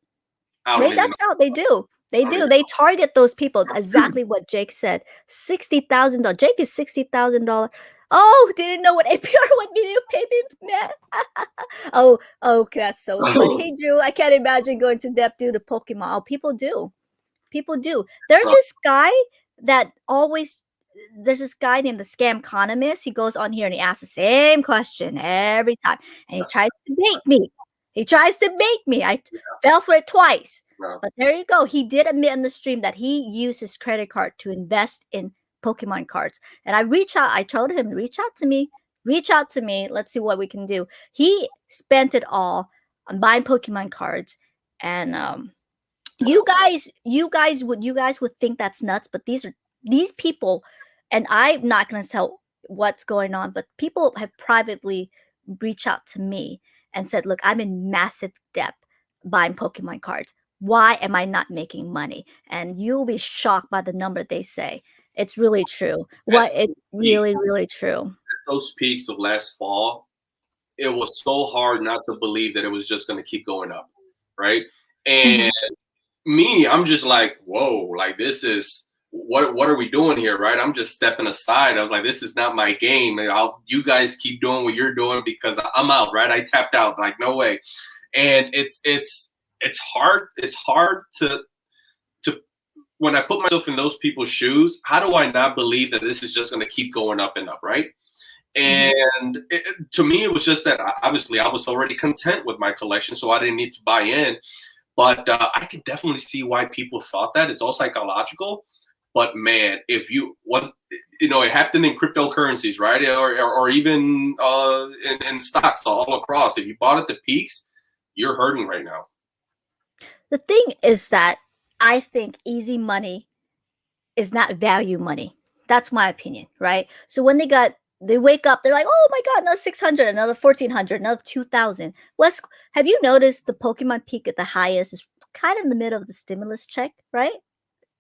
That's how they do. They target those people. Exactly what Jake said. $60,000. Jake is $60,000. Oh, didn't know what APR would be. You pay me, man. oh, that's so funny. Hey, Drew, I can't imagine going to depth due to Pokemon. Oh, people do. There's this guy that always. There's this guy named the Scam Economist. He goes on here and he asks the same question every time, and he tries to bait me. I fell for it twice. But there you go. He did admit in the stream that he used his credit card to invest in Pokemon cards. And I told him, reach out to me. Let's see what we can do. He spent it all on buying Pokemon cards. And you guys would think that's nuts, but these people, and I'm not going to tell what's going on, but people have privately reached out to me and said, look, I'm in massive debt buying Pokemon cards. Why am I not making money? And you'll be shocked by the number they say. It's really true. It's really true. Those peaks of last fall, it was so hard not to believe that it was just going to keep going up, right? And me, I'm just like, whoa, like this is what are we doing here, right? I'm just stepping aside. I was like, this is not my game. You guys keep doing what you're doing because I'm out, right? I tapped out, like no way. And it's hard. It's hard to when I put myself in those people's shoes. How do I not believe that this is just going to keep going up and up, right? And to me, it was just that obviously I was already content with my collection, so I didn't need to buy in. But I can definitely see why people thought that. It's all psychological. But man, it happened in cryptocurrencies, right? Or even in stocks all across. If you bought at the peaks, you're hurting right now. The thing is that I think easy money is not value money. That's my opinion, right? So when they wake up, they're like, oh my God, another 600, another 1,400, another 2,000. Have you noticed the Pokemon peak at the highest is kind of in the middle of the stimulus check, right?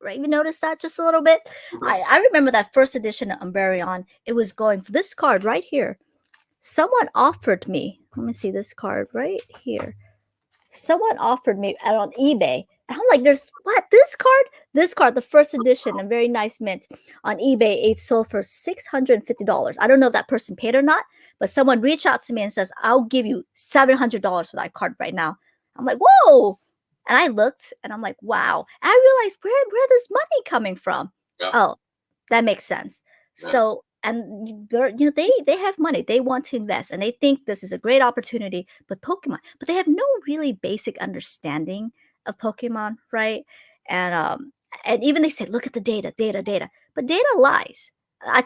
Right? You noticed that just a little bit? I remember that first edition of Umbreon, it was going for this card right here. Someone offered me, let me see this card right here. Someone offered me on eBay. And I'm like, this card, the first edition, a very nice mint on eBay, it sold for $650. I don't know if that person paid or not, but someone reached out to me and says, I'll give you $700 for that card right now. I'm like, whoa. And I looked and I'm like, wow. And I realized where this money coming from. Yeah. Oh, that makes sense. Yeah. So, and they have money. They want to invest and they think this is a great opportunity, but they have no really basic understanding of Pokemon, right? And even they said, look at the data, but data lies.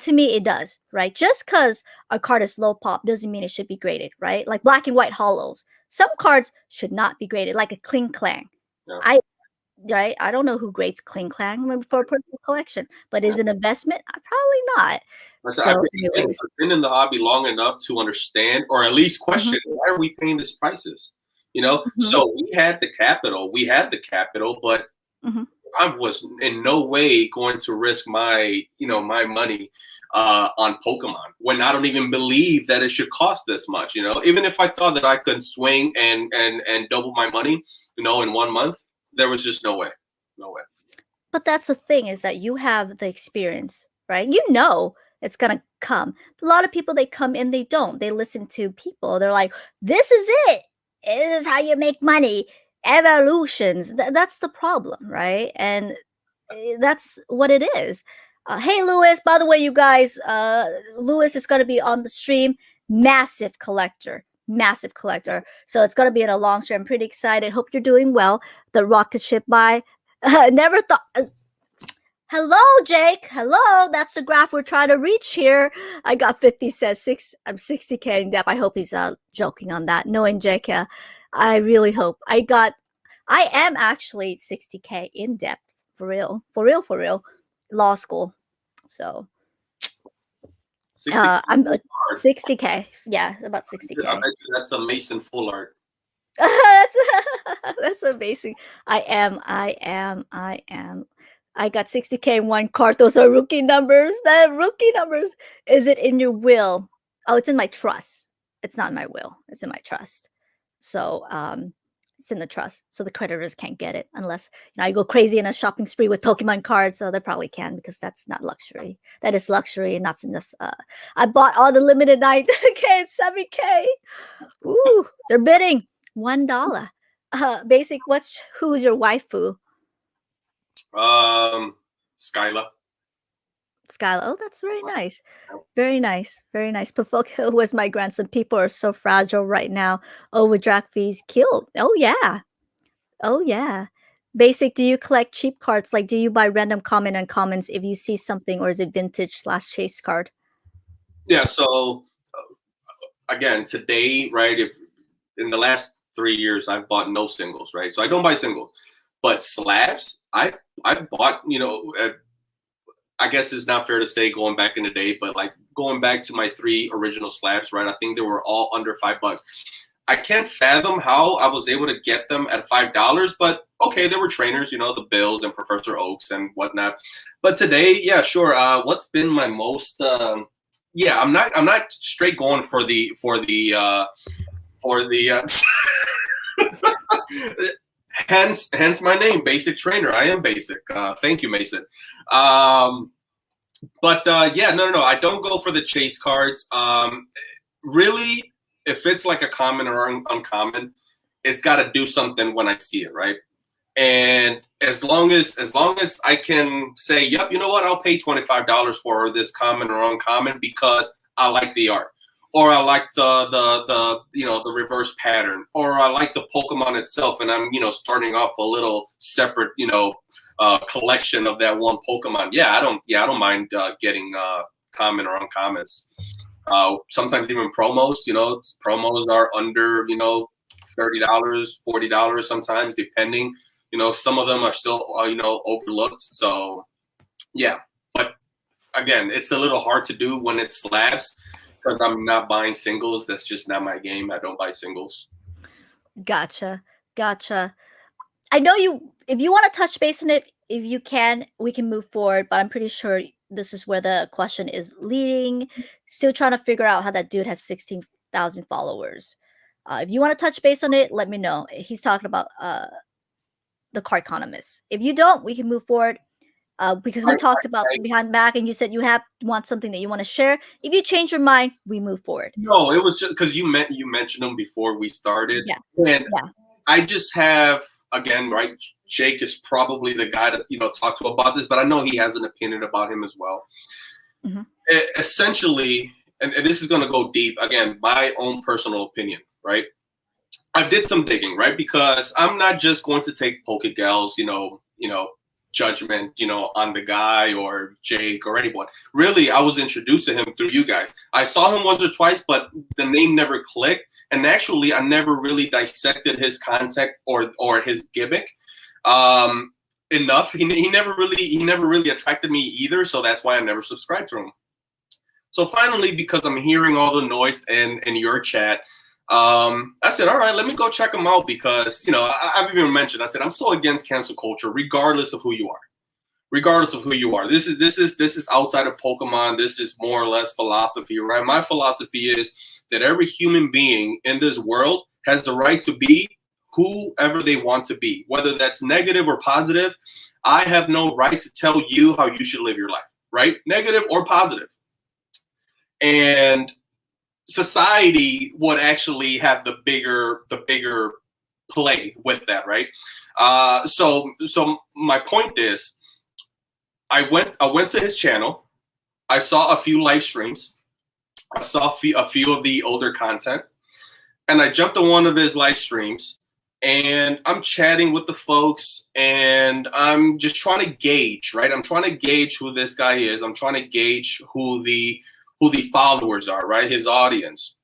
To me, it does, right? Just because a card is low pop doesn't mean it should be graded, right? Like black and white holos. Some cards should not be graded, like a Kling Clang. Yeah. I don't know who grades Kling Clang for a personal collection, but is it an investment? Probably not. I've been in the hobby long enough to understand, or at least question, why are we paying these prices? You know, Mhm. so we had the capital, but Mhm. I was in no way going to risk my, my money on Pokemon when I don't even believe that it should cost this much. You know, even if I thought that I could swing and double my money, in 1 month, there was just no way, no way. But that's the thing, is that you have the experience, right? You know it's gonna come. A lot of people, they come in, they don't. They listen to people. They're like, "This is it. This is how you make money. Evolutions." That's the problem, right? And that's what it is. Hey, Lewis. By the way, you guys, Lewis is gonna be on the stream. Massive collector. Massive collector. So it's gonna be in a long stream. I'm pretty excited. Hope you're doing well. The rocket ship by never thought. Hello, Jake. Hello. That's the graph we're trying to reach here. I got 50 cents. I'm 60K in debt. I hope he's joking on that. Knowing Jake, I really hope. I am actually 60K in debt. For real. For real. For real. Law school. So 60 I'm 60K. Yeah, about 60K. I bet you that's a Mason full art. That's amazing. I am. I got 60K in one card. Those are rookie numbers. The rookie numbers. Is it in your will? Oh, it's in my trust. It's not in my will. It's in my trust. So it's in the trust. So the creditors can't get it unless I go crazy in a shopping spree with Pokemon cards. So they probably can, because that's not luxury. That is luxury, and not in this. I bought all the limited 9K and 7K. Ooh, they're bidding $1. Basic. Who's your waifu? Skyla. Skyla. Oh, that's very nice. Very nice. Very nice. Pavoka was my grandson. People are so fragile right now. Oh, with drag fees killed. Oh yeah. Oh yeah. Basic, do you collect cheap cards? Like, do you buy random common and commons if you see something, or is it vintage / chase card? Yeah. So again, today, right? If in the last 3 years I've bought no singles, right? So I don't buy singles, but slabs I've bought. I guess it's not fair to say going back in the day, but like going back to my 3 original slabs, right? I think they were all under $5. I can't fathom how I was able to get them at $5, but okay, there were trainers, the Bills and Professor Oaks and whatnot. But today, yeah, sure. What's been my most? Yeah, I'm not straight going for the hence my name, Basic Trainer. I am basic. Thank you, Mason. But yeah, no. I don't go for the chase cards. Really, if it's like a common or uncommon, it's got to do something when I see it, right? And as long as I can say, yep, you know what, I'll pay $25 for this common or uncommon because I like the art, or I like the reverse pattern, or I like the Pokemon itself, and I'm starting off a little separate collection of that one Pokemon. Yeah, I don't mind getting common or uncommons. Sometimes even promos. Promos are under $30, $40 sometimes, depending. Some of them are still overlooked. So yeah, but again, it's a little hard to do when it's slabs because I'm not buying singles. That's just not my game. I don't buy singles. Gotcha. I know you. If you want to touch base on it, if you can, we can move forward. But I'm pretty sure this is where the question is leading. Still trying to figure out how that dude has 16,000 followers. If you want to touch base on it, let me know. He's talking about the card economist. If you don't, we can move forward. Because we talked about behind back, and you said you want something that you want to share. If you change your mind, we move forward. No, it was just because you mentioned them before we started. Yeah. And I just have, again, right, Jake is probably the guy to talk to about this, but I know he has an opinion about him as well. Mm-hmm. Essentially, and this is going to go deep, again, my own personal opinion, right? I did some digging, right? Because I'm not just going to take PokeGal's, judgment, on the guy or Jake or anyone. Really, I was introduced to him through you guys. I saw him once or twice, but the name never clicked. And actually, I never really dissected his content or his gimmick enough. He never really attracted me either. So that's why I never subscribed to him. So finally, because I'm hearing all the noise in your chat, I said, all right, let me go check them out because, you know, I've even mentioned, I said, I'm so against cancel culture, regardless of who you are. Regardless of who you are. This is outside of Pokemon. This is more or less philosophy, right? My philosophy is that every human being in this world has the right to be whoever they want to be, whether that's negative or positive. I have no right to tell you how you should live your life, right? Negative or positive. And society would actually have the bigger play with that, right? So my point is, I went to his channel. I saw a few live streams. I saw a few of the older content, and I jumped on one of his live streams. And I'm chatting with the folks, and I'm just trying to gauge, right? I'm trying to gauge who this guy is. I'm trying to gauge who the followers are, right? His audience.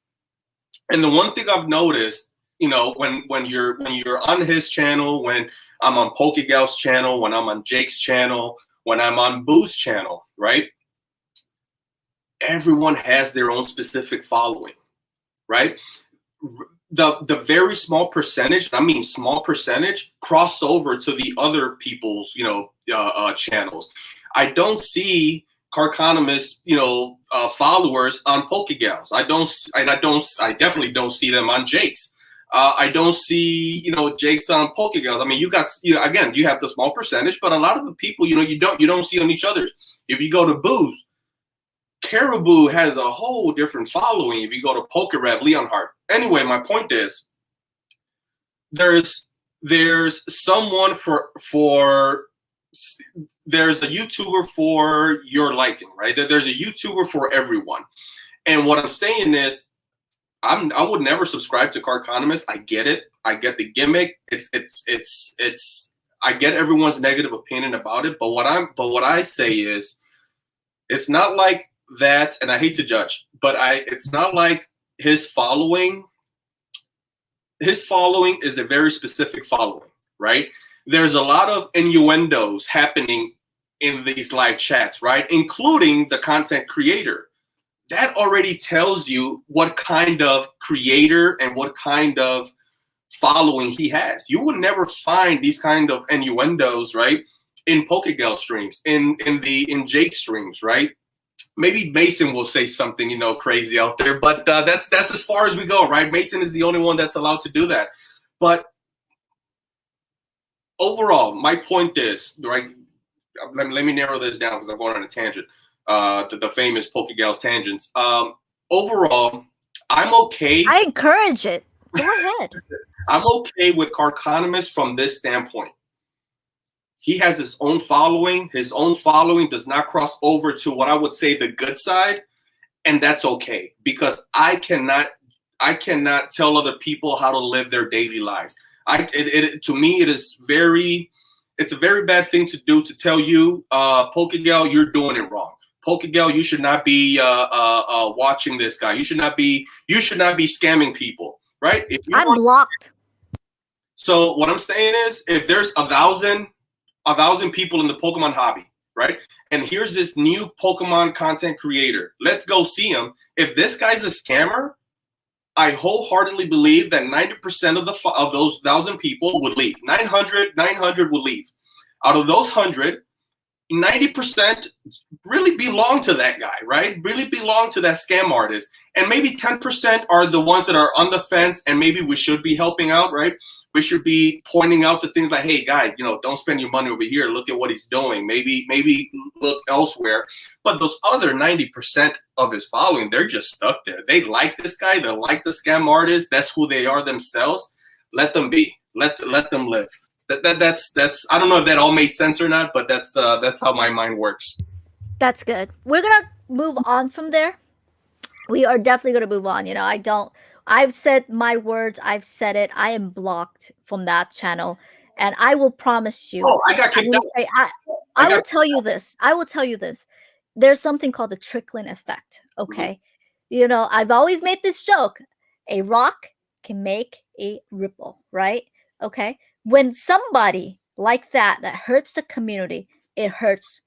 And the one thing I've noticed, you know, when you're on his channel, when I'm on PokeGal's channel, when I'm on Jake's channel, when I'm on Boo's channel, right? Everyone has their own specific following, right? The very small percentage, I mean small percentage, cross over to the other people's, you know, channels. I don't see Carconomist, you know, followers on PokeGals. I definitely don't see them on Jake's. I don't see, you know, Jake's on PokeGals. I mean, again, you have the small percentage, but a lot of the people, you know, you don't see on each other's. If you go to Boo's, Caribou has a whole different following. If you go to PokeRev, Leonhardt. Anyway, my point is, there's someone there's a YouTuber for your liking, right? There's a YouTuber for everyone. And what I'm saying is, I would never subscribe to Carconomist. I get it. I get the gimmick. I get everyone's negative opinion about it. But what I say is, it's not like that, and I hate to judge, but it's not like his following is a very specific following, right? There's a lot of innuendos happening in these live chats, right? Including the content creator. That already tells you what kind of creator and what kind of following he has. You would never find these kind of innuendos, right, in PokeGal streams, in Jake streams, right? Maybe Mason will say something, you know, crazy out there, but that's as far as we go, right? Mason is the only one that's allowed to do that. But overall, my point is, right? Let me narrow this down because I'm going on a tangent. The famous PokeGal tangents. Overall, I'm okay. I encourage it. Go ahead. I'm okay with Carconomist from this standpoint. He has his own following. His own following does not cross over to what I would say the good side, and that's okay because I cannot tell other people how to live their daily lives. To me, it's a very bad thing to do, to tell you, PokeGal, you're doing it wrong. PokeGal, you should not be watching this guy. You should not be scamming people, right? I'm blocked. So what I'm saying is, if there's a thousand people in the Pokemon hobby, right? And here's this new Pokemon content creator. Let's go see him. If this guy's a scammer, I wholeheartedly believe that 90% of those 1,000 people would leave. 900 would leave. Out of those 100, 90% really belong to that guy, right? Really belong to that scam artist. And maybe 10% are the ones that are on the fence, and maybe we should be helping out, right? We should be pointing out the things like, hey, guy, you know, don't spend your money over here. Look at what he's doing. Maybe look elsewhere. But those other 90% of his following, they're just stuck there. They like this guy. They like the scam artist. That's who they are themselves. Let them be. Let them live. That's I don't know if that all made sense or not, but that's how my mind works. That's good. We're gonna move on from there. We are definitely gonna move on. You know, I've said my words. I've said it. I am blocked from that channel, and I will promise you. Oh, I got kicked out. I will tell you this. I will tell you this. There's something called the trickling effect. Okay, you know, I've always made this joke. A rock can make a ripple, right? Okay. When somebody like that hurts the community, it hurts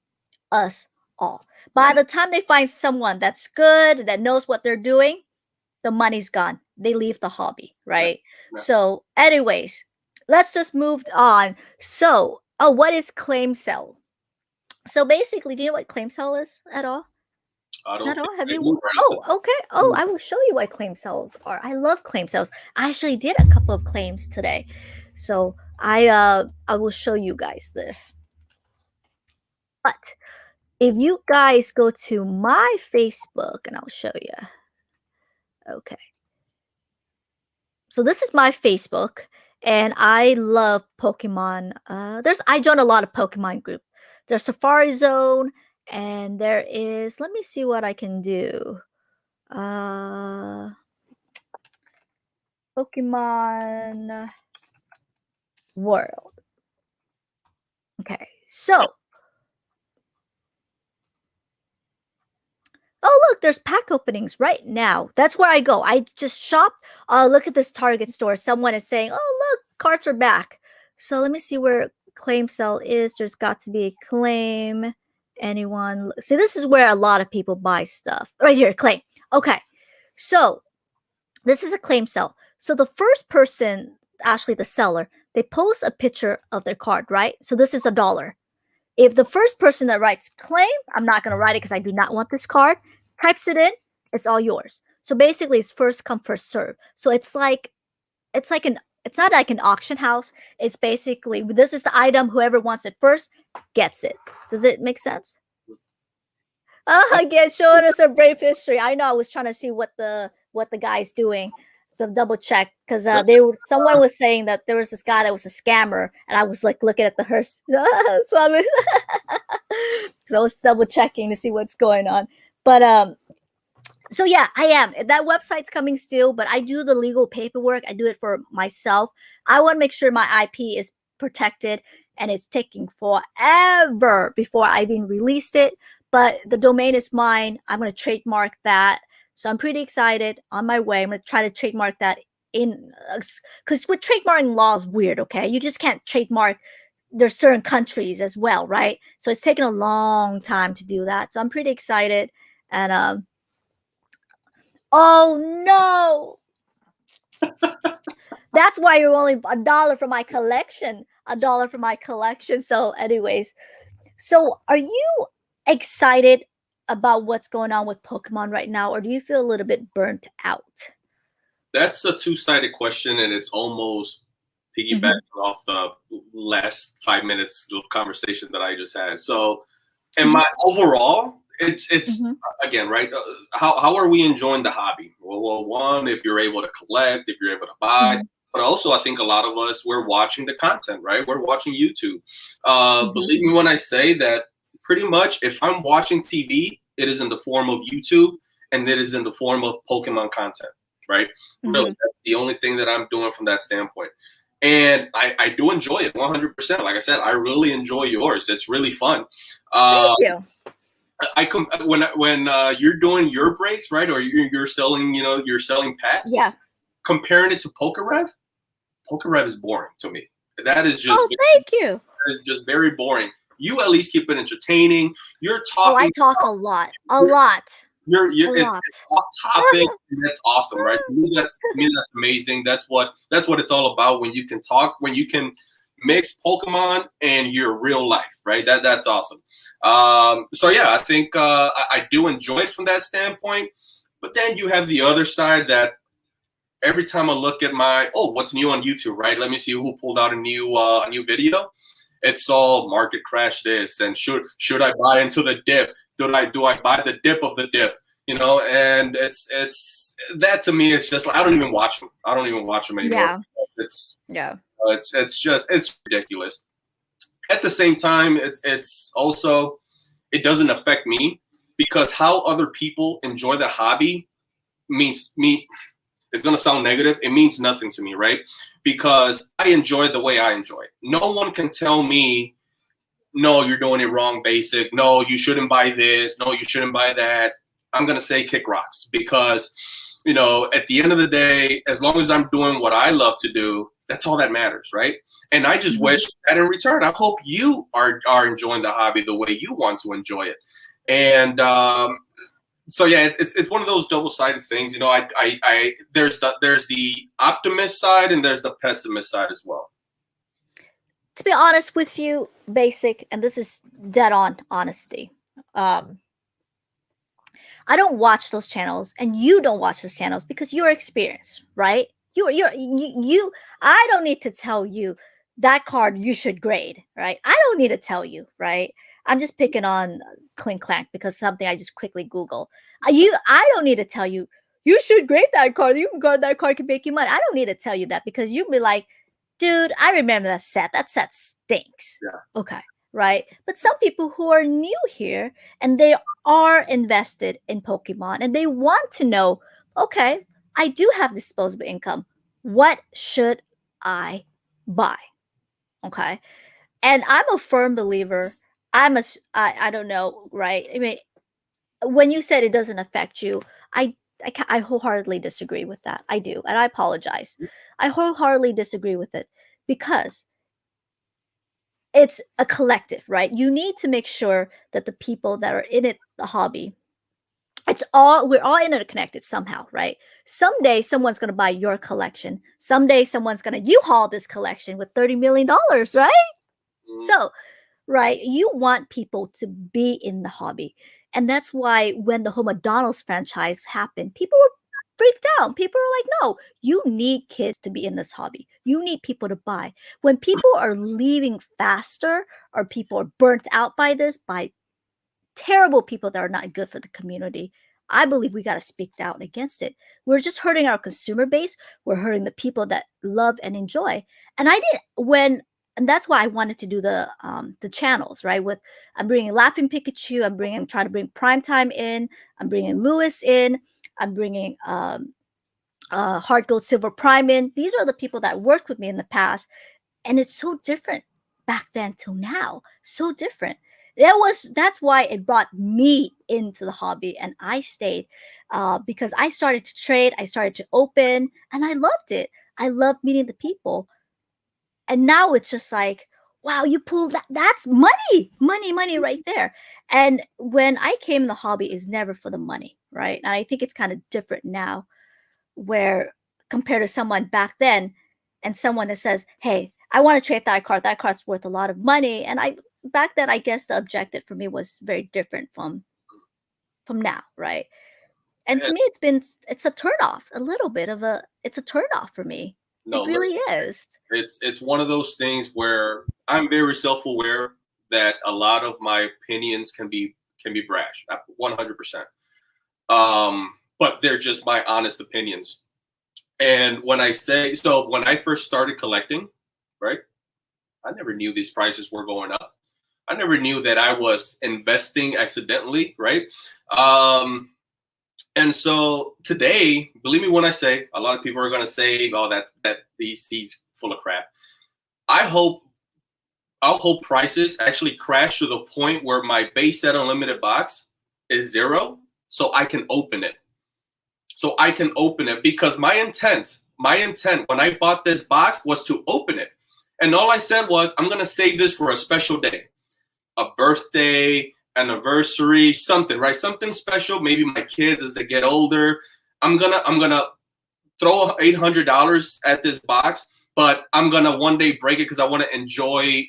us all. By the time they find someone that's good, that knows what they're doing, the money's gone. They leave the hobby, right? Yeah. So, anyways, let's just move on. So, what is claim sell? So basically, do you know what claim sell is at all? I don't At all? Have think I you? do, Oh, okay. Oh, I will show you what claim sales are. I love claim sales. I actually did a couple of claims today, so I will show you guys this. But if you guys go to my Facebook, and I'll show you. Okay. So this is my Facebook, and I love Pokemon. I joined a lot of Pokemon group. There's Safari Zone, and there is. Let me see what I can do. Pokemon World. Okay, so. Oh, look, there's pack openings right now. That's where I go. I just shop. Look at this Target store. Someone is saying, oh, look, carts are back. So let me see where claim sell is. There's got to be a claim. Anyone? See, this is where a lot of people buy stuff. Right here, claim. Okay, so this is a claim sell. So the first person, actually the seller, they post a picture of their card, right? So this is $1. If the first person that writes claim, I'm not going to write it because I do not want this card, types it in, it's all yours. So basically it's first come, first serve. So it's not like an auction house. It's basically, this is the item, whoever wants it first gets it. Does it make sense? Again, showing us a brave history. I know, I was trying to see what the guy's doing. So double check, because someone was saying that there was this guy that was a scammer, and I was like looking at the hearse. So I was double checking to see what's going on. But so yeah, I am. That website's coming still, but I do the legal paperwork. I do it for myself. I want to make sure my IP is protected, and it's taking forever before I even released it. But the domain is mine. I'm going to trademark that. So I'm pretty excited. On my way. I'm going to try to trademark that in, because with trademarking law is weird, okay? You just can't trademark. There's certain countries as well, right? So it's taken a long time to do that. So I'm pretty excited. And oh no. That's why you're only $1 for my collection. $1 for my collection. So anyways, so are you excited about what's going on with Pokemon right now, or do you feel a little bit burnt out? That's a two-sided question, and it's almost piggybacking off the last 5 minutes of conversation that I just had. So, and my overall, it's again, right? How are we enjoying the hobby? Well, one, if you're able to collect, if you're able to buy, but also I think a lot of us, we're watching the content, right? We're watching YouTube. Believe me when I say that pretty much if I'm watching TV, it is in the form of YouTube, and it is in the form of Pokemon content, right? Really, that's the only thing that I'm doing from that standpoint. And I do enjoy it 100%. Like I said, I really enjoy yours. It's really fun. Thank you. When you're doing your breaks, right, or you're selling, you're selling packs. Yeah. Comparing it to PokeRev is boring to me. That is just. Oh, thank you. That is just very boring. You at least keep it entertaining. You're talking. Oh, I talk a lot. A lot. It's off topic. And that's awesome, right? To me, that's amazing. That's what it's all about. When you can talk, when you can mix Pokemon and your real life, right? That's awesome. So yeah, I think I do enjoy it from that standpoint. But then you have the other side that every time I look at what's new on YouTube, right? Let me see who pulled out a new video. It's all market crash this, and should I buy into the dip? Do I buy the dip of the dip? And it's that to me. It's just like I don't even watch them. I don't even watch them anymore. Yeah. It's ridiculous. At the same time, it's also, it doesn't affect me, because how other people enjoy the hobby means me. It's going to sound negative. It means nothing to me, right? Because I enjoy the way I enjoy it. No one can tell me, no, you're doing it wrong, basic. No, you shouldn't buy this. No, you shouldn't buy that. I'm going to say kick rocks, because, at the end of the day, as long as I'm doing what I love to do, that's all that matters, right? And I just wish that in return, I hope you are enjoying the hobby the way you want to enjoy it. And So yeah, it's one of those double-sided things. You know, I there's the optimist side and there's the pessimist side as well. To be honest with you, Basic, and this is dead on honesty. I don't watch those channels, and you don't watch those channels because you're experienced, right? You. I don't need to tell you that card you should grade, right? I don't need to tell you, right? I'm just picking on Clink Clank because something I just quickly Google. I don't need to tell you you should grade that card. You can guard that card can make you money. I don't need to tell you that because you'd be like, dude, I remember that set. That set stinks. Yeah. Okay, right? But some people who are new here and they are invested in Pokemon and they want to know, okay, I do have disposable income. What should I buy? Okay. And I'm a firm believer. I don't know, right? I mean, when you said it doesn't affect you, I wholeheartedly disagree with that. I do, and I apologize. I wholeheartedly disagree with it because it's a collective, right? You need to make sure that the people that are in it, the hobby, we're all interconnected somehow, right? Someday someone's gonna buy your collection. Someday someone's gonna U-Haul this collection with $30 million, right? So, right, you want people to be in the hobby. And that's why when the whole McDonald's franchise happened, people were freaked out. People were like, no, you need kids to be in this hobby. You need people to buy. When people are leaving faster or people are burnt out by this, by terrible people that are not good for the community, I believe we got to speak out against it. We're just hurting our consumer base. We're hurting the people that love and enjoy. And that's why I wanted to do the channels, right? With I'm bringing Laughing Pikachu, I'm trying to bring Primetime in, I'm bringing Lewis in, I'm bringing Heart Gold Silver Prime in. These are the people that worked with me in the past, and it's so different back then till now. So different. That's why it brought me into the hobby, and I stayed because I started to trade, I started to open, and I loved it. I loved meeting the people. And now it's just like, wow, you pulled that. That's money right there. And when I came in the hobby, is never for the money, right? And I think it's kind of different now, where compared to someone back then, and someone that says, "Hey, I want to trade that card. That card's worth a lot of money." And back then, I guess the objective for me was very different from now, right? And to me, it's a turnoff, a little bit of it's a turnoff for me. No, it really is. It's one of those things where I'm very self-aware that a lot of my opinions can be brash, 100%. But they're just my honest opinions. And when I first started collecting, right, I never knew these prices were going up. I never knew that I was investing accidentally, right? And so today, believe me when I say, a lot of people are going to say, "Oh, that he's full of crap." I hope prices actually crash to the point where my base set unlimited box is 0, so I can open it. Because my intent when I bought this box was to open it, and all I said was, I'm going to save this for a special day, a birthday, anniversary, something, right? Something special. Maybe my kids as they get older. I'm gonna throw $800 at this box, but I'm gonna one day break it because I want to enjoy,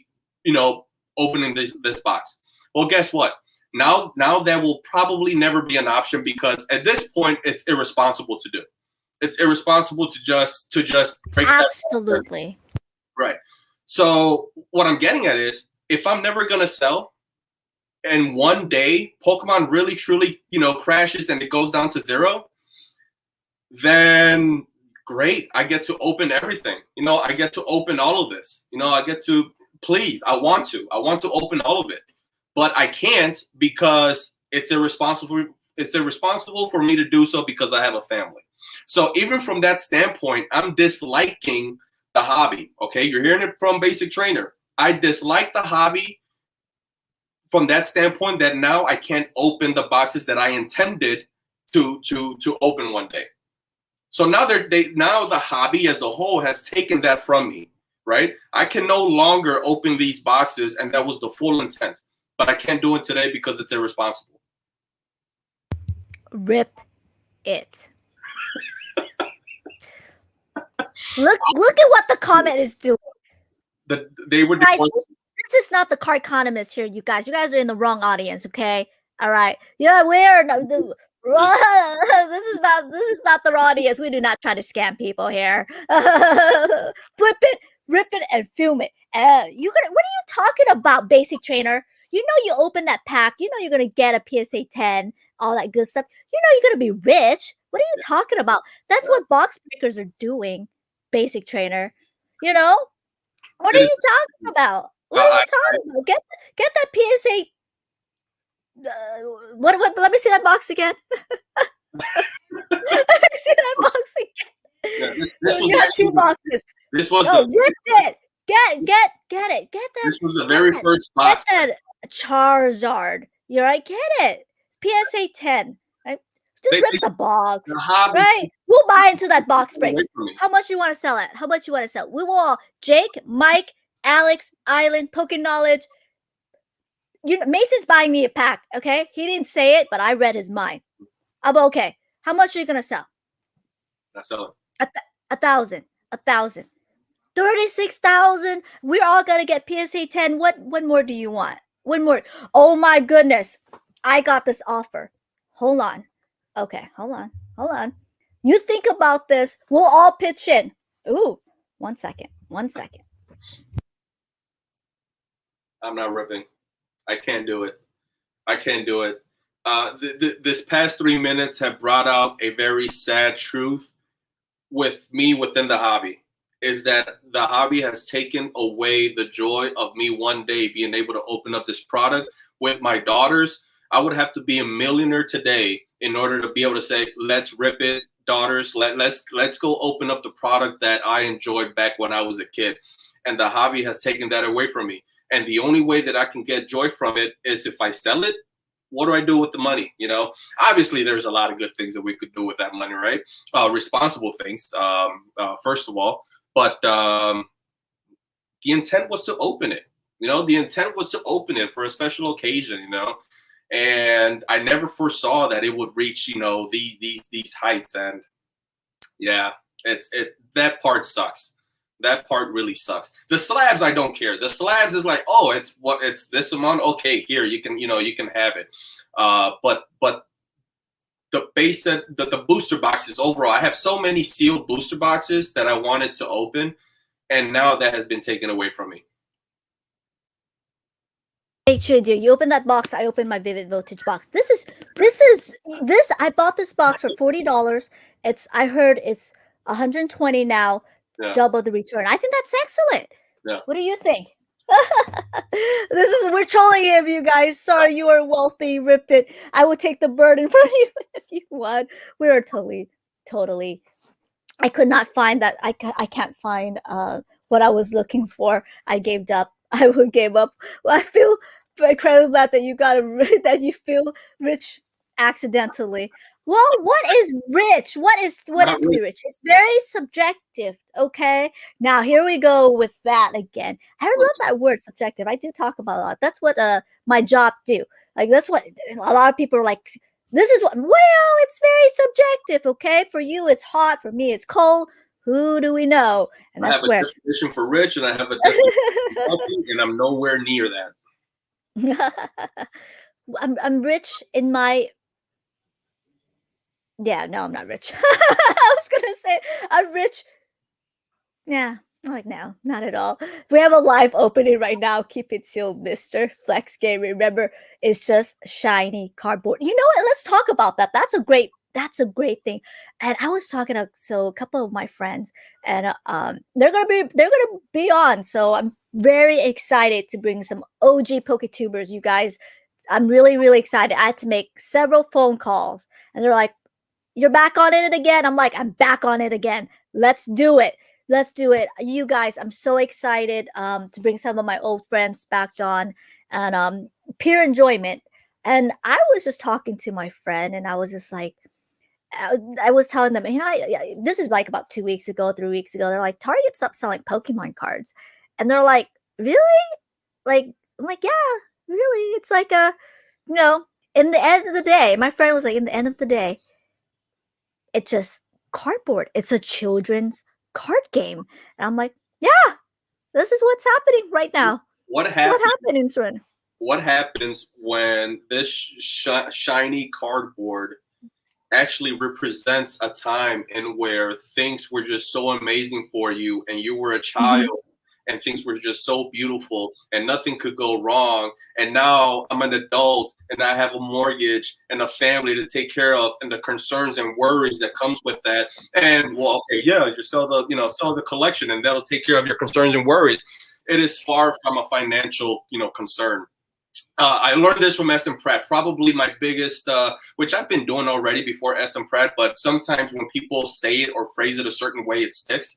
opening this box. Well, guess what? Now that will probably never be an option because at this point it's irresponsible to do. It's irresponsible to just break Absolutely. That. Right. So what I'm getting at is, if I'm never gonna sell, and one day Pokemon really truly, crashes and it goes down to 0, then great. I get to open everything. I get to open all of this. I get to, I want to open all of it, but I can't because it's irresponsible for me to do so because I have a family. So even from that standpoint, I'm disliking the hobby. Okay. You're hearing it from Basic Trainer. I dislike the hobby from that standpoint, that now I can't open the boxes that I intended to open one day. So now now the hobby as a whole has taken that from me, right? I can no longer open these boxes, and that was the full intent. But I can't do it today because it's irresponsible. Rip it. Look at what the comment is doing. They were guys, this is not the card economist here, you guys. You guys are in the wrong audience, okay? All right. Yeah, we're this is not the audience. We do not try to scam people here. Flip it, rip it, and film it. What are you talking about, basic trainer? You know you open that pack, you know you're gonna get a PSA 10, all that good stuff. You know you're gonna be rich. What are you talking about? That's what box breakers are doing, basic trainer. You know? What are you talking about? What are you talking about? Get that PSA. What? Let me see that box again. Let me see that box again. This was you had 2 boxes. This was ripped it. Get it. Get that. This was the very first box. Get that Charizard. You're right. Get it. PSA 10. Right? Just rip the box. Right? We'll buy into that box break. How much you want to sell it? How much you want to sell? We will all. Jake, Mike, Alex, Island, Poke Knowledge. Mason's buying me a pack. Okay, he didn't say it, but I read his mind. I'm okay. How much are you gonna sell? I sell it. 1,000. 1,000. 36,000. We're all gonna get PSA 10. What more do you want? One more. Oh my goodness. I got this offer. Hold on. Okay, hold on. You think about this. We'll all pitch in. Ooh, 1 second. 1 second. I'm not ripping. I can't do it. This past 3 minutes have brought out a very sad truth with me within the hobby, is that the hobby has taken away the joy of me one day being able to open up this product with my daughters. I would have to be a millionaire today in order to be able to say, let's rip it, daughters. Let's go open up the product that I enjoyed back when I was a kid. And the hobby has taken that away from me. And the only way that I can get joy from it is if I sell it. What do I do with the money? You know, obviously there's a lot of good things that we could do with that money, right? Responsible things, first of all. But the intent was to open it. You know, the intent was to open it for a special occasion. You know, and I never foresaw that it would reach, you know, these heights. And yeah, that part sucks. That part really sucks. The slabs, I don't care. The slabs is like, oh, it's this amount. Okay, here you can have it. But the base that the booster boxes overall, I have so many sealed booster boxes that I wanted to open, and now that has been taken away from me. You open that box. I open my Vivid Voltage box. This. I bought this box for $40. I heard it's 120 now. Yeah. Double the return. I think that's excellent. Yeah. What do you think? We're trolling him, you guys. Sorry, you are wealthy, ripped it. I will take the burden from you if you want. We are totally. I could not find that. I can't find what I was looking for. I gave up. I gave up. Well, I feel incredibly glad that that you feel rich accidentally. Well, what is rich? What is to be rich? It's very subjective, okay? Now, here we go with that again. I love that word, subjective. I do talk about a lot. That's what my job do. Like, that's what a lot of people are like, this is what, well, it's very subjective, okay? For you, it's hot. For me, it's cold. Who do we know? And that's where. I have a definition for rich, and I have a definition for healthy, and I'm nowhere near that. I'm rich in my... Yeah, no, I'm not rich. I was going to say I'm rich. Yeah, like no, not at all. We have a live opening right now. Keep it sealed, Mr. Flex Game. Remember, it's just shiny cardboard. You know what? Let's talk about that. That's a great thing. And I was talking to a couple of my friends, and they're gonna be on. So I'm very excited to bring some OG PokeTubers, you guys. I'm really, really excited. I had to make several phone calls, and they're like, "You're back on it again?" I'm like, "I'm back on it again. Let's do it. You guys, I'm so excited to bring some of my old friends back on, and pure enjoyment." And I was just talking to my friend, and I was just like, I was telling them, this is like about 2 weeks ago, 3 weeks ago. They're like, Target stopped selling Pokemon cards. And they're like, really? Like, I'm like, yeah, really. It's like In the end of the day, my friend was like, in the end of the day, it's just cardboard. It's a children's card game. And I'm like, yeah, this is what's happening right now. What This is what happened in Sweden. What happens when this shiny cardboard actually represents a time in where things were just so amazing for you and you were a child and things were just so beautiful and nothing could go wrong, and now I'm an adult and I have a mortgage and a family to take care of and the concerns and worries that comes with that, and well, okay, yeah, just sell the collection and that'll take care of your concerns and worries. It is far from a financial concern. I learned this from SM Pratt, probably my biggest, which I've been doing already before SM Pratt, but sometimes when people say it or phrase it a certain way, it sticks.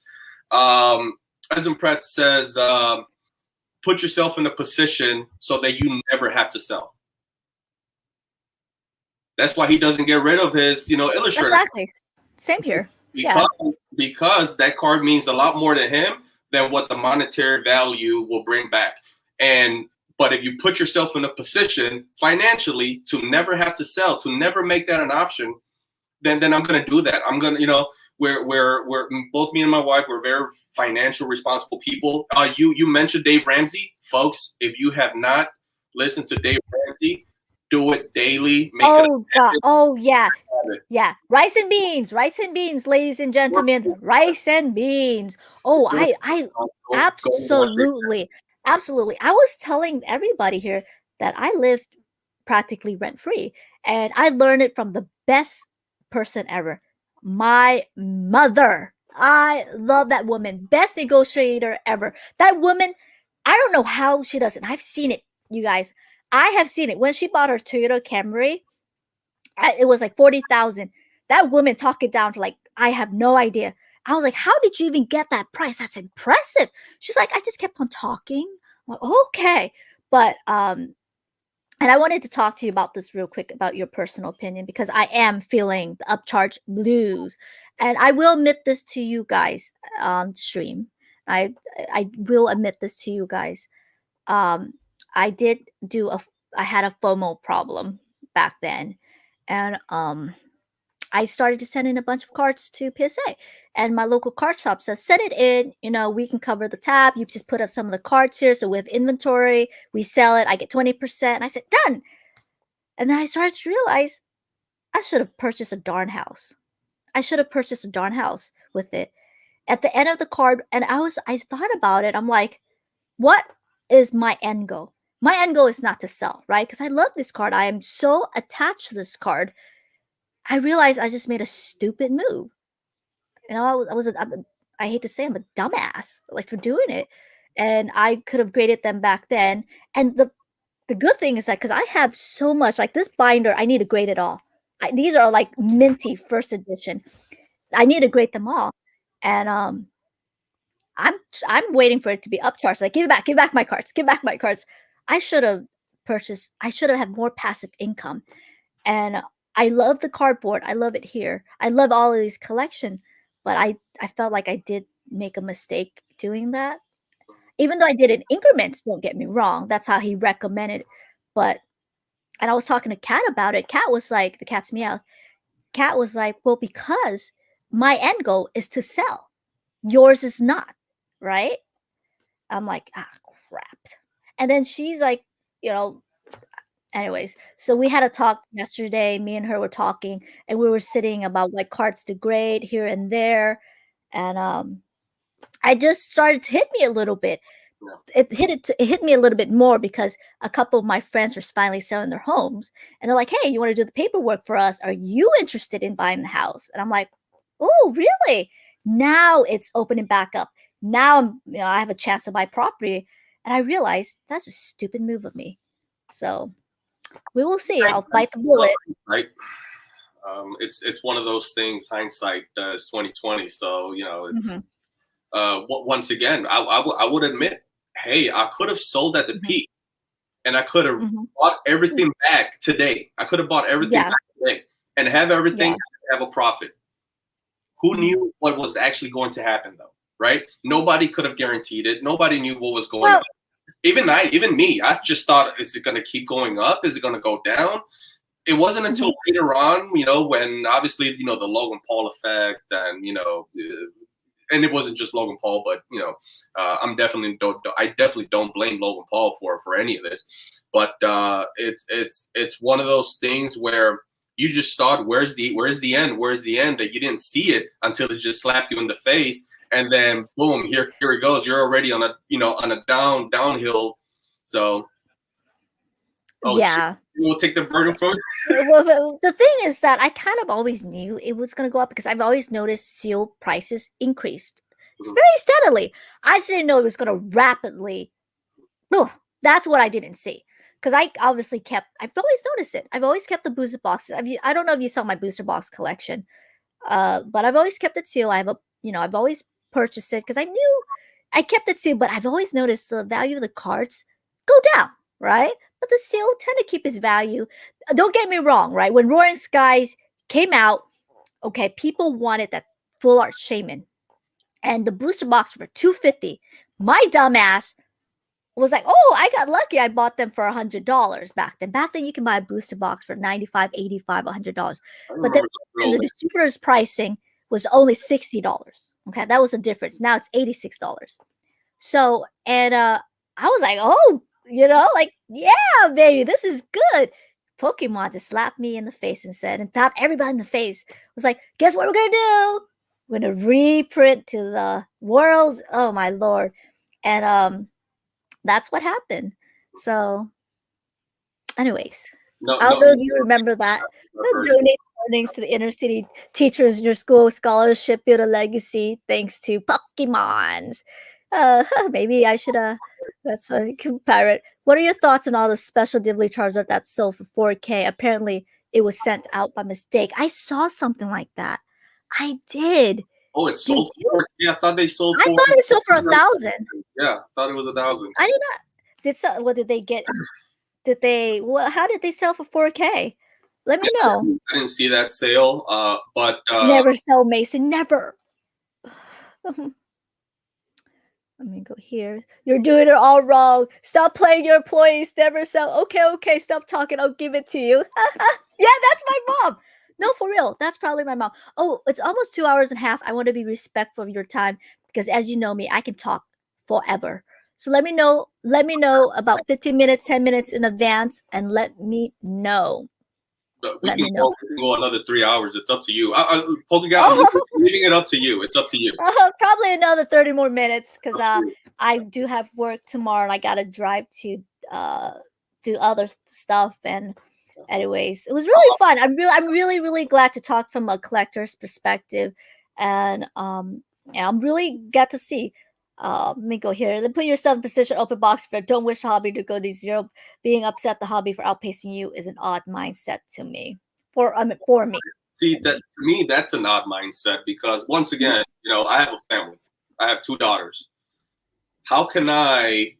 SM Pratt says, put yourself in a position so that you never have to sell. That's why he doesn't get rid of his, illustrator. Exactly. Same here. Because that card means a lot more to him than what the monetary value will bring back. But if you put yourself in a position financially to never have to sell, to never make that an option, then I'm going to do that. I'm going to, we're both me and my wife, we're very financial responsible people. You mentioned Dave Ramsey, folks. If you have not listened to Dave Ramsey, do it daily. Yeah. Rice and beans, ladies and gentlemen, rice and beans. Oh, I absolutely. Absolutely. I was telling everybody here that I lived practically rent-free, and I learned it from the best person ever, my mother. I love that woman. Best negotiator ever. That woman, I don't know how she does it. I've seen it, you guys. I have seen it. When she bought her Toyota Camry, it was like 40,000. That woman talked it down to like, I have no idea. I was like, how did you even get that price? That's impressive. She's like, I just kept on talking. I'm like, okay. But and I wanted to talk to you about this real quick, about your personal opinion, because I am feeling the upcharge blues. And I will admit this to you guys on stream. I will admit this to you guys. I had a FOMO problem back then. And I started to send in a bunch of cards to PSA, and my local card shop says, send it in, we can cover the tab. You just put up some of the cards here. So we have inventory, we sell it, I get 20%. And I said, done. And then I started to realize I should have purchased a darn house. I should have purchased a darn house with it. At the end of the card, and I thought about it. I'm like, what is my end goal? My end goal is not to sell, right? Because I love this card. I am so attached to this card. I realized I just made a stupid move. I hate to say I'm a dumbass, like, for doing it. And I could have graded them back then. And the good thing is that because I have so much, like this binder, I need to grade it all. These are like minty first edition. I need to grade them all. And I'm waiting for it to be upcharged. Like, give back my cards. Give back my cards. I should have had more passive income. And I love the cardboard. I love it here. I love all of these collection, but I felt like I did make a mistake doing that. Even though I did it in increments, don't get me wrong. That's how he recommended it. And I was talking to Kat about it. Kat was like, the cat's meow. Kat was like, well, because my end goal is to sell. Yours is not, right? I'm like, crap. And then she's like, anyways, so we had a talk yesterday. Me and her were talking, and we were sitting about like cards to grade here and there. And I just started to hit me a little bit. It hit me a little bit more because a couple of my friends are finally selling their homes, and they're like, hey, you want to do the paperwork for us? Are you interested in buying the house? And I'm like, oh, really? Now it's opening back up. Now I have a chance to buy property. And I realized that's a stupid move of me. So we will see. I'll bite the bullet. Right. It's one of those things. Hindsight is 2020. So it's once again, I would admit, hey, I could have sold at the peak, and I could have bought everything back today. I could have bought everything back today and have everything have a profit. Who knew what was actually going to happen, though? Right? Nobody could have guaranteed it. Nobody knew what was going on. Even me, I just thought, is it going to keep going up? Is it going to go down? it wasn't until later on, when obviously, the Logan Paul effect and, and it wasn't just Logan Paul, but, I definitely don't blame Logan Paul for any of this. But it's one of those things where you just thought, where's the end? Where's the end? That you didn't see it until it just slapped you in the face. And then boom, here it goes. You're already on a downhill. So yeah. We'll take the burden from Well, the thing is that I kind of always knew it was going to go up because I've always noticed seal prices increased. It's very steadily. I just didn't know it was going to rapidly. No, that's what I didn't see. Because I've always noticed it. I've always kept the booster boxes. I don't know if you saw my booster box collection, but I've always kept it sealed. I've always purchased it because I knew I kept it sealed, but I've always noticed the value of the cards go down, right? But the seal tend to keep its value. Don't get me wrong, right? When Roaring Skies came out, okay, people wanted that full art shaman, and the booster box for $250. My dumbass was like, oh, I got lucky. I bought them for $100 back then. Back then, you can buy a booster box for $95, $85, $100. But then the distributor's pricing was only $60. Okay, that was the difference. Now it's $86. So, and I was like, oh, yeah, baby, this is good. Pokemon just slapped me in the face and tapped everybody in the face. Was like, guess what we're gonna do? We're gonna reprint to the worlds. Oh my lord! And that's what happened. So, anyways, I don't know if you remember that. Donate earnings to the inner city teachers in your school scholarship, build a legacy thanks to Pokemons. Maybe I should that's why I compare it. What are your thoughts on all the special Dibbly Charizard that sold for 4K? Apparently, it was sent out by mistake. I saw something like that. I did. Oh, it sold for? Yeah, I thought they sold. I thought it sold for 1,000. Yeah, I thought it was 1,000. I did not. What did they get? How did they sell for 4K? Let me know. I didn't see that sale. But never sell Mason. Never. Let me go here. You're doing it all wrong. Stop playing your employees. Never sell. Okay. Stop talking. I'll give it to you. Yeah, that's my mom. No, for real. That's probably my mom. Oh, it's almost 2 hours and a half. I want to be respectful of your time because as you know me, I can talk forever. So let me know about 15 minutes, 10 minutes in advance and let me know. We can go another 3 hours. It's up to you. PokeGal, I'm leaving it up to you. It's up to you. Probably another 30 more minutes because I do have work tomorrow and I got to drive to do other stuff. And anyways, it was really fun. I'm really glad to talk from a collector's perspective. And I'm really glad to see. Let me go here. Then put yourself in position, open box for don't wish the hobby to go to zero. Being upset the hobby for outpacing you is an odd mindset to me. For me. See, that to me, that's an odd mindset because once again, I have a family. I have 2 daughters. How can I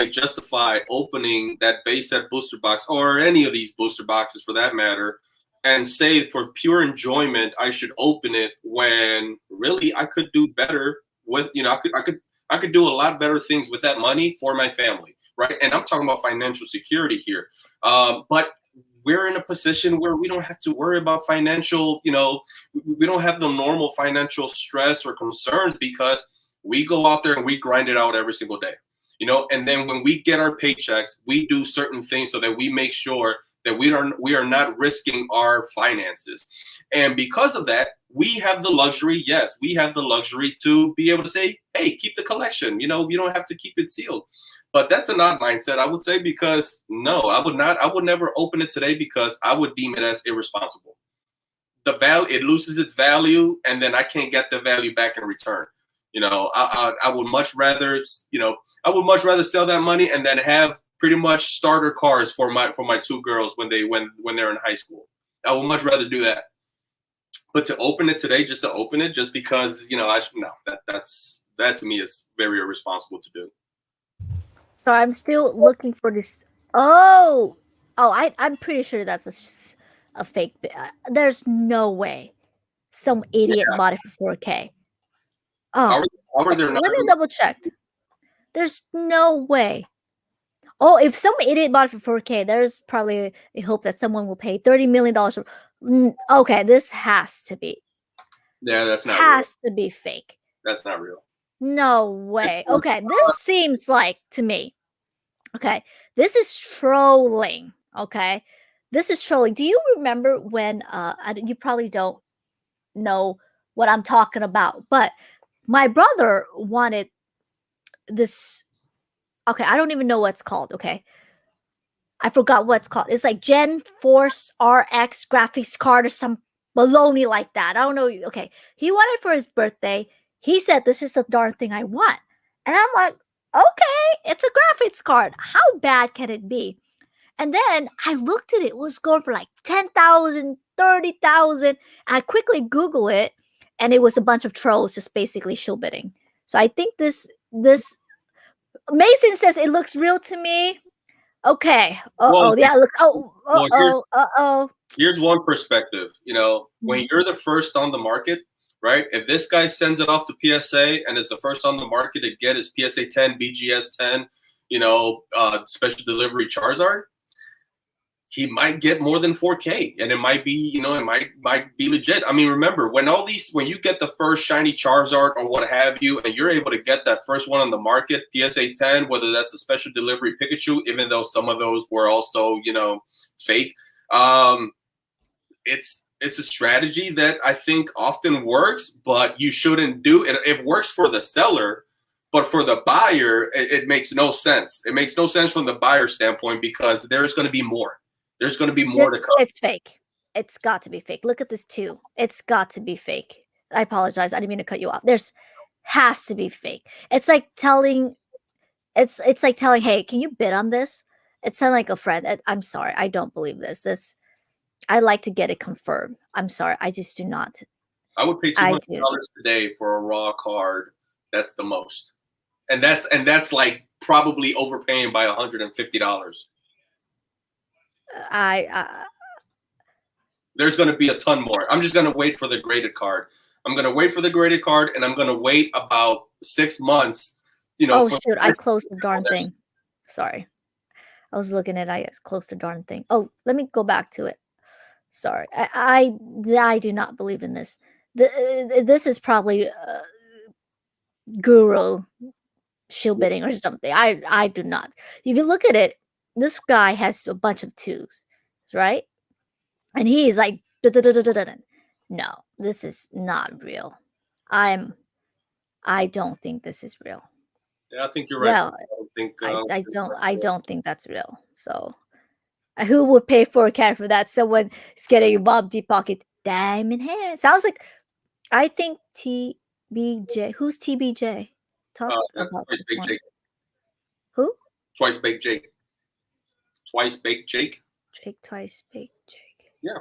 justify opening that base set booster box or any of these booster boxes for that matter and say for pure enjoyment I should open it when really I could do better with I could do a lot better things with that money for my family, right? And I'm talking about financial security here. But we're in a position where we don't have to worry about financial, we don't have the normal financial stress or concerns because we go out there and we grind it out every single day, and then when we get our paychecks, we do certain things so that we make sure that we are not risking our finances. And because of that, we have the luxury, yes, we have the luxury to be able to say, hey, keep the collection. You don't have to keep it sealed. But that's an odd mindset, I would say, because no, I would never open it today because I would deem it as irresponsible. The value, it loses its value, and then I can't get the value back in return. I would much rather, sell that money and then have pretty much starter cars for my 2 girls when they're in high school. I would much rather do that. But to open it today, just to open it, just because that to me is very irresponsible to do. So I'm still looking for this. I'm pretty sure that's a fake. There's no way some idiot bought it for 4K. Oh, how are there let me double check. There's no way. Oh, if some idiot bought it for 4K, there's probably a hope that someone will pay $30 million. Okay, this has to be. Yeah, that's not has to be fake. That's not real. No way. Okay, this seems like to me. Okay, this is trolling. Okay, this is trolling. Do you remember when? You probably don't know what I'm talking about, but my brother wanted this. Okay, I don't even know what it's called. Okay, I forgot what it's called. It's like Gen Force RX graphics card or some baloney like that. I don't know. Okay, he wanted for his birthday. He said, "This is the darn thing I want," and I'm like, "Okay, it's a graphics card. How bad can it be?" And then I looked at it. It was going for like 10,000, 30,000. I quickly Google it, and it was a bunch of trolls just basically shill bidding. So I think this Mason says it looks real to me. Okay. Well, Yeah. Look. Here's one perspective. When you're the first on the market, right? If this guy sends it off to PSA and is the first on the market to get his PSA 10, BGS 10, special delivery Charizard, he might get more than 4K, and it might be, it might be legit. I mean, remember when you get the first shiny Charizard or what have you, and you're able to get that first one on the market, PSA 10, whether that's a special delivery Pikachu, even though some of those were also, fake. It's a strategy that I think often works, but you shouldn't do it. It works for the seller, but for the buyer, it makes no sense. It makes no sense from the buyer standpoint because there's going to be more. There's going to be more to come. It's fake. It's got to be fake. Look at this too. It's got to be fake. I apologize. I didn't mean to cut you off. Has to be fake. It's like telling, hey, can you bid on this? It sounds like a friend. I'm sorry. I don't believe this. I like to get it confirmed. I'm sorry. I just do not. I would pay $200 today for a raw card. That's the most. And that's like probably overpaying by $150. There's going to be a ton more. I'm just going to wait for the graded card. I'm going to wait for the graded card, and I'm going to wait about 6 months. Oh shoot! I closed the darn thing. Sorry, I was looking at. I closed the darn thing. Oh, let me go back to it. Sorry, I do not believe in this. This is probably guru shield bidding or something. I do not. If you look at it, this guy has a bunch of twos, right? And he's like, no, this is not real. I don't think this is real. Yeah, I think you're right. Well, I don't think that's real. So, who would pay for a cat for that? Someone is getting a Bob Deep Pocket diamond hand. Sounds like, I think TBJ. Who's TBJ? Talk about this one. Jake. Who? Twice Baked Jake. Twice Baked Jake. Jake Twice Baked Jake. Yeah.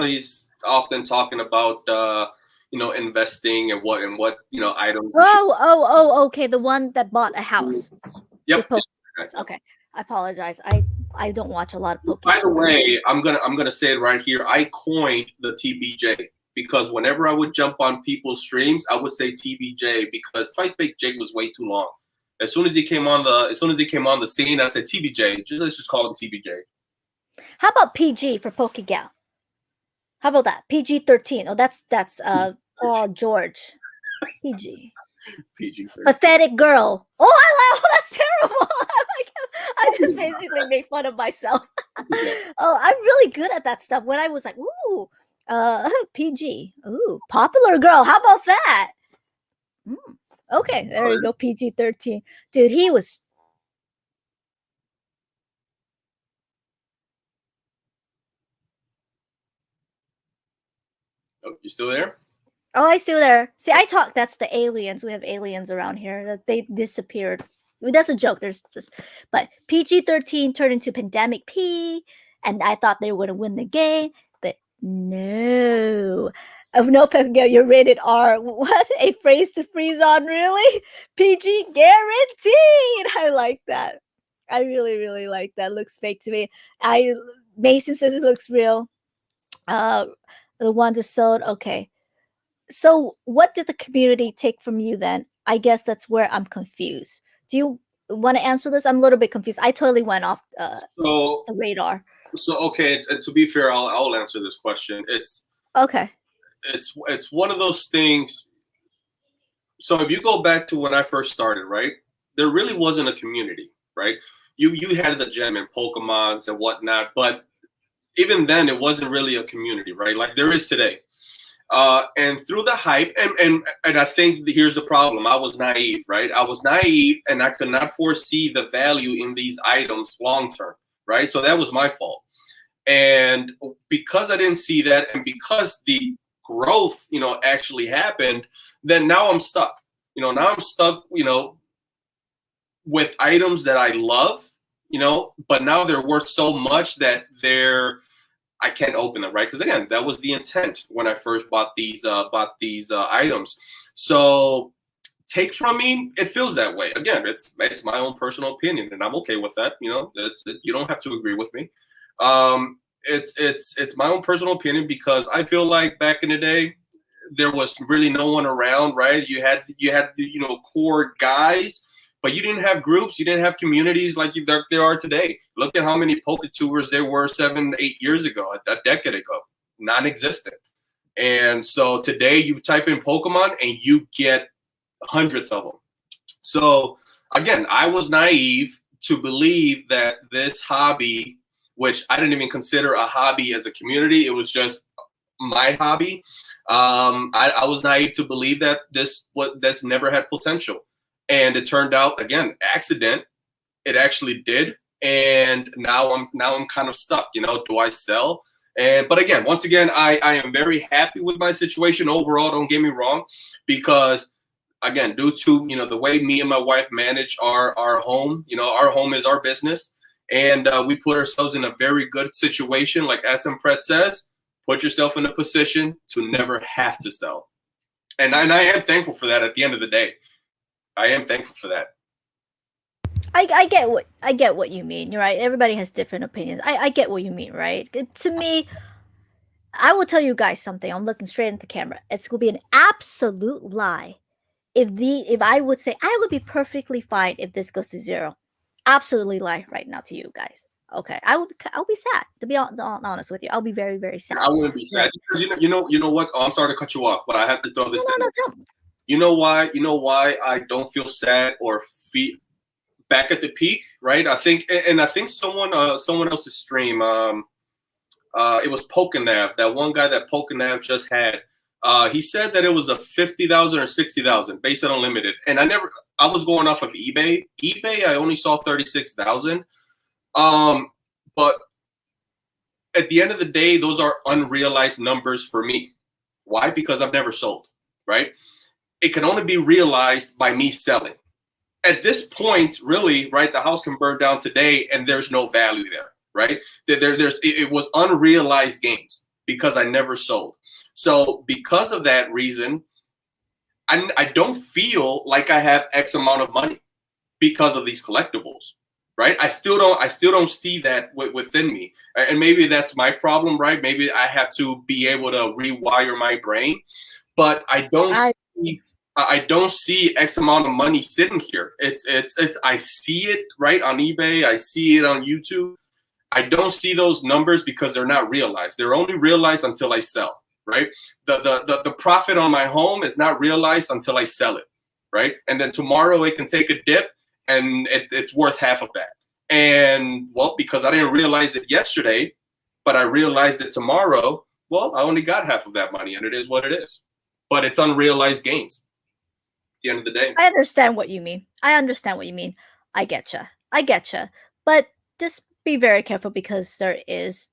He's often talking about investing and what items. Okay, the one that bought a house. Yep. Okay, I apologize. I don't watch a lot of Pokemon. By the way, I'm gonna say it right here. I coined the TBJ because whenever I would jump on people's streams, I would say TBJ because Twice Baked Jake was way too long. As soon as he came on the scene, I said TBJ. Let's just call him TBJ. How about PG for PokeGal? How about that? PG-13. Oh, that's George. PG. PG-13. Pathetic girl. Oh, that's terrible. I just basically made fun of myself. Oh, I'm really good at that stuff. When I was like, ooh, PG. Ooh, popular girl. How about that? Okay, there you go. PG-13. Dude, he was. Oh, you still there? Oh, I still there. See, I talk. That's the aliens. We have aliens around here. They disappeared. I mean, that's a joke. But PG-13 turned into Pandemic P, and I thought they were going to win the game, but no. Of no PokeGal, you're rated R. What a phrase to freeze on, really? PG guaranteed. I like that. I really, really like that. Looks fake to me. Mason says it looks real. The one that sold. Okay. So what did the community take from you then? I guess that's where I'm confused. Do you want to answer this? I'm a little bit confused. I totally went off So the radar. So okay, to be fair, I'll answer this question. Okay. It's one of those things. So if you go back to when I first started, right, there really wasn't a community, right? You had the gem and Pokemons and whatnot, but even then it wasn't really a community, right? Like there is today. And through the hype, and I think here's the problem. I was naive, right? I was naive, and I could not foresee the value in these items long term, right? So that was my fault. And because I didn't see that, and because the growth, actually happened, then now I'm stuck. Now I'm stuck, with items that I love, but now they're worth so much that I can't open them, right? Because again, that was the intent when I first bought these items. So take from me, it feels that way. Again, it's my own personal opinion, and I'm okay with that. You don't have to agree with me. It's my own personal opinion because I feel like back in the day there was really no one around, right? You had core guys, but you didn't have groups, you didn't have communities like there are today. Look at how many PokeTubers there were 7-8 years ago, a decade ago, non-existent. And so today you type in Pokemon and you get hundreds of them. So again, I was naive to believe that this hobby, which I didn't even consider a hobby as a community, it was just my hobby. I was naive to believe that this never had potential. And it turned out, again, accident. It actually did. And now I'm kind of stuck. Do I sell? But again, once again, I am very happy with my situation overall. Don't get me wrong, because again, due to the way me and my wife manage our home, our home is our business, and we put ourselves in a very good situation. Like SM Pret says, put yourself in a position to never have to sell, and I am thankful for that. At the end of the day, I am thankful for that. I get what you mean. You're right. Everybody has different opinions. I get what you mean, right? To me, I will tell you guys something. I'm looking straight at the camera. It's gonna be an absolute lie if I would say I would be perfectly fine if this goes to 0. Absolutely lie right now to you guys. Okay, I'll be sad, to be honest with you. I'll be very, very sad. I wouldn't be sad because you know what? Oh, I'm sorry to cut you off, but I have to throw this in. No, tell me. You know why I don't feel sad or feel back at the peak, right? I think someone else's stream, it was PokeNav, that one guy that PokeNav just had. He said that it was a 50,000 or 60,000 base at unlimited, and I was going off of eBay. I only saw 36,000. But at the end of the day, those are unrealized numbers for me. Why? Because I've never sold, right? It can only be realized by me selling. At this point, really, right, the house can burn down today and there's no value there, right? It was unrealized gains because I never sold. So because of that reason, I don't feel like I have X amount of money because of these collectibles, right? I still don't see that within me. And maybe that's my problem, right? Maybe I have to be able to rewire my brain, but I don't see X amount of money sitting here. I see it right on eBay. I see it on YouTube. I don't see those numbers because they're not realized. They're only realized until I sell, right? The profit on my home is not realized until I sell it, right? And then tomorrow it can take a dip and it's worth half of that. And well, because I didn't realize it yesterday, but I realized it tomorrow, well, I only got half of that money and it is what it is. But it's unrealized gains at the end of the day. I understand what you mean. I getcha. But just be very careful because there is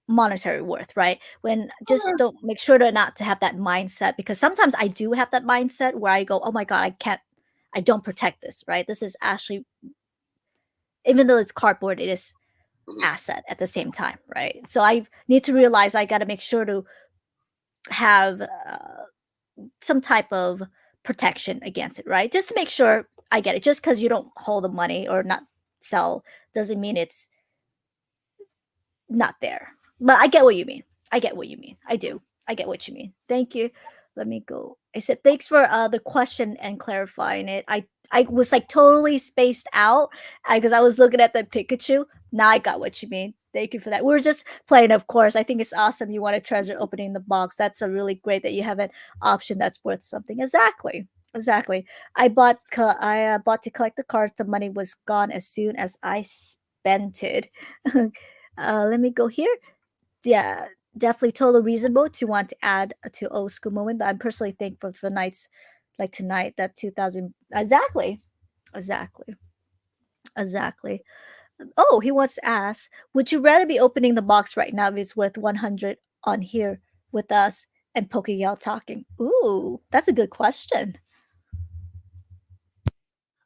monetary worth, right? When just don't make sure not to have that mindset, because sometimes I do have that mindset where I go, oh my God, I don't protect this, right? This is actually, even though it's cardboard, it is asset at the same time, right? So I need to realize I got to make sure to have some type of protection against it, right? Just to make sure I get it. Just because you don't hold the money or not sell doesn't mean it's not there. But I get what you mean. I do. I get what you mean. Thank you. let me go. I said thanks for the question and clarifying it. I was like totally spaced out because I was looking at the Pikachu. Now I got what you mean. Thank you for that. We were just playing, of course. I think it's awesome. You want to treasure opening the box. That's a really great that you have an option that's worth something. Exactly. Exactly. I bought to collect the cards. The money was gone as soon as I spent it. Let me go here. Yeah, definitely totally reasonable to want to add to old school moment, but I'm personally thankful for nights like tonight that 2000 exactly. Exactly. Exactly. Oh, he wants to ask, would you rather be opening the box right now if it's worth 100 on here with us and PokeGal talking? Ooh, that's a good question.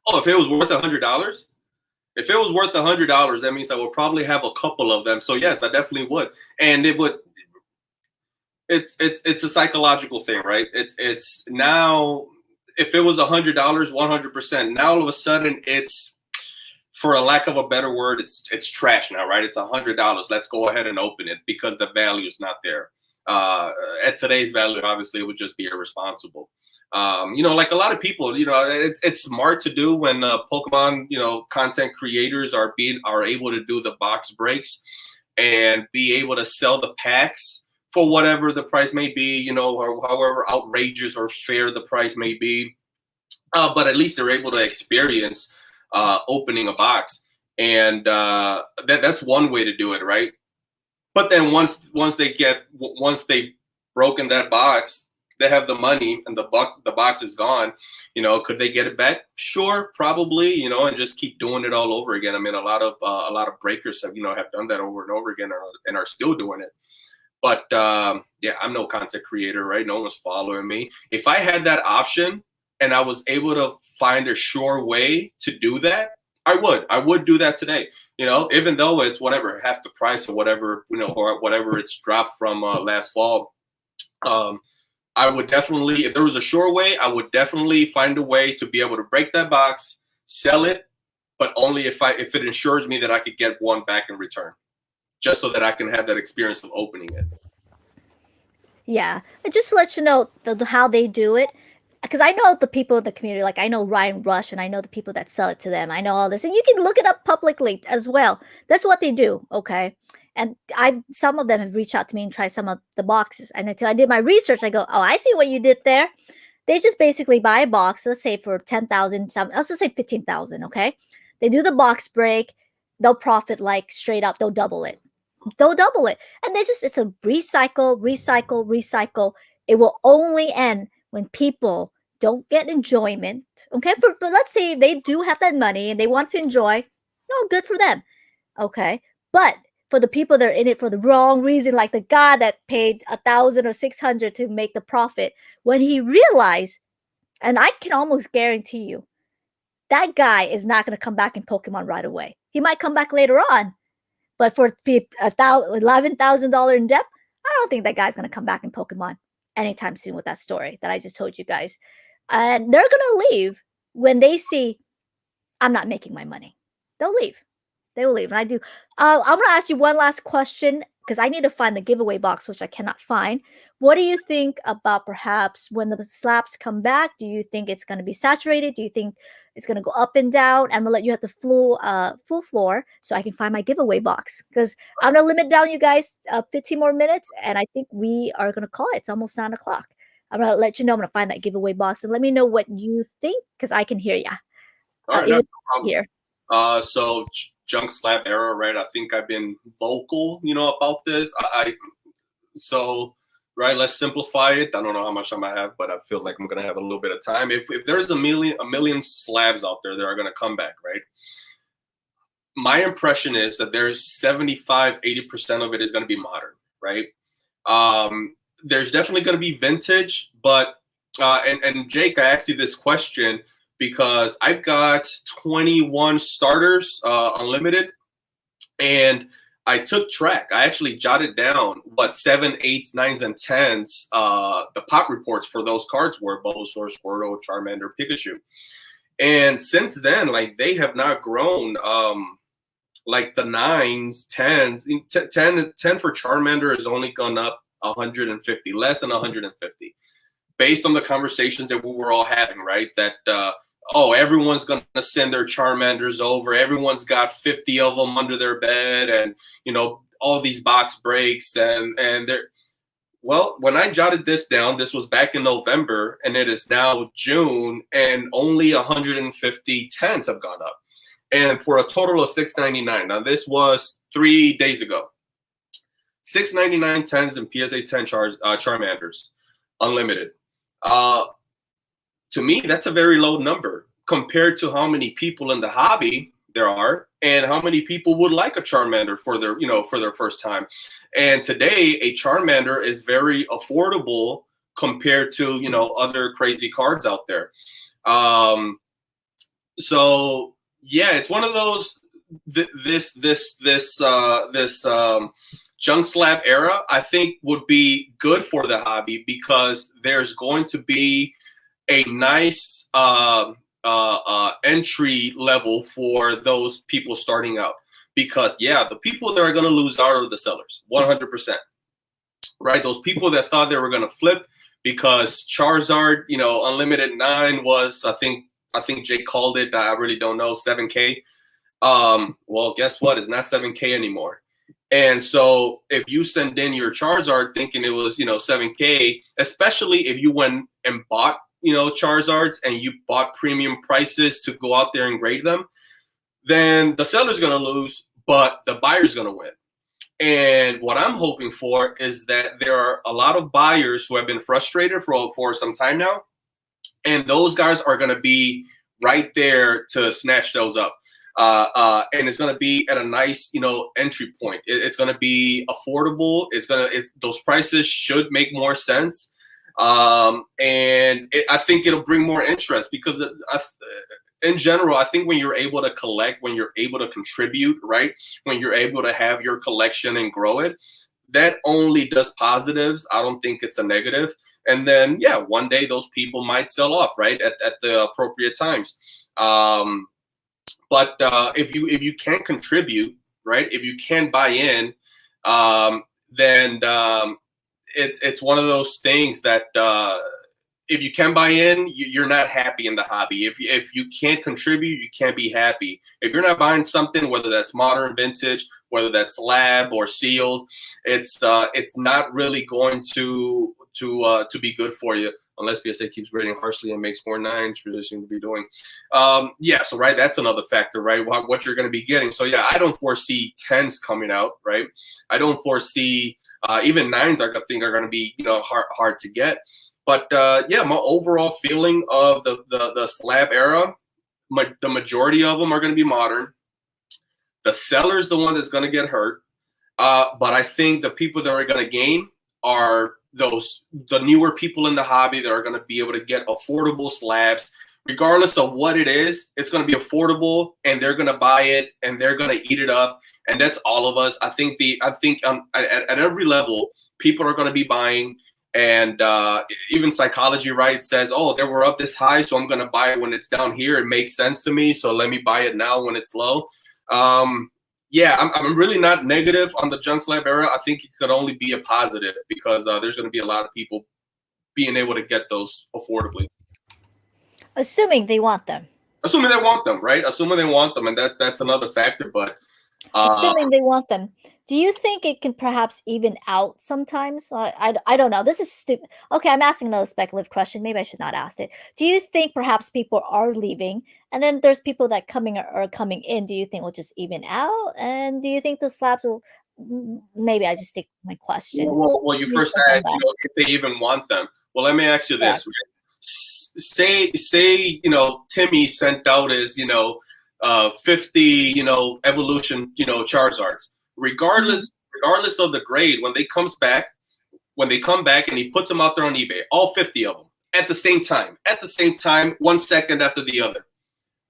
Oh, if it was worth $100? If it was worth $100, that means I would probably have a couple of them. So yes, I definitely would. And it would. It's a psychological thing, right? It's now. If it was $100, 100%. Now all of a sudden, it's, for a lack of a better word, it's trash now, right? It's $100. Let's go ahead and open it because the value is not there. At today's value, obviously, it would just be irresponsible. Like a lot of people, it's smart to do when Pokemon, content creators are able to do the box breaks and be able to sell the packs for whatever the price may be, or however outrageous or fair the price may be. But at least they're able to experience opening a box, and that's one way to do it, right? But then once they've broken that box, they have the money and the box is gone. Could they get it back? Sure, probably. And just keep doing it all over again. I mean, a lot of breakers have done that over and over again and are still doing it. But yeah, I'm no content creator, right? No one's following me. If I had that option and I was able to find a sure way to do that, I would do that today. Even though it's whatever, half the price or whatever, or whatever it's dropped from last fall. I would definitely, if there was a sure way, I would definitely find a way to be able to break that box, sell it, but only if it ensures me that I could get one back in return, just so that I can have that experience of opening it. Yeah, and just to let you know how they do it, because I know the people in the community, like I know Ryan Rush, and I know the people that sell it to them. I know all this, and you can look it up publicly as well. That's what they do, okay? And some of them have reached out to me and tried some of the boxes. And until I did my research, I go, oh, I see what you did there. They just basically buy a box, let's say for 10,000, let's just say 15,000, okay? They do the box break, they'll profit like straight up, they'll double it. And it's a recycle. It will only end when people don't get enjoyment. Okay, but let's say they do have that money and they want to enjoy. No, good for them. Okay, but for the people that are in it for the wrong reason, like the guy that paid 1,000 or 600 to make the profit, when he realized, and I can almost guarantee you, that guy is not going to come back in Pokemon right away. He might come back later on. But for $11,000 in debt, I don't think that guy's going to come back in Pokemon anytime soon with that story that I just told you guys. And they're going to leave when they see I'm not making my money. They'll leave. They will leave. And I do. I'm going to ask you one last question because I need to find the giveaway box, which I cannot find. What do you think about perhaps when the slabs come back? Do you think it's going to be saturated? Do you think it's going to go up and down? I'm going to let you have the full floor so I can find my giveaway box because I'm going to limit down you guys 15 more minutes. And I think we are going to call it. It's almost 9 o'clock. I'm going to let you know I'm going to find that giveaway box. And let me know what you think because I can hear you. All right, no problem. Here. So Junk Slab era, right? I think I've been vocal, about this. So right, let's simplify it. I don't know how much time I have, but I feel like I'm gonna have a little bit of time. If there's a million slabs out there that are gonna come back, right? My impression is that there's 75-80% of it is gonna be modern, right? There's definitely gonna be vintage, but and Jake, I asked you this question because I've got 21 starters, unlimited, and I took track. I actually jotted down what 7, 8s, 9s, and 10s the pop reports for those cards were: Bulbasaur, Squirtle, Charmander, Pikachu. And since then, like, they have not grown. Like the 9s, 10s, 10 for Charmander has only gone up 150, less than 150. based on the conversations that we were all having, right? That oh, everyone's gonna send their Charmanders over. Everyone's got 50 of them under their bed, and you know, all these box breaks, and they're. Well, when I jotted this down, this was back in November, and it is now June, and only 150 tens have gone up, and for a total of $6.99. Now, this was 3 days ago. $6.99 tens and PSA 10 Charmanders, unlimited. To me, that's a very low number compared to how many people in the hobby there are and how many people would like a Charmander for their, you know, for their first time. And today, a Charmander is very affordable compared to, you know, other crazy cards out there. So yeah, it's one of those. This junk slab era, I think, would be good for the hobby because there's going to be a nice entry level for those people starting out. Because yeah, the people that are going to lose out are the sellers, 100%. Right? Those people that thought they were going to flip because Charizard, you know, Unlimited 9 was, I think Jake called it, I really don't know, 7K. Well, guess what? It's not 7K anymore. And so if you send in your Charizard thinking it was, you know, 7K, especially if you went and bought, you know, Charizards and you bought premium prices to go out there and grade them, then the seller's going to lose, but the buyer's going to win. And what I'm hoping for is that there are a lot of buyers who have been frustrated for some time now, and those guys are going to be right there to snatch those up. And it's going to be at a nice, you know, entry point. It's going to be affordable. Those prices should make more sense. And I think it'll bring more interest because in general, I think when you're able to collect, when you're able to contribute, right, when you're able to have your collection and grow it, that only does positives. I don't think it's a negative. And then, yeah, one day those people might sell off, right, at the appropriate times. But if you can't contribute, right, if you can't buy in, then it's one of those things that if you can buy in, you're not happy in the hobby. If you can't contribute, you can't be happy. If you're not buying something, whether that's modern, vintage, whether that's slab or sealed, it's not really going to be good for you unless PSA keeps grading harshly and makes more nines, really seem to be doing. Yeah, so right, that's another factor, right? What you're going to be getting. So yeah, I don't foresee 10s coming out, right? I don't foresee even 9s. I think are going to be, you know, hard to get. But yeah, my overall feeling of the slab era, the majority of them are going to be modern. The seller's the one that's going to get hurt. But I think the people that are going to gain are the newer people in the hobby that are going to be able to get affordable slabs. Regardless of what it is, it's going to be affordable, and they're going to buy it, and they're going to eat it up. And that's all of us. I think at every level, people are going to be buying. And even psychology, right, says, oh, they were up this high, so I'm going to buy it when it's down here. It makes sense to me, so let me buy it now when it's low. Yeah, I'm really not negative on the junk slab era. I think it could only be a positive because there's going to be a lot of people being able to get those affordably. Assuming they want them. Assuming they want them, right? Assuming they want them, and that's another factor, but... assuming they want them, do you think it can perhaps even out sometimes? I don't know. This is stupid. Okay, I'm asking another speculative question. Maybe I should not ask it. Do you think perhaps people are leaving, and then there's people that are coming in? Do you think will just even out? And do you think the slabs will? Maybe I just stick with my question. Well, you first asked, you know, if they even want them. Well, let me ask you this. Right? Say, you know, Timmy sent out his, you know, 50, you know, evolution, you know, Charizards. Regardless of the grade, when they come back and he puts them out there on eBay, all 50 of them at the same time, 1 second after the other.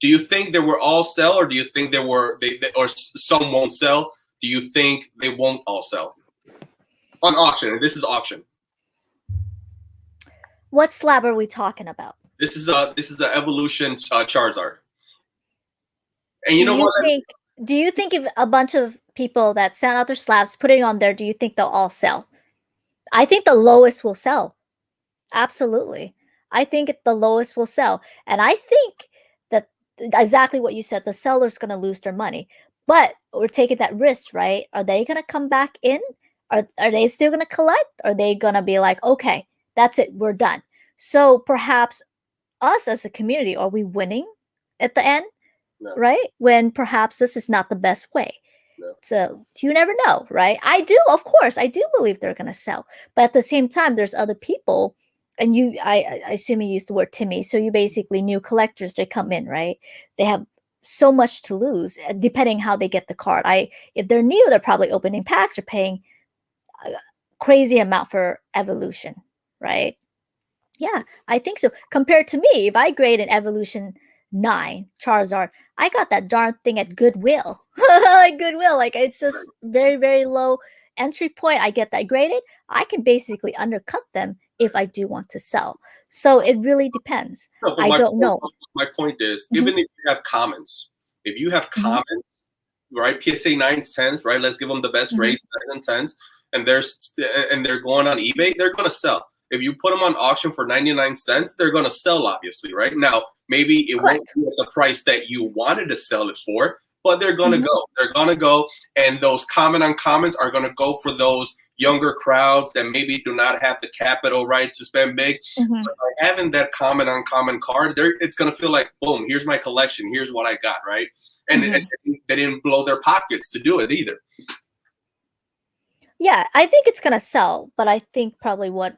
Do you think they will all sell, or do you think or some won't sell? Do you think they won't all sell on auction? And this is auction. What slab are we talking about? This is a evolution Charizard. And you know what? Do you think if a bunch of people that sent out their slabs, put it on there, do you think they'll all sell? I think the lowest will sell. Absolutely. I think the lowest will sell. And I think that exactly what you said, the seller's going to lose their money. But we're taking that risk, right? Are they going to come back in? Are they still going to collect? Are they going to be like, okay, that's it, we're done? So perhaps us as a community, are we winning at the end? No. Right? When perhaps this is not the best way. No. So you never know, right? I do, of course, I do believe they're going to sell. But at the same time, there's other people, and I assume you used the word Timmy. So you basically new collectors, they come in, right? They have so much to lose, depending how they get the card. If they're new, they're probably opening packs or paying a crazy amount for evolution, right? Yeah, I think so. Compared to me, if I grade an Evolution 9 Charizard, I got that darn thing at Goodwill. Like Goodwill, like it's just very, very low entry point. I get that graded. I can basically undercut them if I do want to sell. So it really depends. No, I don't know. My point is, Mhm. even if you have comments, comments, right? PSA 9 cents, right? Let's give them the best Mhm. rates, 9 and 10s, and they're going on eBay, they're going to sell. If you put them on auction for 99 cents, they're going to sell, obviously, right? Now, maybe it won't be at the price that you wanted to sell it for, but they're going to go. They're going to go, and those comment on comments are going to go for those younger crowds that maybe do not have the capital, right, to spend big. But by having that comment on comment card, it's going to feel like, boom, here's my collection. Here's what I got, right? And they didn't blow their pockets to do it either. Yeah, I think it's going to sell, but I think probably what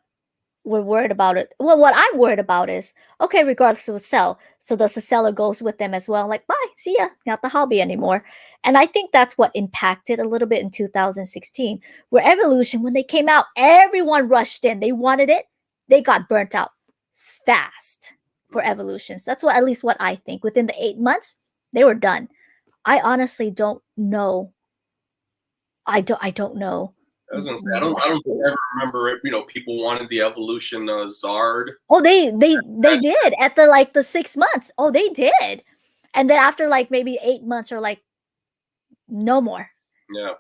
we're worried about it. Well, what I'm worried about is, okay, regardless of sell, so does the seller goes with them as well? Like, bye, see ya, not the hobby anymore. And I think that's what impacted a little bit in 2016, where Evolution, when they came out, everyone rushed in. They wanted it. They got burnt out fast for Evolutions. That's what, at least what I think. Within the 8 months, they were done. I honestly don't know. I don't know. I was gonna say, I don't ever remember it. You know, people wanted the Evolution Zard. Oh, they did at the 6 months. Oh, they did, and then after like maybe 8 months, or like no more,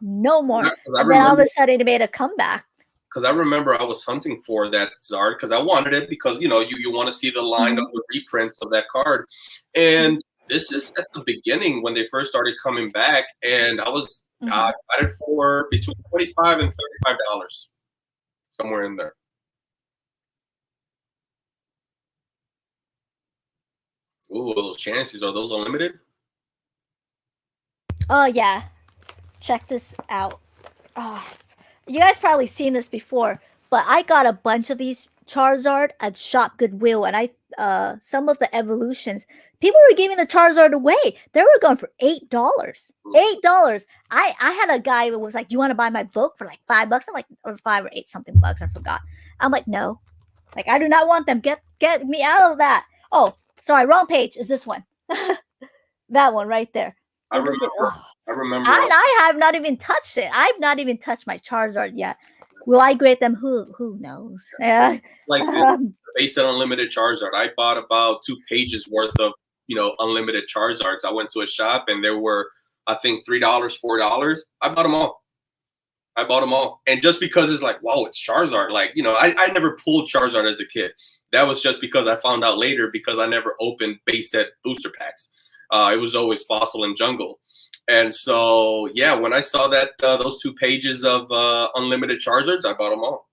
no more, and then all of a sudden it made a comeback. Because I remember I was hunting for that Zard because I wanted it because you want to see the line of the reprints of that card, and this is at the beginning when they first started coming back, and I was. I got it for between $25 and $35, somewhere in there. Ooh, those chances, are those unlimited? Oh yeah, check this out. You guys probably seen this before, but I got a bunch of these Charizard at Shop Goodwill, and some of the evolutions, people were giving the Charizard away. They were going for $8. $8. I had a guy that was like, "Do you want to buy my book for like $5?" I'm like, or 5 or 8 something bucks. I forgot. I'm like, no, like I do not want them. Get me out of that. Oh, sorry, wrong page. Is this one? That one right there. I remember. And I have not even touched it. I've not even touched my Charizard yet. Will I grade them? Who knows? Yeah. Like based on unlimited Charizard, I bought about 2 pages worth of unlimited Charizards. I went to a shop and there were, I think, $3, $4. I bought them all. And just because it's like, wow, it's Charizard. Like, I never pulled Charizard as a kid. That was just because I found out later because I never opened base set booster packs. It was always Fossil and Jungle. And so, yeah, when I saw that those 2 pages of unlimited Charizards, I bought them all.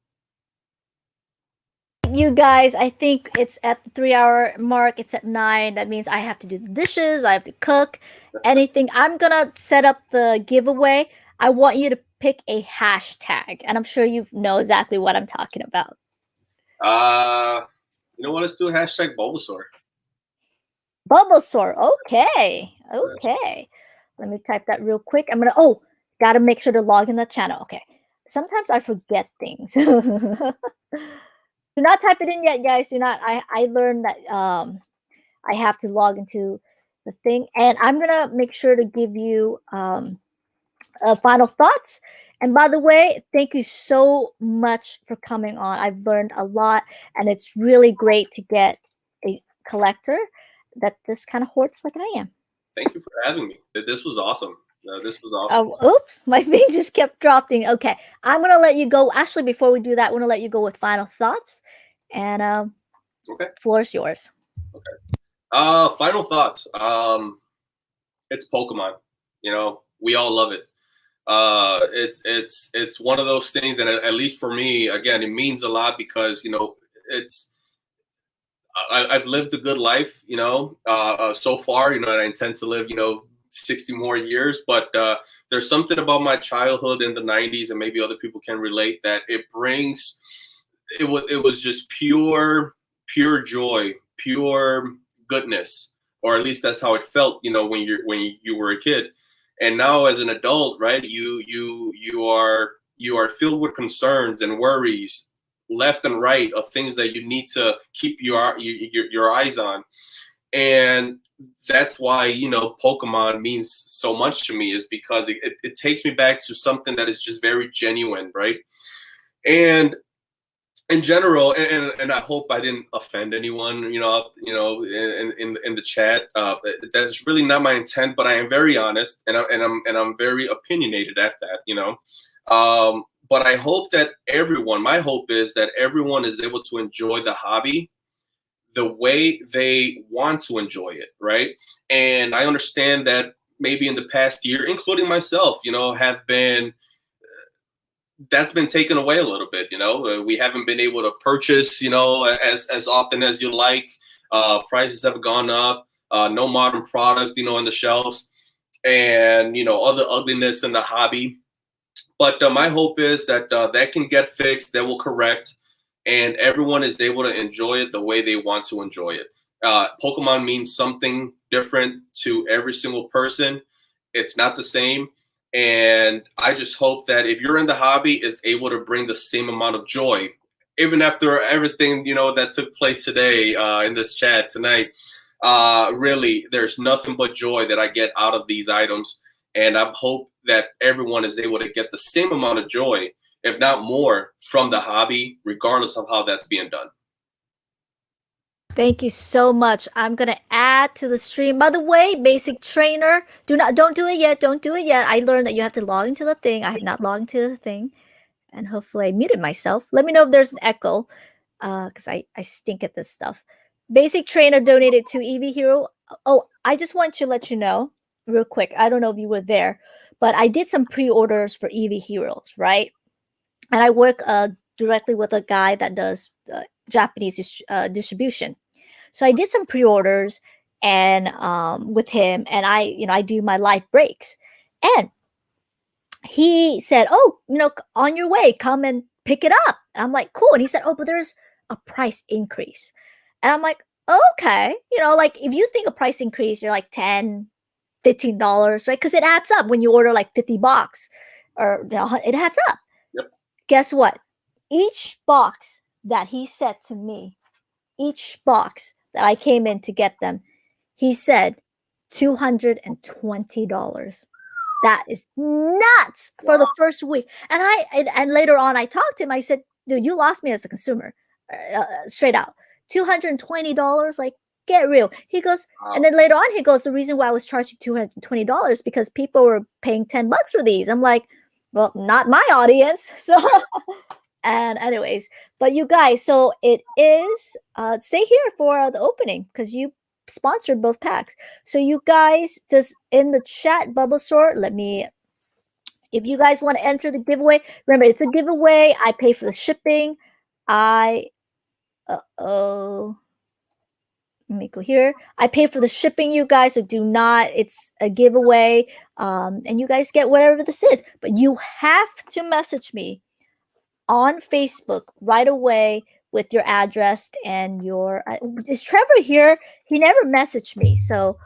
You guys, I think it's at the 3-hour mark. It's at 9. That means I have to do the dishes. I have to cook anything. I'm going to set up the giveaway. I want you to pick a hashtag, and I'm sure you know exactly what I'm talking about. You know what? Let's do a hashtag Bulbasaur. Bulbasaur. Okay. Let me type that real quick. I'm going to, got to make sure to log in the channel. Okay. Sometimes I forget things. Do not type it in yet, guys. Do not. I learned that I have to log into the thing. And I'm going to make sure to give you final thoughts. And by the way, thank you so much for coming on. I've learned a lot. And it's really great to get a collector that just kind of hoards like I am. Thank you for having me. This was awesome. This was awesome. Oops, my thing just kept dropping. Okay, I'm going to let you go. Actually, before we do that, I want to let you go with final thoughts. And Okay. floor's yours. Okay. Final thoughts. It's Pokemon. You know, we all love it. It's one of those things that, at least for me, again, it means a lot because, you know, I've lived a good life, you know, so far, you know, and I intend to live, you know, 60 more years. But there's something about my childhood in the 90s, and maybe other people can relate, that it brings, it was just pure joy, pure goodness, or at least that's how it felt, you know, when you were a kid. And now as an adult, right, you are filled with concerns and worries left and right of things that you need to keep your eyes on. And that's why, you know, Pokemon means so much to me, is because it takes me back to something that is just very genuine, right? And in general, and I hope I didn't offend anyone, you know, in the chat. That's really not my intent, but I am very honest, and I'm very opinionated at that, you know. But I hope that my hope is that everyone is able to enjoy the hobby the way they want to enjoy it, right? And I understand that maybe in the past year, including myself, you know, that's been taken away a little bit. You know, we haven't been able to purchase, you know, as often as you like. Prices have gone up. No modern product, you know, on the shelves, and, you know, other ugliness in the hobby. But my hope is that that can get fixed, that will correct, and everyone is able to enjoy it the way they want to enjoy it. Pokemon means something different to every single person. It's not the same. And I just hope that if you're in the hobby, is able to bring the same amount of joy, even after everything, you know, that took place today in this chat tonight. Really, there's nothing but joy that I get out of these items. And I hope that everyone is able to get the same amount of joy, if not more, from the hobby, regardless of how that's being done. Thank you so much. I'm gonna add to the stream. By the way, basic trainer, don't do it yet. Don't do it yet. I learned that you have to log into the thing. I have not logged into the thing, and hopefully I muted myself. Let me know if there's an echo, because I stink at this stuff. Basic trainer donated to EV Hero. Oh, I just want to let you know real quick. I don't know if you were there, but I did some pre-orders for EV Heroes, right? And I work directly with a guy that does Japanese distribution. So I did some pre-orders and with him, and I do my live breaks. And he said, "Oh, on your way, come and pick it up." And I'm like, "Cool." And he said, "Oh, but there's a price increase." And I'm like, "Okay." Like if you think a price increase, you're like $10, $15, right? Because it adds up when you order like 50 bucks, or it adds up. Yep. Guess what? Each box that he said to me, each box that I came in to get them, he said $220. That is nuts for the first week. And later on, I talked to him. I said, "Dude, you lost me as a consumer, straight out. $220, like, get real." He goes, and then later on, he goes, "The reason why I was charging $220 because people were paying $10 for these." I'm like, "Well, not my audience." So. And anyways, but you guys, so it is stay here for the opening because you sponsored both packs. So you guys just in the chat, Bulbasaur, if you guys want to enter the giveaway, remember it's a giveaway. I pay for the shipping. Let me go here. I pay for the shipping, you guys, so it's a giveaway. And you guys get whatever this is, but you have to message me on Facebook right away with your address and your is Trevor here? He never messaged me, so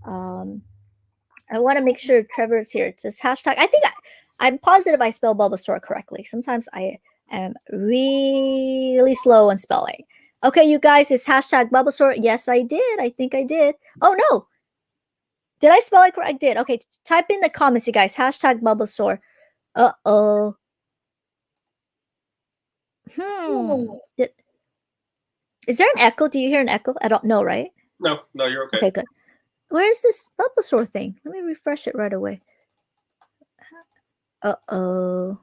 I want to make sure Trevor is here. Just hashtag. I'm positive I spell Bulbasaur correctly. Sometimes I am really slow on spelling. Okay, you guys, it's hashtag Bulbasaur. Yes, I did. I think I did. Oh no, did I spell it correct? I did. Okay, type in the comments, you guys. Hashtag Bulbasaur. Uh-oh. Is there an echo? Do you hear an echo? I don't know, right? No, you're okay. Okay, good. Where is this Bulbasaur thing? Let me refresh it right away. Uh-oh.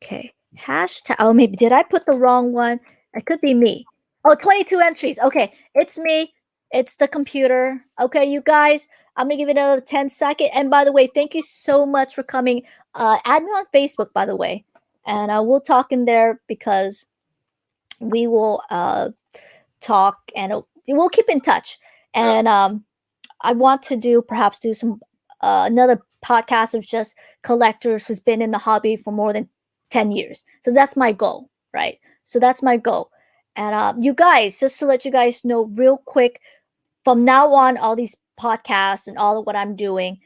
Okay. Hashtag. Oh, maybe did I put the wrong one? It could be me. Oh, 22 entries. Okay, it's me. It's the computer. Okay, you guys. I'm gonna give it another 10 seconds. And by the way, thank you so much for coming. Add me on Facebook, by the way, and we'll talk in there because we will talk and we'll keep in touch. And I want to perhaps do some another podcast of just collectors who's been in the hobby for more than 10 years. So that's my goal, right? So that's my goal. And you guys, just to let you guys know real quick, from now on, all these podcasts and all of what I'm doing,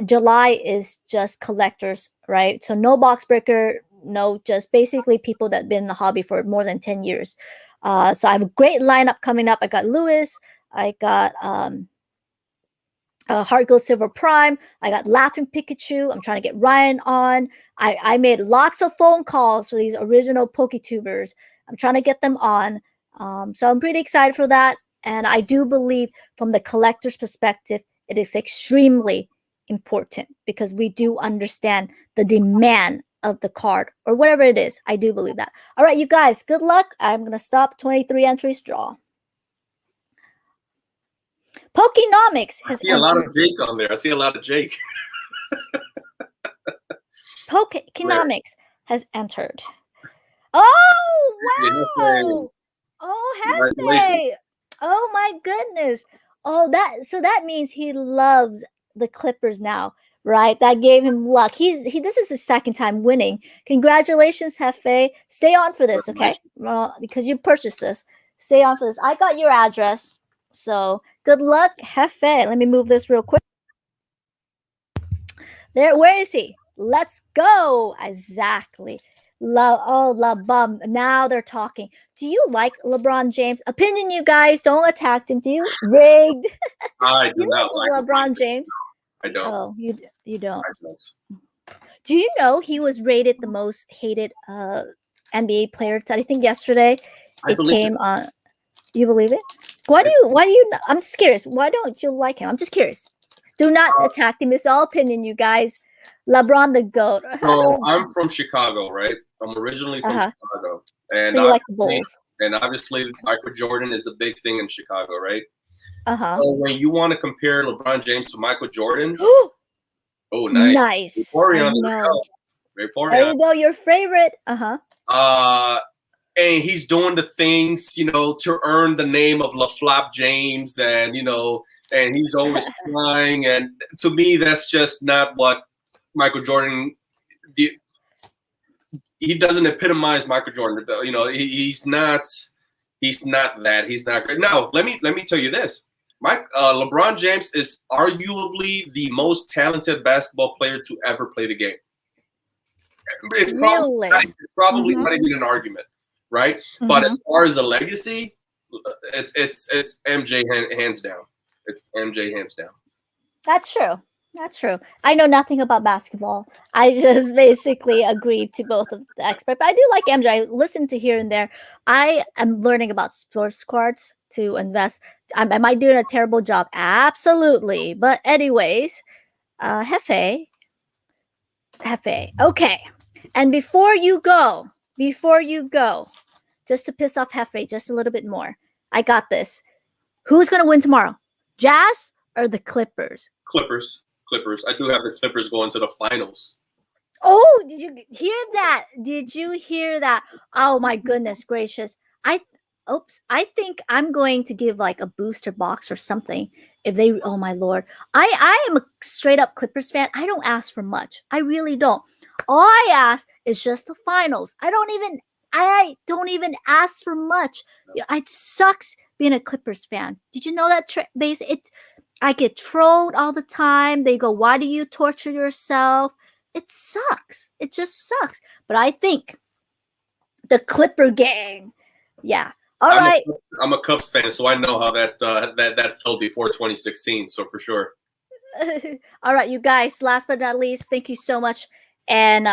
July is just collectors, right? So no box breaker, no, just basically people that have been in the hobby for more than 10 years. So I have a great lineup coming up. I got Lewis, I got Heart Gold Silver Prime. I got Laughing Pikachu. I'm trying to get Ryan on. I made lots of phone calls for these original PokeTubers. I'm trying to get them on. So I'm pretty excited for that. And I do believe from the collector's perspective, it is extremely important because we do understand the demand of the card or whatever it is. I do believe that. All right, you guys, good luck. I'm going to stop 23 entries draw. Pokenomics has I see a lot of Jake on there. I see a lot of Jake. Pokenomics has entered. Oh, wow. Oh, Hefe. Oh, my goodness. Oh, that means he loves the Clippers now, right? That gave him luck. This is his second time winning. Congratulations, Hefe. Stay on for this, okay? Because you purchased this. Stay on for this. I got your address. So good luck, Hefe. Let me move this real quick. There, where is he? Let's go. Exactly. LeBron. Now they're talking. Do you like LeBron James? Opinion, you guys. Don't attack him. Do you? Rigged. I do not like LeBron James. I don't. Oh, you don't. I don't. Do you know he was rated the most hated NBA player? I think yesterday it came on. You believe it? Why do you? I'm just curious. Why don't you like him? I'm just curious. Do not attack him. It's all opinion, you guys. LeBron the GOAT. So I'm from Chicago, right? I'm originally from Chicago. And so you like the Bulls. And obviously Michael Jordan is a big thing in Chicago, right? So when you want to compare LeBron James to Michael Jordan, oh, nice. Nice. There you go. Your favorite. And he's doing the things, to earn the name of LaFlop James, and and he's always flying. And to me, that's just not what Michael Jordan. He doesn't epitomize Michael Jordan. He's not that. He's not great. Now, let me tell you this. LeBron James is arguably the most talented basketball player to ever play the game. It's probably not even an argument. Right, but as far as a legacy, it's MJ hands down. It's MJ hands down. That's true. I know nothing about basketball. I just basically agreed to both of the experts. But I do like MJ. I listen to here and there. I am learning about sports cards to invest. Am I doing a terrible job? Absolutely. But anyways, Hefe. Okay. And before you go. Just to piss off Hefe just a little bit more. I got this. Who's going to win tomorrow? Jazz or the Clippers? Clippers. I do have the Clippers going to the finals. Oh, did you hear that? Oh, my goodness gracious. I think I'm going to give like a booster box or something. Oh my Lord. I am a straight up Clippers fan. I don't ask for much. I really don't. All I ask is just the finals. I don't even ask for much. It sucks being a Clippers fan. Did you know that I get trolled all the time. They go, "Why do you torture yourself?" It sucks. It just sucks. But I think the Clipper gang. Yeah. All right. I'm a Cubs fan, so I know how that felt before 2016. So for sure. All right, you guys. Last but not least, thank you so much. And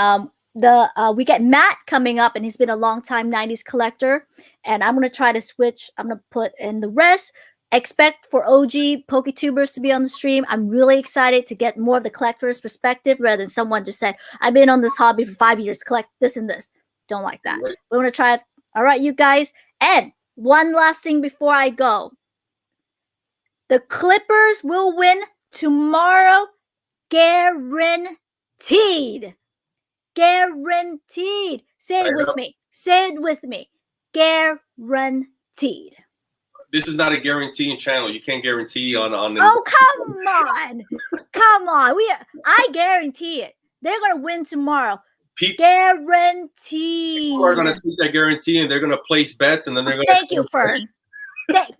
we get Matt coming up, and he's been a long time 90s collector. And I'm gonna try to switch. I'm gonna put in the rest. Expect for OG PokeTubers to be on the stream. I'm really excited to get more of the collector's perspective rather than someone just said, "I've been on this hobby for 5 years, collect this and this." Don't like that. Right. We want to try it. All right, you guys. And one last thing before I go. The Clippers will win tomorrow. Guaranteed. Guaranteed. Say it with me. Say it with me. Guaranteed. This is not a guaranteeing channel. You can't guarantee on the. Oh, come on. Come on. I guarantee it. They're going to win tomorrow. Guaranteed. People are going to take that guarantee and they're going to place bets and then they're going to. Thank you, Fern.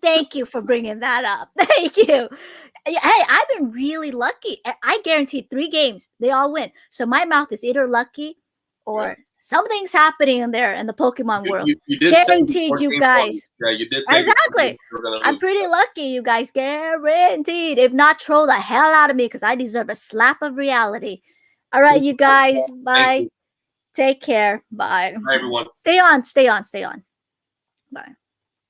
Thank you for bringing that up. Thank you. Hey, I've been really lucky. I guaranteed 3 games. They all win. So my mouth is either lucky or something's happening in there in the Pokemon world. You did guaranteed, you guys. Yeah, you did say exactly. I'm pretty lucky, you guys. Guaranteed. If not, troll the hell out of me because I deserve a slap of reality. All right, you guys. Bye. Take care. Bye. Bye, everyone. Stay on. Stay on. Stay on. Bye.